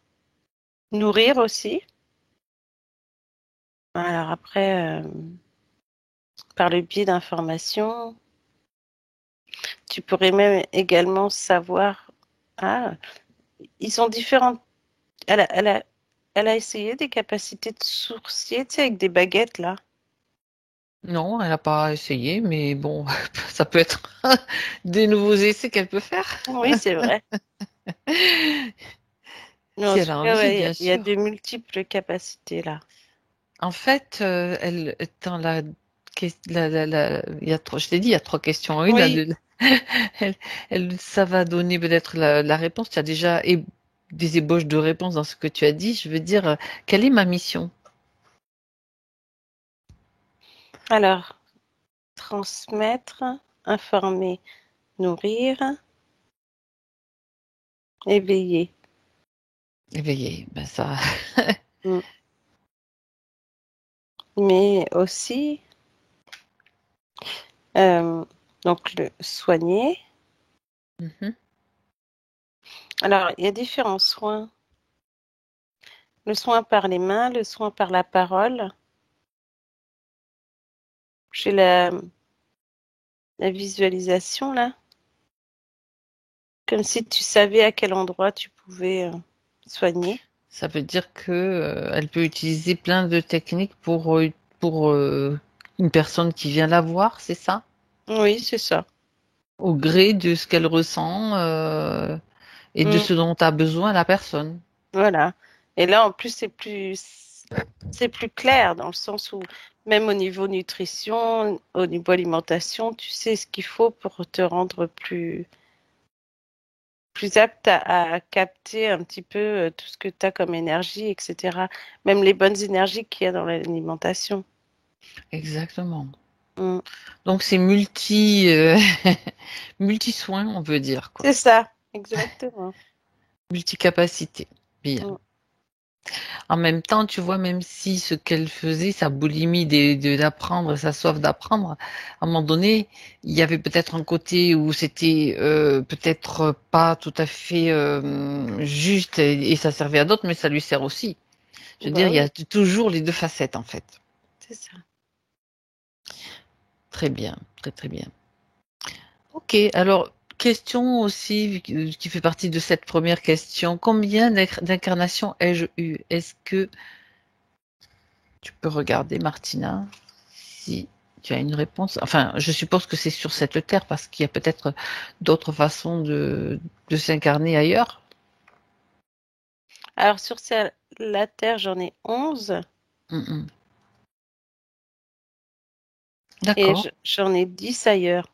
nourrir aussi. Alors après, par le biais d'informations, tu pourrais même également savoir. Ah, ils ont différentes. Elle a, elle a, elle a essayé des capacités de sourcier, tu sais, avec des baguettes là. Non, elle n'a pas essayé, mais bon, ça peut être des nouveaux essais qu'elle peut faire. Oui, c'est vrai. Mais Si en elle tout a cas, envie, ouais, bien il y a sûr. de multiples capacités là. En fait, elle, dans il y a trois, je t'ai dit, il y a trois questions en une. Oui, Ça va donner peut-être la réponse. Tu as déjà des ébauches de réponses dans ce que tu as dit. Je veux dire, quelle est ma mission? alors, transmettre, informer, nourrir, éveiller. Éveiller. Ben ça. Mm. Mais aussi, euh, donc, le soigner. Mhm. Alors, il y a différents soins. Le soin par les mains, le soin par la parole. J'ai la visualisation là, comme si tu savais à quel endroit tu pouvais soigner. Ça veut dire que elle peut utiliser plein de techniques pour une personne qui vient la voir, c'est ça? Oui, c'est ça. Au gré de ce qu'elle ressent et de Mm, ce dont a besoin la personne. voilà. Et là, en plus, c'est plus clair dans le sens où même au niveau nutrition, au niveau alimentation, tu sais ce qu'il faut pour te rendre plus apte à capter un petit peu tout ce que tu as comme énergie, etc. Même les bonnes énergies qu'il y a dans l'alimentation. Exactement. Mm. Donc c'est multi-soins, on peut dire, quoi. C'est ça, exactement. Multicapacité. Bien. Mm. En même temps, tu vois, même si ce qu'elle faisait, sa boulimie d'apprendre, sa soif d'apprendre, à un moment donné, il y avait peut-être un côté où c'était peut-être pas tout à fait juste et ça servait à d'autres, mais ça lui sert aussi. Je veux dire, Bah il y oui, a toujours les deux facettes, en fait. c'est ça. Très bien, très très bien. Ok, alors, question aussi qui fait partie de cette première question. Combien d'incarnations ai-je eu? Est-ce que tu peux regarder, Martina, si tu as une réponse? Enfin, je suppose que c'est sur cette terre parce qu'il y a peut-être d'autres façons de s'incarner ailleurs. Alors, sur la Terre, j'en ai 11 Mhm. et D'accord, j'en ai 10 ailleurs.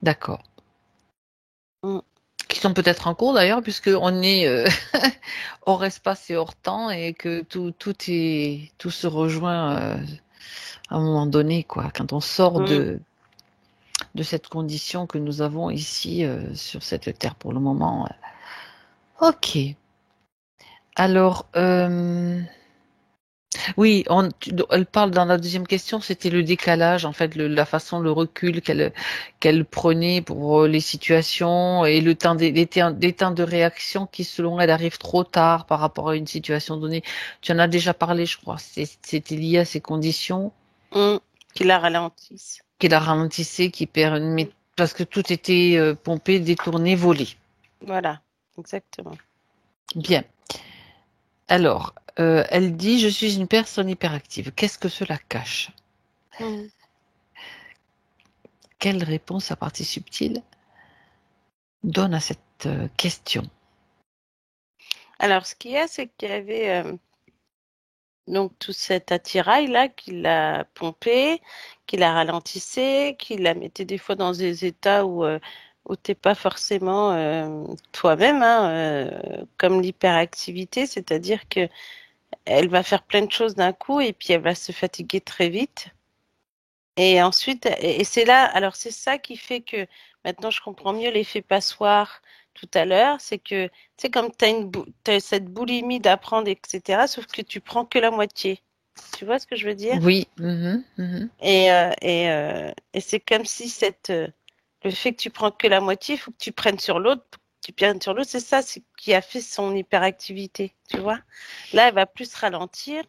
d'accord. Mm. Qui sont peut-être en cours d'ailleurs, puisque on est hors espace et hors temps et que tout se rejoint à un moment donné, quoi. Quand on sort Mm. de cette condition que nous avons ici sur cette terre pour le moment. Ok. Alors, oui, elle parle dans la deuxième question, c'était le décalage, en fait, la façon, le recul qu'elle prenait pour les situations et le temps des temps de réaction qui, selon elle, arrivent trop tard par rapport à une situation donnée. Tu en as déjà parlé, je crois. C'était lié à ces conditions Mm. Qui la ralentissent. qui la ralentissaient, qui permet parce que tout était pompé, détourné, volé. Voilà, exactement. Bien. Alors, elle dit, je suis une personne hyperactive. Qu'est-ce que cela cache? Mm. Quelle réponse à partie subtile donne à cette question? Alors, ce qu'il y a, c'est qu'il y avait donc tout cet attirail-là qui l'a pompé, qui la ralentissait, qui la mettait des fois dans des états où t'es pas forcément toi-même, hein, comme l'hyperactivité, c'est-à-dire que elle va faire plein de choses d'un coup et puis elle va se fatiguer très vite. Et ensuite, et c'est là, alors c'est ça qui fait que maintenant je comprends mieux l'effet passoire tout à l'heure, c'est que, tu sais, comme t'as cette boulimie d'apprendre, etc., sauf que tu prends que la moitié. Tu vois ce que je veux dire? Oui. Mhm, mhm. Et c'est comme si le fait que tu prends que la moitié, il faut que tu prennes sur l'autre, tu prennes sur l'autre, c'est ça qui a fait son hyperactivité, tu vois? Là, elle va plus ralentir,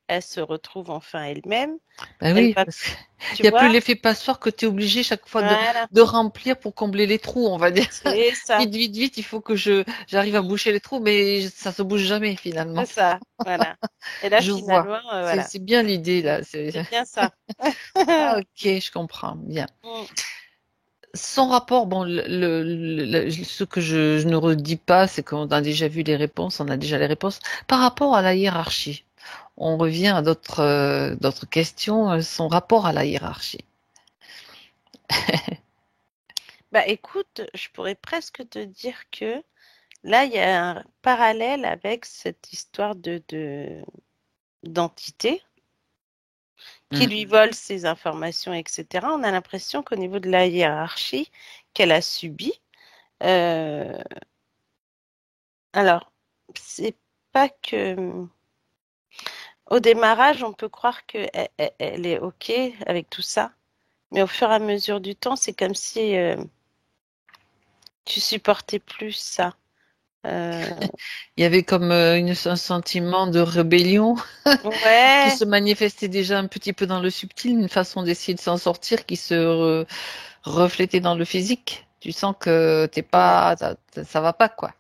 elle se retrouve enfin elle-même, Ben elle oui, va, parce qu'il tu n'y a plus vois? l'effet passoire que tu es obligé chaque fois Voilà, de remplir pour combler les trous, on va dire. c'est ça. Vite, vite, vite, il faut que j'arrive à boucher les traux, mais ça se bouge jamais C'est finalement. ça, voilà. Et là, Je vois. finalement, C'est voilà, c'est bien l'idée là. c'est bien ça. Ah, ok, je comprends bien. Mm. Son rapport, bon, ce que je ne redis pas, c'est qu'on a déjà vu les réponses, on a déjà les réponses. Par rapport à la hiérarchie, on revient à d'autres questions, son rapport à la hiérarchie. Bah, écoute, je pourrais presque te dire que là, il y a un parallèle avec cette histoire d'entité qui Mm. lui vole ses informations, etc. On a l'impression qu'au niveau de la hiérarchie qu'elle a subie, euh, alors, c'est pas que au démarrage, on peut croire qu'elle est OK avec tout ça, mais au fur et à mesure du temps, c'est comme si tu supportais plus ça. Euh, Il y avait comme un sentiment de rébellion qui ouais, se manifestait déjà un petit peu dans le subtil, une façon d'essayer de s'en sortir qui se reflétait dans le physique. Tu sens que t'es ouais, pas, ça va pas quoi.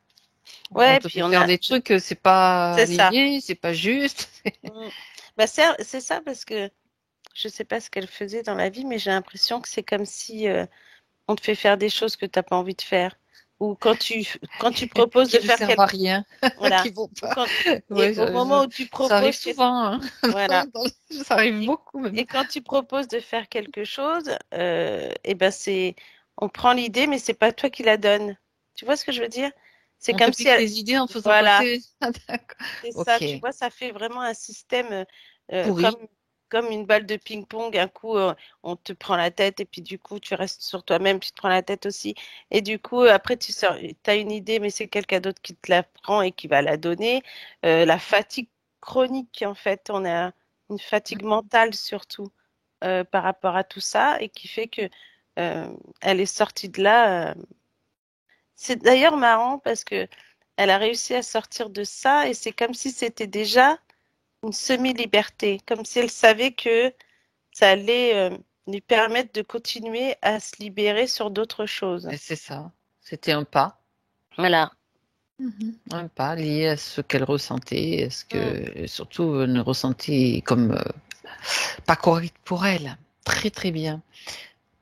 On ouais, te fait puis on faire a, des trucs, c'est pas c'est ça. aligné, c'est pas juste. Mm. Bah, c'est ça parce que je sais pas ce qu'elle faisait dans la vie, mais j'ai l'impression que c'est comme si on te fait faire des choses que t'as pas envie de faire. Ou quand tu proposes Qui de ne faire servent quelque, à rien, voilà. qui vont Ou pas. quand, et Ouais, au moment où tu ça arrive proposes, souvent, hein. voilà. Ça arrive Et, beaucoup même. et quand tu proposes de faire quelque chose, et ben on prend l'idée, mais c'est pas toi qui la donne. Tu vois ce que je veux dire? C'est On te comme si pique elle, les idées en te faisant voilà, passer. Ah, d'accord. c'est ça. Ok, Tu vois, ça fait vraiment un système pourri. comme une balle de ping-pong. Un coup, on te prend la tête et puis du coup, tu restes sur toi-même, puis tu te prends la tête aussi. Et du coup, après, tu as une idée, mais c'est quelqu'un d'autre qui te la prend et qui va la donner. La fatigue chronique, en fait, on a une fatigue mentale surtout par rapport à tout ça et qui fait que elle est sortie de là. C'est d'ailleurs marrant parce que elle a réussi à sortir de ça et c'est comme si c'était déjà une semi-liberté, comme si elle savait que ça allait. lui permettre de continuer à se libérer sur d'autres choses. Et c'est ça. C'était un pas. Voilà. Un pas lié à ce qu'elle ressentait, est ce Mm. que surtout ne ressentait comme pas correct pour elle. Très très bien.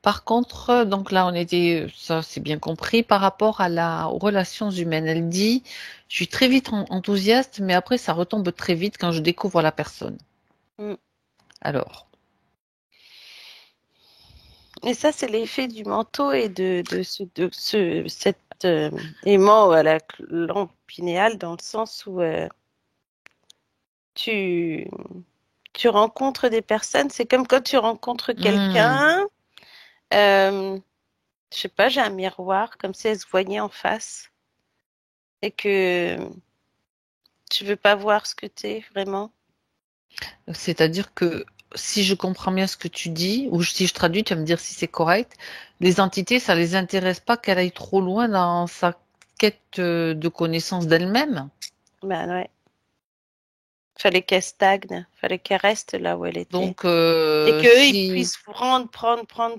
Par contre, donc là on était, ça c'est bien compris, par rapport aux relations humaines. Elle dit, je suis très vite enthousiaste, mais après ça retombe très vite quand je découvre la personne. Mm. Alors, Et ça, c'est l'effet du manteau et cet aimant à la lampe pinéale dans le sens où tu, tu rencontres des personnes. C'est comme quand tu rencontres quelqu'un. Je sais pas, j'ai un miroir, comme si elle se voyait en face et que tu veux pas voir ce que t'es vraiment. c'est-à-dire que si je comprends bien ce que tu dis, ou si je traduis, tu vas me dire si c'est correct, les entités, ça les intéresse pas qu'elle aille trop loin dans sa quête de connaissance d'elle-même. Ben ouais. Fallait qu'elle stagne, fallait qu'elle reste là où elle était. Donc, Et qu'eux, ils puissent prendre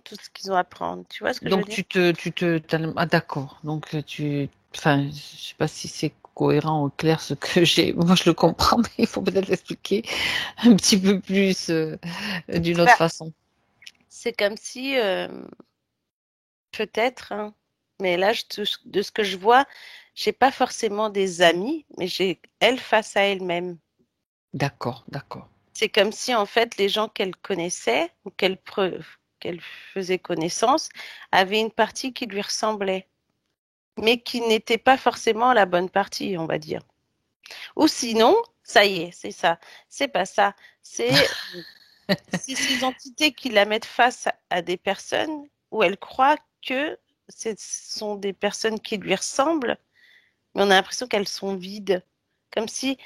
tout ce qu'ils ont à prendre. Tu vois ce que je veux donc dire? ah d'accord. Donc enfin, je sais pas si c'est cohérent ou clair ce que j'ai. Moi, je le comprends, mais il faut peut-être l'expliquer un petit peu plus d'une autre Bah, façon. c'est comme si, peut-être, hein, mais là, de ce que je vois, j'ai pas forcément des amis, mais j'ai elle face à elle-même. D'accord, d'accord. C'est comme si, en fait, les gens qu'elle connaissait ou qu'elle faisait connaissance avaient une partie qui lui ressemblait, mais qui n'était pas forcément la bonne partie, on va dire. Ou sinon, ça y est, c'est ça. C'est pas ça. C'est ces entités qui la mettent face à des personnes où elle croit que ce sont des personnes qui lui ressemblent, mais on a l'impression qu'elles sont vides. Comme si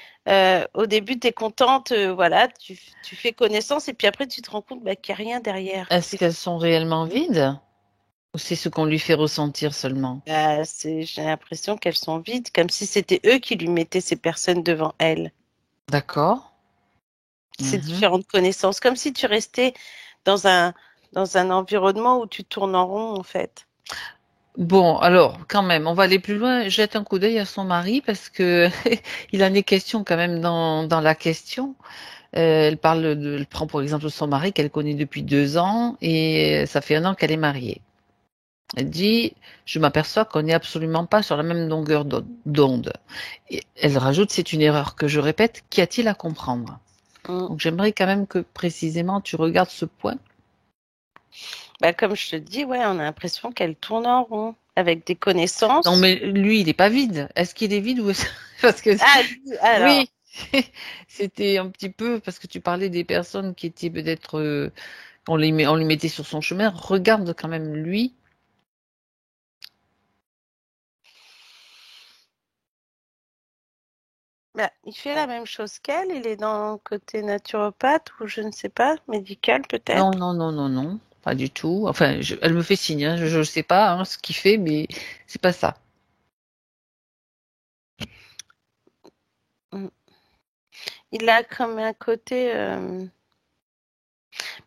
au début, tu es contente, voilà, tu fais connaissance et puis après, tu te rends compte bah, qu'il n'y a rien derrière. Est-ce qu'elles sont réellement vides ou c'est ce qu'on lui fait ressentir seulement? J'ai l'impression qu'elles sont vides, comme si c'était eux qui lui mettaient ces personnes devant elle. D'accord. Ces Mhm. différentes connaissances, comme si tu restais dans dans un environnement où tu tournes en rond, en fait. Bon, alors, quand même, on va aller plus loin. Jette un coup d'œil à son mari parce que il en est question quand même dans la question. Elle prend pour exemple son mari qu'elle connaît depuis 2 ans et ça fait 1 an qu'elle est mariée. Elle dit, je m'aperçois qu'on n'est absolument pas sur la même longueur d'onde. Et elle rajoute, c'est une erreur que je répète, qu'y a-t-il à comprendre? Mm. Donc j'aimerais quand même que précisément tu regardes ce point. Bah, comme je te dis, ouais, on a l'impression qu'elle tourne en rond avec des Non connaissances. mais lui, il n'est pas vide. Est-ce qu'il est vide ou parce que Ah, lui, alors, oui, c'était un petit peu parce que tu parlais des personnes qui étaient peut-être on les mettait sur son chemin. Regarde quand même lui. bah, il fait la même chose qu'elle. Il est dans le côté naturopathe ou je ne sais pas, médical Non, peut-être. non, non, non, non, pas du tout. Enfin, elle me fait signe, hein, je ne sais pas hein, ce qu'il fait, mais c'est pas ça. Mm. Il a comme un côté,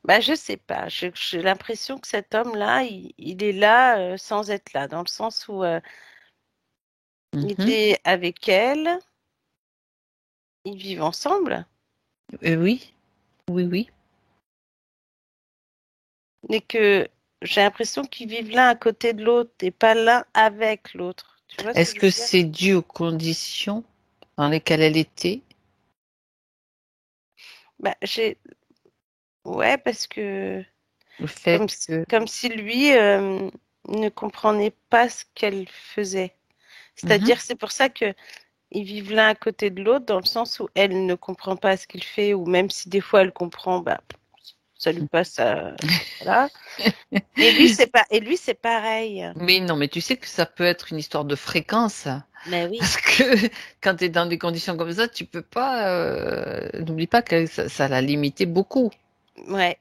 bah, je sais pas. J'ai l'impression que cet homme-là, il est là sans être là, dans le sens où il Mhm. est avec elle, ils vivent ensemble, Oui, oui, oui. mais que j'ai l'impression qu'ils vivent l'un à côté de l'autre et pas l'un avec l'autre. Tu vois ce que Est-ce je veux que dire? c'est dû aux conditions dans lesquelles elle était? Bah, ouais, parce que Le fait que... comme si lui ne comprenait pas ce qu'elle faisait. Mhm. C'est-à-dire, c'est pour ça que ils vivent l'un à côté de l'autre, dans le sens où elle ne comprend pas ce qu'il fait, ou même si des fois elle comprend, bah, ça lui passe à... Voilà. Et lui, c'est pareil. Mais non, mais tu sais que ça peut être une histoire de fréquence. Mais oui. Parce que quand tu es dans des conditions comme ça, tu peux pas... n'oublie pas que ça l'a limité beaucoup. Ouais.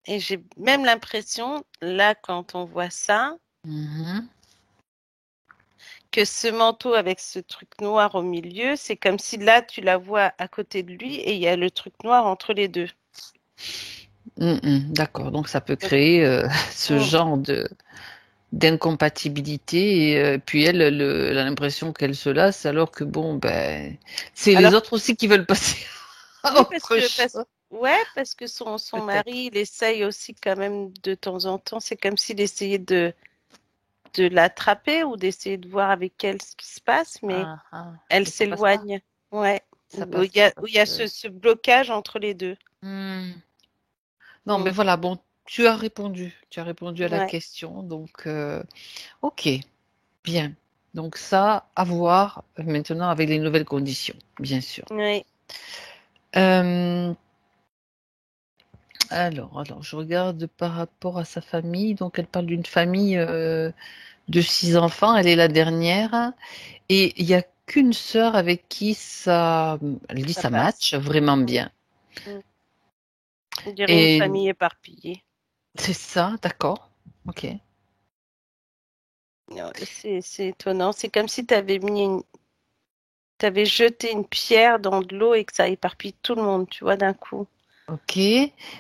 Et j'ai même l'impression, là, quand on voit ça, Mhm. que ce manteau avec ce truc noir au milieu, c'est comme si là, tu la vois à côté de lui et il y a le truc noir entre les deux. D'accord, donc ça peut créer ce Mm. genre d'incompatibilité et puis elle a l'impression qu'elle se lasse alors que bon ben c'est les Alors, autres aussi qui veulent passer à oui, parce autre que, chose ouais, parce que son peut-être. mari, il essaye aussi quand même de temps en temps. C'est comme s'il essayait de l'attraper ou d'essayer de voir avec elle ce qui se passe, mais Ah, ah. elle Mais ça passe pas, s'éloigne. Ouais, ça passe pas où parce il y a que ce blocage entre les deux. Hmm. Non mais Mm. voilà bon tu as répondu à la Ouais, question donc ok bien donc ça à voir maintenant avec les nouvelles conditions bien sûr. ouais. Euh, alors, je regarde par rapport à sa famille. Donc, elle parle d'une famille de 6 enfants. Elle est la dernière. Et il n'y a qu'une sœur avec qui ça, elle dit Ça ça passe. match vraiment Mm. bien. Mm. On dirait une Et famille éparpillée. c'est ça, d'accord. Ok. Non, c'est étonnant. C'est comme si tu avais t'avais jeté une pierre dans de l'eau et que ça éparpille tout le monde, tu vois, d'un coup. Ok.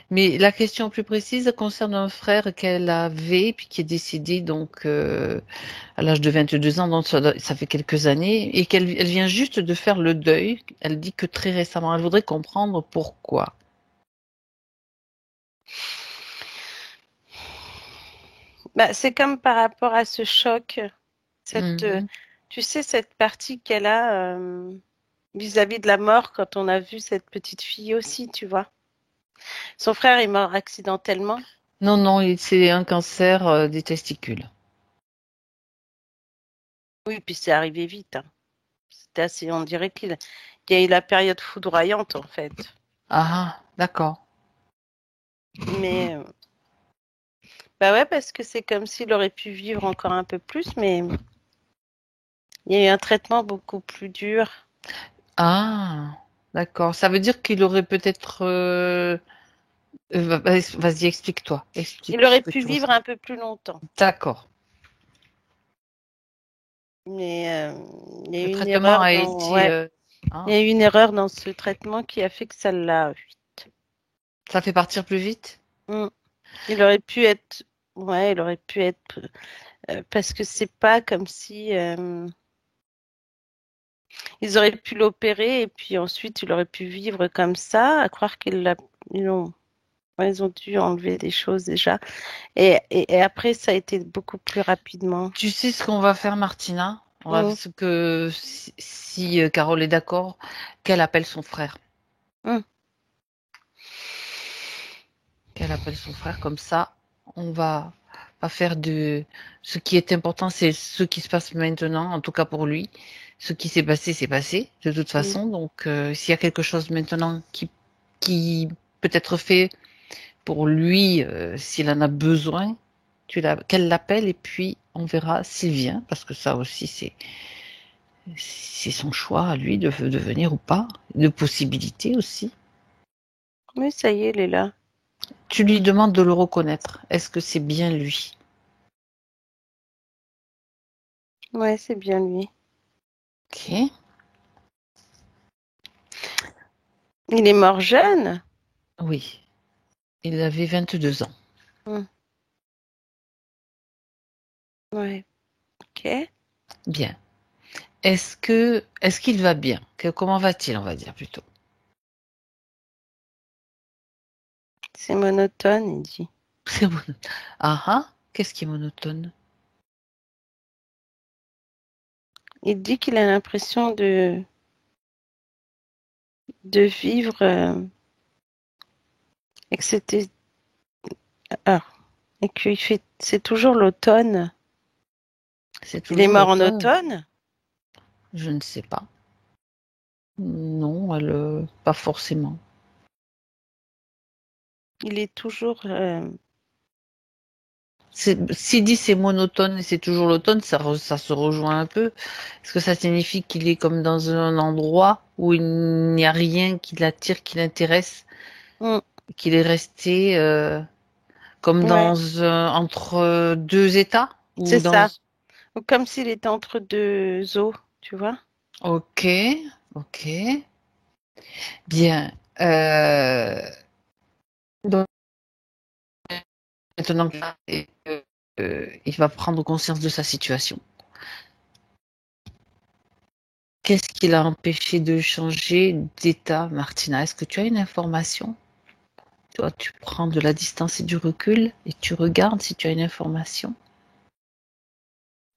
Mais la question plus précise concerne un frère qu'elle avait, puis qui est décédé donc à l'âge de 22 ans, donc ça fait quelques années, et qu'elle vient juste de faire le deuil. Elle dit que très récemment. Elle voudrait comprendre pourquoi. Bah, c'est comme par rapport à ce choc, cette, Mhm. tu sais, cette partie qu'elle a vis-à-vis de la mort quand on a vu cette petite fille aussi, tu vois. Son frère est mort accidentellement. Non, non, c'est un cancer des testicules. Oui, puis c'est arrivé vite, hein. C'était assez, on dirait il y a eu la période foudroyante en fait. Ah, d'accord. Mais bah ouais, parce que c'est comme s'il aurait pu vivre encore un peu plus, mais il y a eu un traitement beaucoup plus dur. Ah, d'accord. Ça veut dire qu'il aurait peut-être... vas-y, explique-toi. Il Explique ce aurait que pu tu vivre ressens. un peu plus longtemps. D'accord. Mais il y a Le eu une traitement erreur a dans, été... ouais, il y ah, a eu une erreur dans ce traitement qui a fait que ça l'a eu. ça fait partir plus vite? Mm. Il aurait pu être, ouais, il aurait pu être, parce que c'est pas comme si ils auraient pu l'opérer et puis ensuite il aurait pu vivre comme ça, à croire ils ont, ouais, ils ont dû enlever des choses déjà. Et après, ça a été beaucoup plus rapidement. Tu sais ce qu'on va faire, Martina? Mm. Ce que si Carole est d'accord, qu'elle appelle son frère. Mm. Qu'elle appelle son frère comme ça, on va pas faire de... Ce qui est important, c'est ce qui se passe maintenant, en tout cas pour lui. Ce qui s'est passé, c'est passé, de toute Mm. façon. Donc, s'il y a quelque chose maintenant qui peut être fait pour lui, s'il en a besoin, qu'elle l'appelle et puis on verra s'il vient, parce que ça aussi, c'est son choix à lui de venir ou pas, de possibilités aussi. Oui, ça y est, elle est là. Tu lui demandes de le reconnaître. Est-ce que c'est bien lui? Ouais, c'est bien lui. Ok. Il est mort jeune. Oui, il avait 22 ans. Mm. Ouais, ok. Bien. Est-ce qu'il va bien? Comment va-t-il, on va dire plutôt? C'est monotone, il dit. C'est bon. Ah ah, qu'est-ce qui est monotone? Il dit qu'il a l'impression de vivre et que c'était ah, et qu'il fait c'est toujours l'automne. C'est Il est toujours mort en l'automne? automne. Je ne sais pas. Non, pas forcément. Il est toujours S'il dit c'est monotone et c'est toujours l'automne, ça se rejoint un peu. Est-ce que ça signifie qu'il est comme dans un endroit où il n'y a rien qui l'attire, qui l'intéresse, mm, qu'il est resté comme ouais, entre deux états c'est ou dans... ça. Comme s'il était entre deux eaux, tu vois. Ok, ok, bien. Euh, maintenant il va prendre conscience de sa situation. Qu'est-ce qui l'a empêché de changer d'état, Martina? Est-ce que tu as une information? Toi, tu prends de la distance et du recul et tu regardes si tu as une information.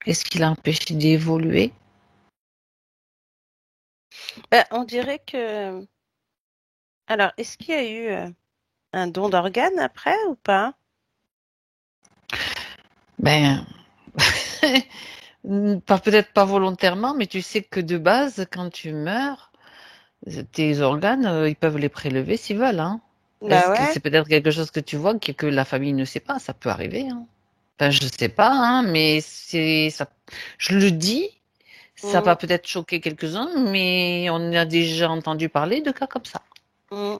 Qu'est-ce qui l'a empêché d'évoluer? On dirait que... Alors, est-ce qu'il y a eu un don d'organes après ou pas? Ben, peut-être pas volontairement, mais tu sais que de base, quand tu meurs, tes organes, ils peuvent les prélever s'ils veulent, hein. Bah Est-ce que ouais. c'est peut-être quelque chose que tu vois que la famille ne sait pas? Ça peut arriver, hein. Enfin, je sais pas, hein, mais c'est ça. Je le dis, ça Mm, va peut-être choquer quelques-uns, mais on a déjà entendu parler de cas comme ça. mm.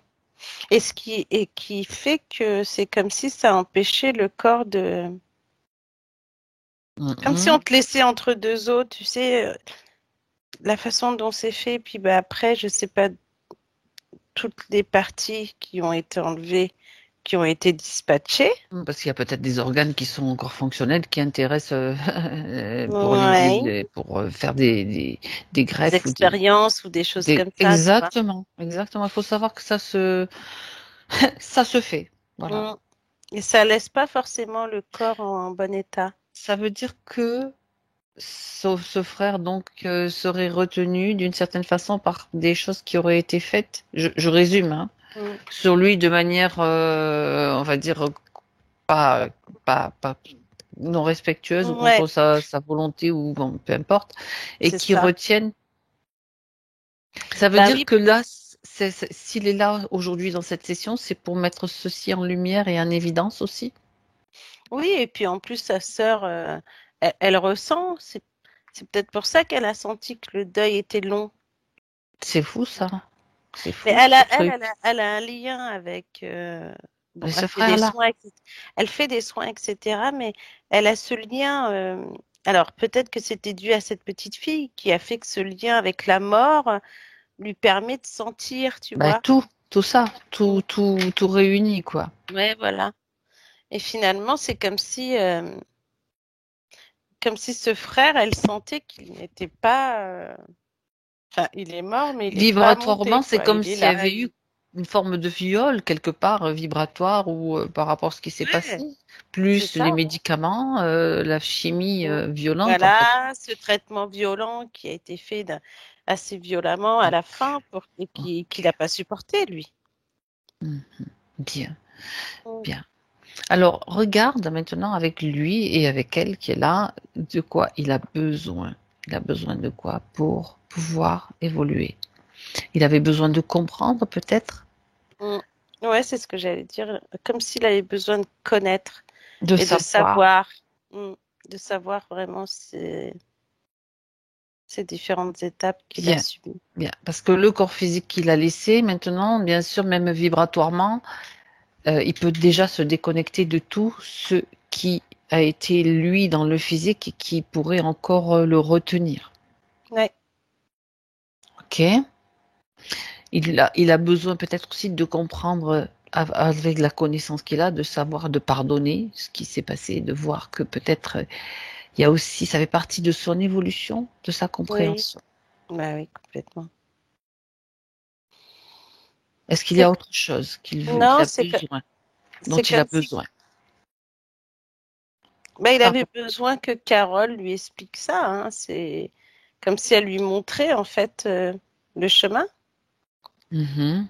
Et qui fait que c'est comme si ça empêchait le corps de... Comme si on Mhm. te laissait entre deux eaux, tu sais, la façon dont c'est fait. Puis bah, après, je sais pas, toutes les parties qui ont été enlevées, qui ont été dispatchées. Parce qu'il y a peut-être des organes qui sont encore fonctionnels, qui intéressent Ouais. pour faire des Des greffes ou expériences ou des choses comme ça, tu vois. Exactement, exactement. Il faut savoir que ça se fait. Voilà. Mm. Et ça laisse pas forcément le corps en bon état. Ça veut dire que ce frère donc serait retenu d'une certaine façon par des choses qui auraient été faites. Je résume, hein, Mm. sur lui de manière, on va dire pas pas non respectueuse ou Ouais, contre sa volonté ou bon, peu importe, et c'est qui ça. retiennent. Ça veut Bah dire oui, que là, s'il est là aujourd'hui dans cette session, c'est pour mettre ceci en lumière et en évidence aussi. oui, et puis en plus, sa sœur, elle ressent, c'est peut-être pour ça qu'elle a senti que le deuil était long. C'est fou ça. C'est Mais fou ce truc. elle a un lien avec, Et bon, ce frère-là. elle fait des soins, etc. Mais elle a ce lien, alors peut-être que c'était dû à cette petite fille qui a fait que ce lien avec la mort lui permet de sentir, tu Bah, vois. tout ça, Mm. tout réuni, quoi. Ouais, voilà. Et finalement, c'est comme si ce frère, elle sentait qu'il n'était pas, enfin, il est mort, mais il n'est pas monté, Vibratoirement, c'est quoi. comme Il est s'il y là. avait eu une forme de viol quelque part, vibratoire ou par rapport à ce qui s'est passé, Ouais, c'est plus les ça. médicaments, la chimie Mm. violente, en fait. Voilà, ce traitement violent qui a été fait assez violemment à la fin et qu'il n'a pas supporté, lui. Mhm. Bien, Mm. bien. Alors, regarde maintenant avec lui et avec elle qui est là, de quoi il a besoin. Il a besoin de quoi pour pouvoir évoluer. Il avait besoin de comprendre peut-être, Mm. Ouais, c'est ce que j'allais dire. Comme s'il avait besoin de connaître de et de savoir. savoir, mm, de savoir vraiment ces différentes étapes qu'il a Bien, subies. bien. Parce que le corps physique qu'il a laissé, maintenant, bien sûr, même vibratoirement, il peut déjà se déconnecter de tout ce qui a été lui dans le physique et qui pourrait encore le retenir. Ouais. Ok? Il a besoin peut-être aussi de comprendre avec la connaissance qu'il a, de savoir, de pardonner ce qui s'est passé, de voir que peut-être il y a aussi, ça fait partie de son évolution, de sa Oui, compréhension. bah oui, complètement. Est-ce qu'il y C'est a autre chose qu'il non, a besoin, dont c'est il a comme si besoin? bah, il avait Pardon. besoin que Carole lui explique ça, hein. C'est comme si elle lui montrait en fait le chemin. Mhm.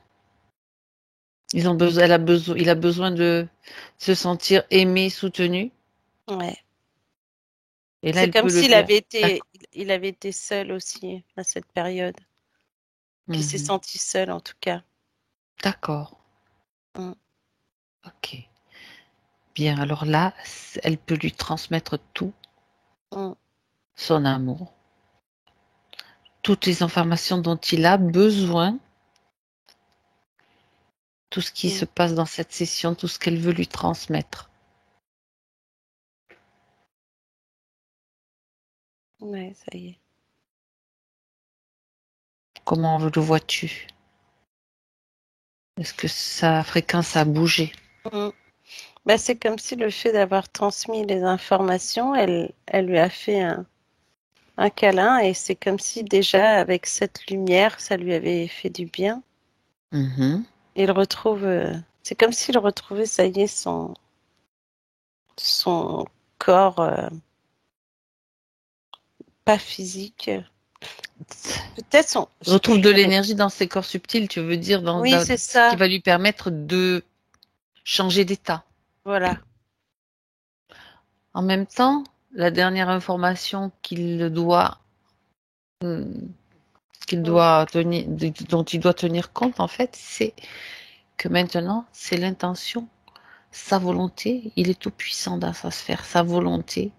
Il a besoin de se sentir aimé, soutenu, Ouais. et là, C'est il comme peut le s'il faire. avait été D'accord. il avait été seul aussi à cette période, qu'il s'est Mhm. senti seul en tout cas. D'accord. Mm. Ok. Bien. Alors là, elle peut lui transmettre tout Mm. son amour, toutes les informations dont il a besoin, tout ce qui Mm. se passe dans cette session, tout ce qu'elle veut lui transmettre. Ouais, ça y est. Comment le vois-tu? Est-ce que sa fréquence a bougé? Mm. Bah, c'est comme si le fait d'avoir transmis les informations, elle lui a fait un câlin et c'est comme si déjà avec cette lumière, ça lui avait fait du bien. Mhm. Il retrouve, c'est comme s'il retrouvait, ça y est, son corps, pas physique. Peut-être son, Il retrouve de j'avais- l'énergie dans ses corps subtils, tu veux dire, Oui, c'est ce qui ça. va lui permettre de changer d'état. Voilà. En même temps, la dernière information hum, qu'il Mm. doit tenir, dont il doit tenir compte, en fait, c'est que maintenant, c'est l'intention, sa volonté, il est tout puissant dans sa sphère, sa volonté,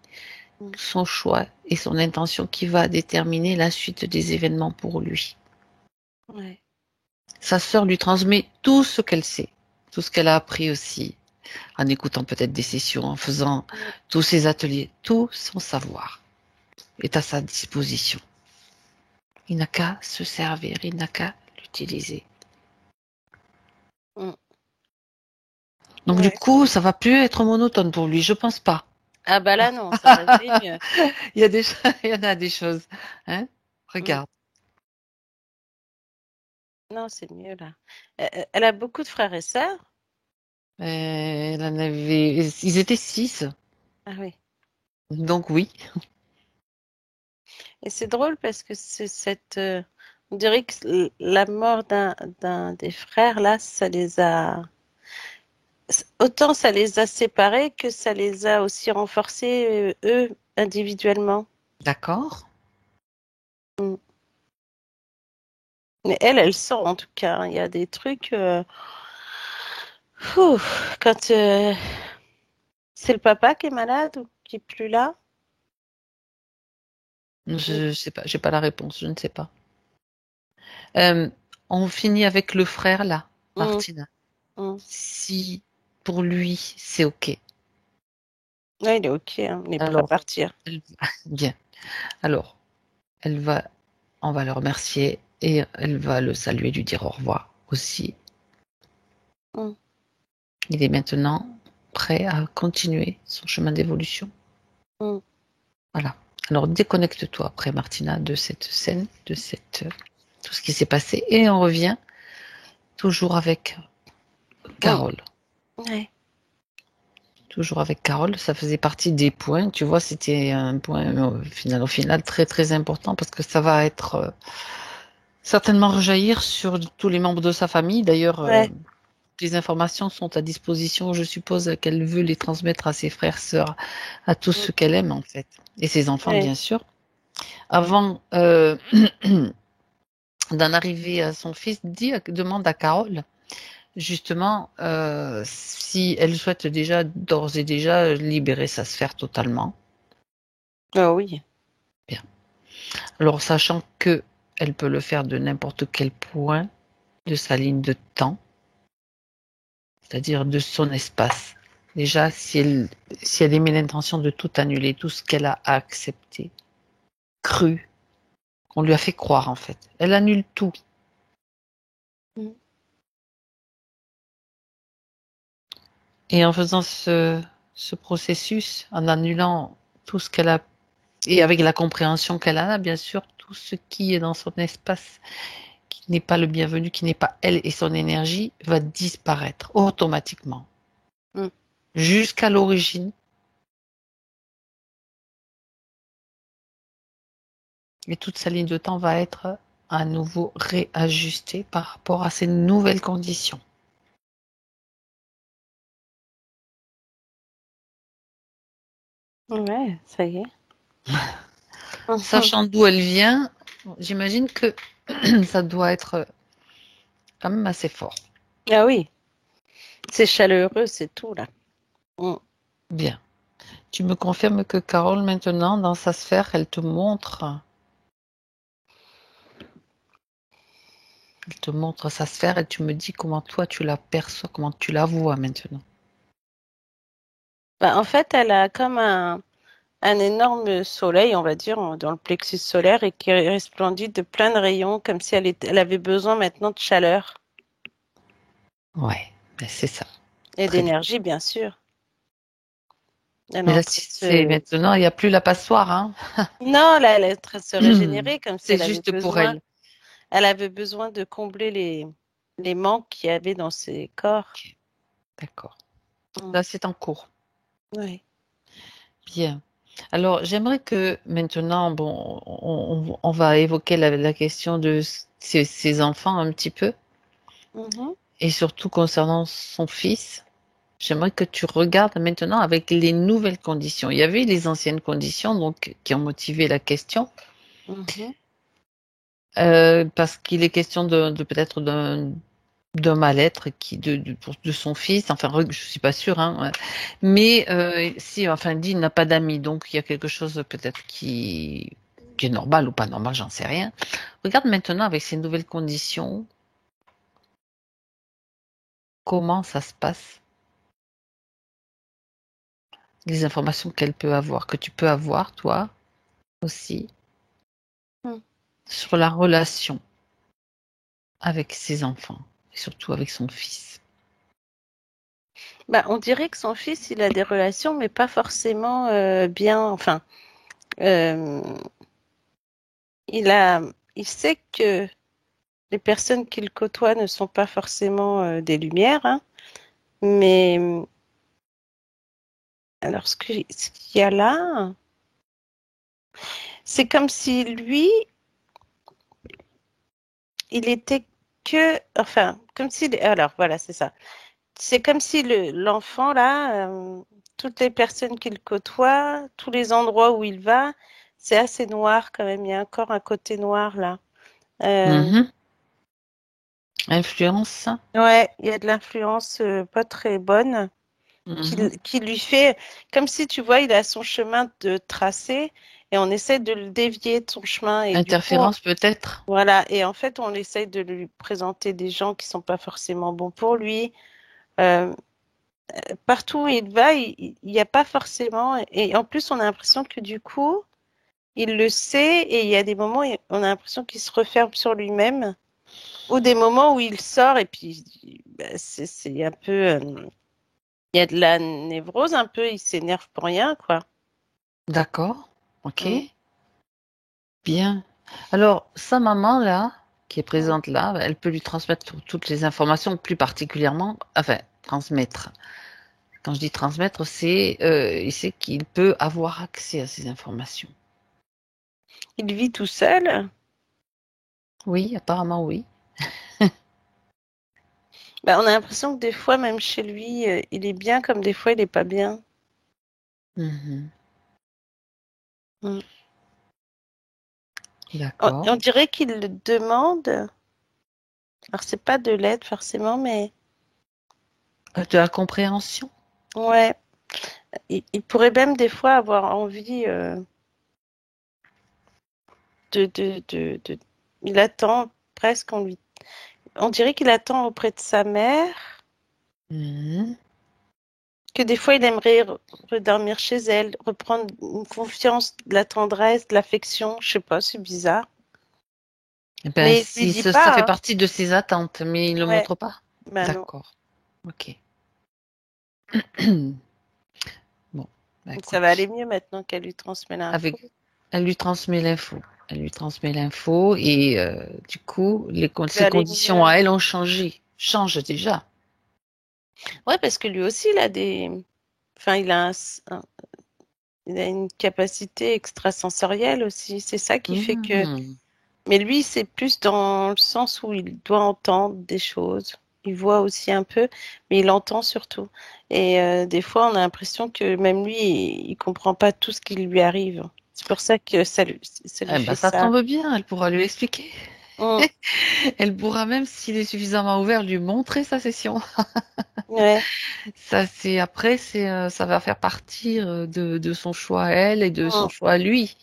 Mm. son choix et son intention qui va déterminer la suite des événements pour lui. Ouais. Sa sœur lui transmet tout ce qu'elle sait, tout ce qu'elle a appris aussi, en écoutant peut-être des sessions, en faisant Mm. tous ses ateliers, tout son savoir est à sa disposition. Il n'a qu'à se servir, il n'a qu'à l'utiliser. Mm. Donc du Ouais. coup, ça va plus être monotone pour lui, je pense pas. Ah bah là non, ça va aller mieux. Il y a des, il y en a des choses, hein. Mm. Regarde. Non, c'est mieux là. Elle a beaucoup de frères et sœurs. Elle en avait, ils étaient 6, Ah oui. donc oui. Et c'est drôle parce que c'est cette, on dirait que la mort d'un des frères là, ça les a, autant ça les a séparés que ça les a aussi renforcés eux individuellement. D'accord. Mm. Mais elle sent en tout cas, hein. Il y a des trucs. Quand c'est le papa qui est malade ou qui est plus là. Je sais pas, j'ai pas la réponse, je ne sais pas. Euh, on finit avec le frère là, Mm, Martina. mm. Si pour lui c'est ok, Ouais, il est ok, hein, il est prêt à alors partir. bien. Alors elle va, on va le remercier et elle va le saluer, lui dire au revoir aussi. Mm. Il est maintenant prêt à continuer son chemin d'évolution. Mm. Voilà. Alors déconnecte-toi après, Martina, de cette scène, de tout ce qui s'est passé, et on revient toujours avec Mm. Carole. Ouais. Toujours avec Carole, ça faisait partie des points. Tu vois, c'était un point au final très très important parce que ça va être certainement rejaillir sur tous les membres de sa famille. D'ailleurs, Ouais. les informations sont à disposition. Je suppose qu'elle veut les transmettre à ses frères, sœurs, à tous Mm. ceux qu'elle aime en fait, et ses enfants Ouais. bien sûr. Avant d'en arriver à son fils, demande à Carole justement si elle souhaite déjà d'ores et déjà libérer sa sphère totalement. Ah oui. Bien. Alors sachant que elle peut le faire de n'importe quel point de sa ligne de temps, c'est-à-dire de son espace. Déjà, si elle émet l'intention de tout annuler, tout ce qu'elle a accepté, cru, qu'on lui a fait croire en fait, elle annule tout. Mm. Et en faisant ce processus, en annulant tout ce qu'elle a, et avec la compréhension qu'elle a, bien sûr, tout ce qui est dans son espace, qui n'est pas le bienvenu, qui n'est pas elle et son énergie, va disparaître automatiquement. Mm. Jusqu'à l'origine. Et toute sa ligne de temps va être à nouveau réajustée par rapport à ces nouvelles conditions. Ouais, ça y est. Sachant d'où elle vient, j'imagine que ça doit être quand même assez fort. Ah oui, c'est chaleureux, c'est tout là. Mm. Bien. Tu me confirmes que Carole, maintenant, dans sa sphère, elle te montre sa sphère et tu me dis comment toi tu la perçois, comment tu la vois maintenant. Bah, en fait, elle a comme un énorme soleil, on va dire, dans le plexus solaire et qui resplendit de plein de rayons, comme si elle avait besoin maintenant de chaleur Ouais, ben c'est ça. et Très bien. d'énergie, bien sûr. Elle est Mais en là, train de c'est se... maintenant, il n'y a plus la passoire, hein. Non, là, elle est en train de se régénérer comme si C'est elle avait juste pour besoin. elle. Elle avait besoin de combler les manques qu'il y avait dans ses corps. Ok, d'accord. Mm. Là, c'est en cours. Oui. Bien. Alors, j'aimerais que maintenant, bon, on va évoquer la question de ses enfants un petit peu, Mhm. et surtout concernant son fils. J'aimerais que tu regardes maintenant avec les nouvelles conditions. Il y avait les anciennes conditions, donc, qui ont motivé la question, Mhm. parce qu'il est question de peut-être d'un mal-être de son fils. Enfin, je suis pas sûre, hein. Ouais. Mais si, enfin, dit, il n'a pas d'amis, donc il y a quelque chose peut-être qui est normal ou pas normal, j'en sais rien. Regarde maintenant avec ces nouvelles conditions, comment ça se passe, les informations qu'elle peut avoir, que tu peux avoir, toi aussi, Mm. sur la relation avec ses enfants, et surtout avec son fils. Bah, on dirait que son fils, il a des relations, mais pas forcément bien. Enfin, euh, il sait que les personnes qu'il côtoie ne sont pas forcément des lumières, hein, mais alors ce qu'il y a là, c'est comme si lui, il était enfin, comme si, alors voilà, c'est ça. C'est comme si l'enfant là, toutes les personnes qu'il côtoie, tous les endroits où il va, c'est assez noir quand même. Il y a encore un côté noir là. Euh, Mhm. Influence. ouais, il y a de l'influence pas très bonne Mhm. qui lui fait comme si tu vois, il a son chemin de tracé et on essaie de le dévier de son chemin et du coup, Interférence peut-être. voilà. Et en fait, on essaie de lui présenter des gens qui sont pas forcément bons pour lui. Euh, Partout où il va, il n'y a pas forcément. Et en plus, on a l'impression que du coup, il le sait et il y a des moments où on a l'impression qu'il se referme sur lui-même ou des moments où il sort et puis bah, c'est un peu. Il y a de la névrose un peu, il s'énerve pour rien, quoi. D'accord. Ok. Mm, Bien. Alors, sa maman, là, qui est mm. présente là, elle peut lui transmettre toutes les informations, plus particulièrement, enfin, transmettre. Quand je dis transmettre, c'est, il sait qu'il peut avoir accès à ces informations. Il vit tout seul. Oui, apparemment oui. Bah, on a l'impression que des fois, même chez lui, il est bien comme des fois, il est pas bien. Mhm. Mm. D'accord. On dirait qu'il le demande. Alors, c'est pas de l'aide forcément, mais De la compréhension. ouais. Il pourrait même des fois avoir envie il attend presque, on dirait qu'il attend auprès de sa mère, Mhm. que des fois il aimerait redormir chez elle, reprendre une confiance, de la tendresse, de l'affection, je sais pas, c'est bizarre. Eh ben, Mais il lui si dit ça fait pas, partie de ses attentes, mais il ne hein. le Ouais, montre pas. bah non. D'accord. Ok. Bon, bah, Donc ça va aller écoute, mieux maintenant qu'elle lui transmet l'info. avec, elle lui transmet l'info. Elle lui transmet l'info et du coup, Il va ses aller conditions mieux. à elle ont changé. Changent déjà. Ouais, parce que lui aussi, il a enfin, il a une capacité extrasensorielle aussi. C'est ça qui fait que. Mhm. Mais lui, c'est plus dans le sens où il doit entendre des choses. Il voit aussi un peu, mais il entend surtout. Et des fois, on a l'impression que même lui, il comprend pas tout ce qui lui arrive. C'est pour ça que ça lui Eh ben, fait ça ça. tombe bien, elle pourra lui expliquer. Mm. Elle pourra même, s'il est suffisamment ouvert, lui montrer sa session. Ouais. Ça, c'est après, ça va faire partie de son choix à elle et de son Mm. choix à lui.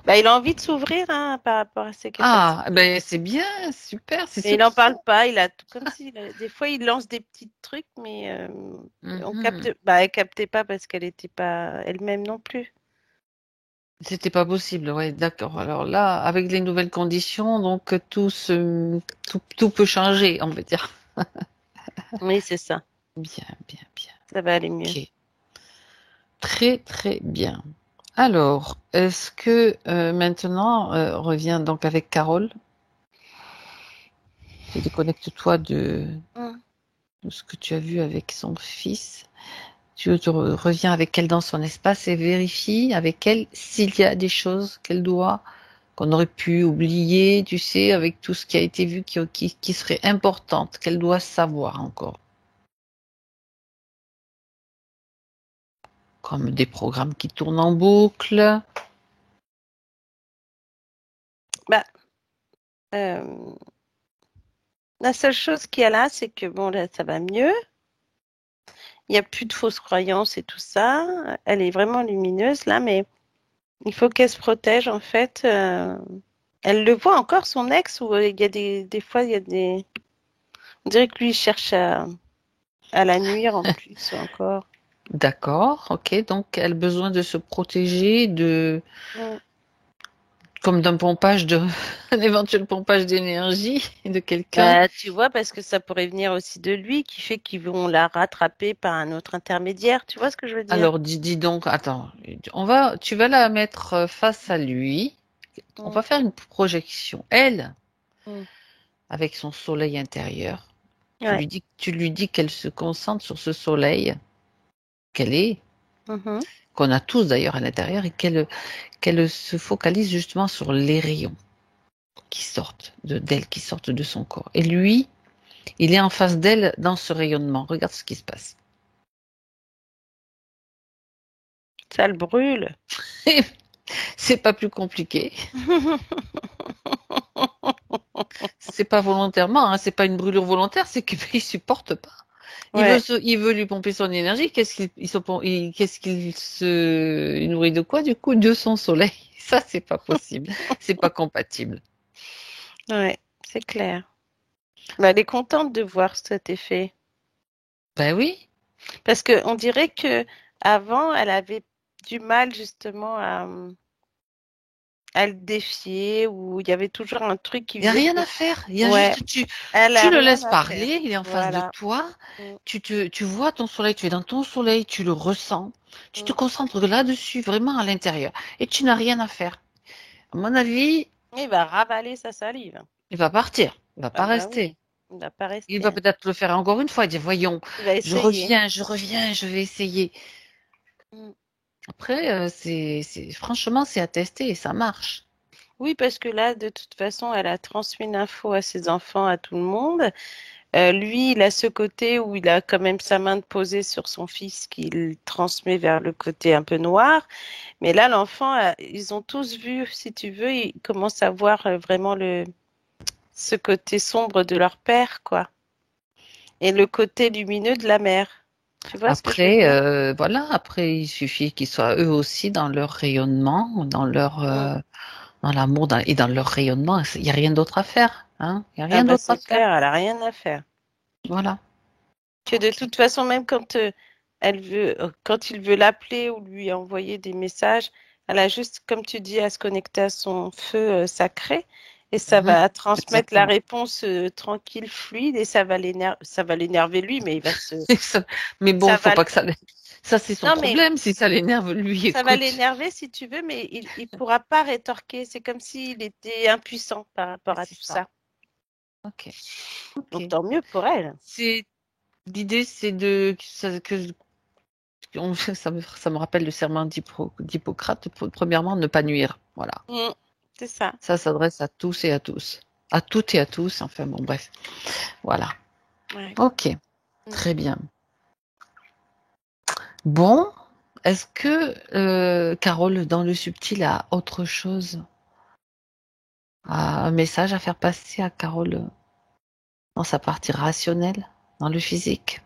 Bah, il a envie de s'ouvrir hein, par rapport à ses Ah, capacités. ben c'est bien, super, c'est Mais il surtout en ça. parle pas. Il a comme si des fois il lance des petits trucs, mais on Mhm. capte. Bah, elle captait pas parce qu'elle était pas elle-même non plus. C'était pas possible, ouais, d'accord. Alors là, avec les nouvelles conditions, donc tout peut changer, on va dire. Oui, c'est ça. Bien, bien, bien. Ça va aller mieux. Ok, Très, très bien. Alors, est-ce que maintenant, reviens donc avec Carole et déconnecte-toi de ce que tu as vu avec son fils. Reviens avec elle dans son espace et vérifie avec elle s'il y a des choses qu'on aurait pu oublier, tu sais, avec tout ce qui a été vu, qui serait importante, qu'elle doit savoir encore. Comme des programmes qui tournent en boucle. La seule chose qu'il y a là, c'est que bon, là, ça va mieux. Il n'y a plus de fausses croyances et tout ça. Elle est vraiment lumineuse là, mais il faut qu'elle se protège en fait. Elle le voit encore, son ex, ou il y a des fois, il y a des... On dirait que lui, il cherche à la nuire en plus encore. D'accord, ok. Donc, elle a besoin de se protéger comme d'un pompage un éventuel pompage d'énergie de quelqu'un. Bah, tu vois, parce que ça pourrait venir aussi de lui, qui fait qu'ils vont la rattraper par un autre intermédiaire. Tu vois ce que je veux dire? Alors, dis donc, attends, tu vas la mettre face à lui. On va faire une projection. Elle, avec son soleil intérieur, Ouais. tu lui dis qu'elle se concentre sur ce soleil qu'on a tous d'ailleurs à l'intérieur, et qu'elle se focalise justement sur les rayons qui sortent d'elle, qui sortent de son corps. Et lui, il est en face d'elle dans ce rayonnement. Regarde ce qui se passe. Ça le brûle. C'est pas plus compliqué. C'est pas volontairement, hein, c'est pas une brûlure volontaire, c'est qu'il supporte pas. Ouais. Il veut lui pomper son énergie. Il nourrit de quoi du coup? De son soleil. Ça, c'est pas possible. C'est pas compatible. Ouais, c'est clair. Bah, elle est contente de voir cet effet. Ben oui. Parce que on dirait que avant, elle avait du mal justement à le défier, ou il y avait toujours un truc qui Il n'y a faisait rien que à faire. Il y a ouais, juste, elle tu a le rien laisses à faire. parler, il est en face de Voilà. toi. Mm, Tu vois ton soleil, tu es dans ton soleil, tu le ressens. Tu te mm. concentres là-dessus, vraiment à l'intérieur. Et tu n'as rien à faire. À mon avis, Il va ravaler sa salive. il va partir. Il va Ah pas bah oui, rester. il va pas Il rester, va hein. peut-être le faire encore une fois et dire, voyons, Il va essayer. je reviens, je vais essayer. Mm. Après, franchement, c'est à tester et ça marche. Oui, parce que là, de toute façon, elle a transmis l'info à ses enfants, à tout le monde. Lui, il a ce côté où il a quand même sa main posée sur son fils qu'il transmet vers le côté un peu noir. Mais là, l'enfant, ils ont tous vu, si tu veux, ils commencent à voir vraiment ce côté sombre de leur père, quoi. Et le côté lumineux de la mère. Tu vois ce que je veux Après, dire? voilà, après, il suffit qu'ils soient eux aussi dans leur rayonnement, Mm. dans l'amour et dans leur rayonnement. Il n'y a rien d'autre à faire, hein. Il n'y a Ah rien bah d'autre à c'est faire. clair, elle a rien à faire. Voilà. Que de Ok. toute façon, même quand quand il veut l'appeler ou lui envoyer des messages, elle a juste, comme tu dis, à se connecter à son feu sacré, et ça Mhm. va transmettre la Exactement. réponse tranquille, fluide, et ça va l'énerver lui, mais il va Mais bon, ça faut va, pas que ça. Ça, c'est son non mais problème. Si ça l'énerve, lui, ça va écoute. l'énerver si tu veux, mais il pourra pas rétorquer. C'est comme s'il était impuissant par rapport à C'est tout ça. ça. Ok. Ok. Donc tant mieux pour elle. C'est L'idée, c'est ça me rappelle le serment d'Hippocrate. Premièrement, ne pas nuire. Voilà. Mm, c'est ça. Ça s'adresse à tous et à tous. À toutes et à tous. Enfin bon, bref. Voilà. Ouais. Ok. Mm. Très bien. Bon. Est-ce que Carole, dans le subtil, a autre chose, a un message à faire passer à Carole dans sa partie rationnelle, dans le physique?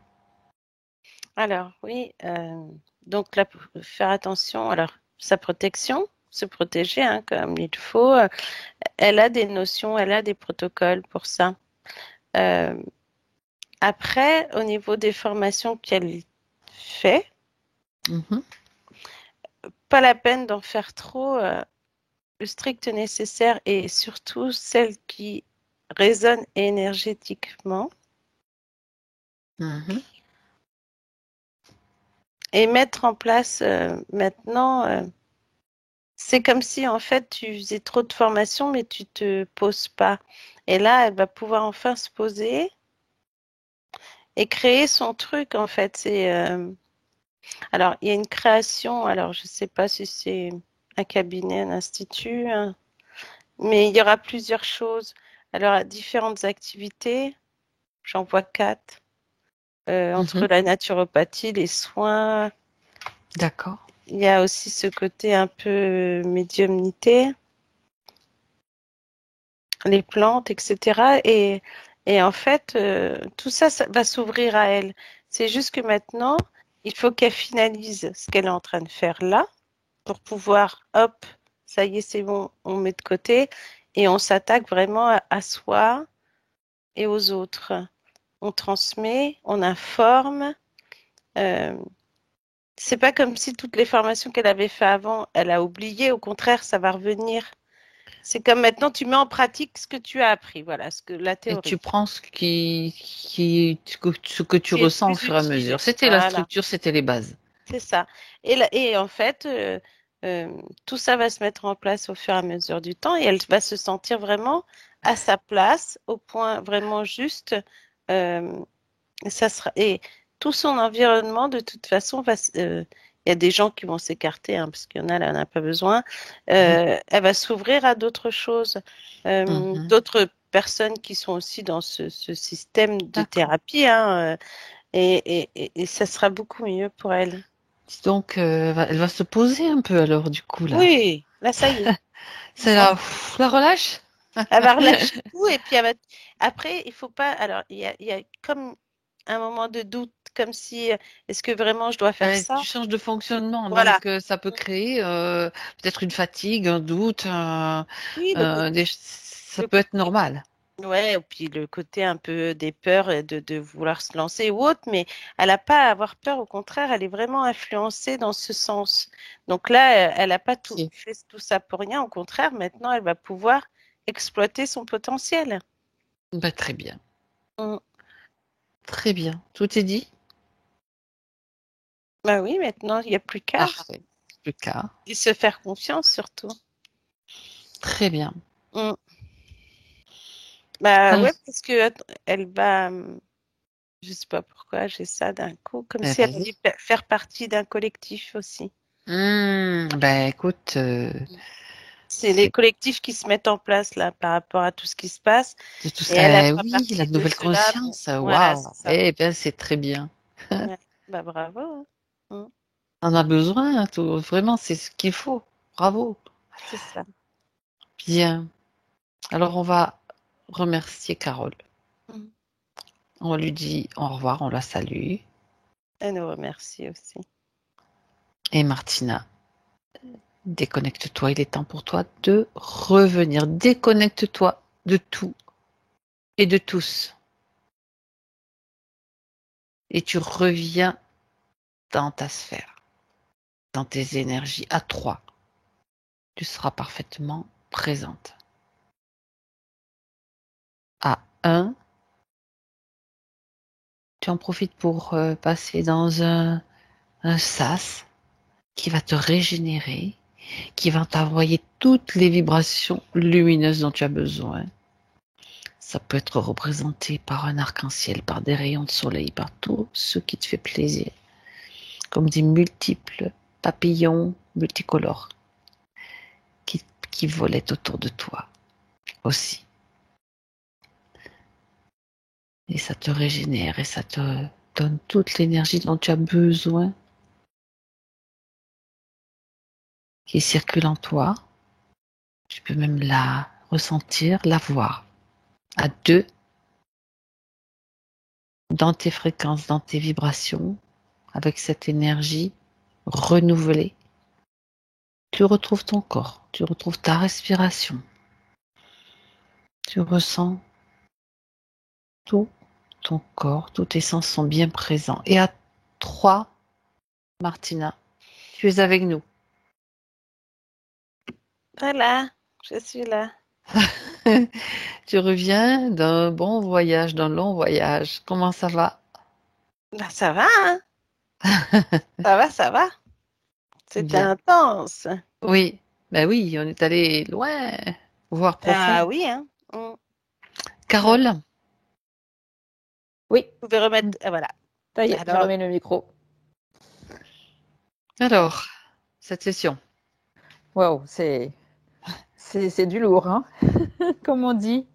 Alors, oui, donc là, faire attention. Alors, sa protection, se protéger hein, comme il faut. Elle a des notions, elle a des protocoles pour ça. Euh, Après, au niveau des formations qu'elle fait, Mhm. pas la peine d'en faire trop, le strict nécessaire, et surtout celles qui résonnent énergétiquement. Mhm. Et mettre en place maintenant, c'est comme si en fait tu faisais trop de formation mais tu te poses pas. Et là, elle va pouvoir enfin se poser et créer son truc en fait. Alors il y a une création. Alors je sais pas si c'est un cabinet, un institut, mais il y aura plusieurs choses. Alors différentes activités. J'en vois 4. Entre la naturopathie, les soins. D'accord. Il y a aussi ce côté un peu médiumnité, les plantes, etc. Et en fait, tout ça, ça va s'ouvrir à elle. C'est juste que maintenant, il faut qu'elle finalise ce qu'elle est en train de faire là pour pouvoir, hop, ça y est, c'est bon, on met de côté et on s'attaque vraiment à soi et aux autres. On transmet, on informe. Euh, c'est pas comme si toutes les formations qu'elle avait fait avant, elle a oublié. Au contraire, ça va revenir. C'est comme maintenant, tu mets en pratique ce que tu as appris. Voilà, la Et tu théorie. prends ce que tu Qui est le ressens au plus fur et à mesure. utile. C'était la Voilà, structure, c'était les bases. c'est ça. Et en fait, tout ça va se mettre en place au fur et à mesure du temps et elle va se sentir vraiment à sa place, au point vraiment juste. Euh, et tout son environnement, de toute façon, il y a des gens qui vont s'écarter, hein, parce qu'il y en a, là, on n'a pas besoin. Elle va s'ouvrir à d'autres choses, Mhm. d'autres personnes qui sont aussi dans ce système de D'accord. thérapie, hein, et ça sera beaucoup mieux pour elle. Dis donc, elle va se poser un peu alors du coup là. Oui, là, ça y est. C'est On- là, la relâche? Elle va relâcher tout et puis après, il faut pas. Alors, il y a comme un moment de doute, comme si est-ce que vraiment je dois faire Ouais, tu ça? changes de fonctionnement, Voilà. donc ça peut créer peut-être une fatigue, un doute, Oui, ça le peut être côté, normal. ouais, et puis le côté un peu des peurs et de vouloir se lancer ou autre, mais elle n'a pas à avoir peur, au contraire, elle est vraiment influencée dans ce sens. Donc là, elle n'a pas Si. fait tout ça pour rien, au contraire, maintenant, elle va pouvoir exploiter son potentiel. Bah, très bien, Mm. très bien. Tout est dit? Bah oui, maintenant, il n'y a plus qu'à. Parfait. Plus qu'à. Et se faire confiance surtout. Très bien. Mm. Bah Alors, ouais, parce que elle va, je sais pas pourquoi j'ai ça d'un coup, comme si elle vas-y. allait faire partie d'un collectif aussi. Ben écoute, C'est les c'est collectifs qui se mettent en place là par rapport à tout ce qui se passe. de tout Et ça. elle, elle fera Oui, la partie de nouvelle cela. conscience. Voilà, Waouh. c'est ça. Eh bien, c'est très bien. Ouais. Bah bravo, hein. On a besoin, hein, vraiment, c'est ce qu'il faut. Bravo. C'est ça. Bien. Alors, on va remercier Carole. Mm. On lui dit au revoir, on la salue. Elle nous remercie aussi. Et Martina, déconnecte-toi, il est temps pour toi de revenir. Déconnecte-toi de tout et de tous. Et tu reviens dans ta sphère, dans tes énergies à 3. Tu seras parfaitement présente. À 1, tu en profites pour passer dans un sas qui va te régénérer, qui va t'envoyer toutes les vibrations lumineuses dont tu as besoin. Ça peut être représenté par un arc-en-ciel, par des rayons de soleil, par tout ce qui te fait plaisir, comme des multiples papillons multicolores qui, qui volaient autour de toi aussi. Et ça te régénère et ça te donne toute l'énergie dont tu as besoin qui circule en toi. Tu peux même la ressentir, la voir. À 2, dans tes fréquences, dans tes vibrations, avec cette énergie renouvelée, tu retrouves ton corps, tu retrouves ta respiration, tu ressens tout ton corps, tous tes sens sont bien présents. Et à 3, Martina, tu es avec nous. Voilà, je suis là. Tu reviens d'un bon voyage, d'un long voyage. Comment ça va? Bah ça va, hein? Ça va, ça va. C'était Bien. intense. Oui, ben oui, on est allé loin, voire Ah profond. oui, hein. Carole, Oui, Vous pouvez remettre. Voilà. ça y est, je Alors, remets le micro. alors, cette session. Waouh, c'est du lourd, hein, comme on dit.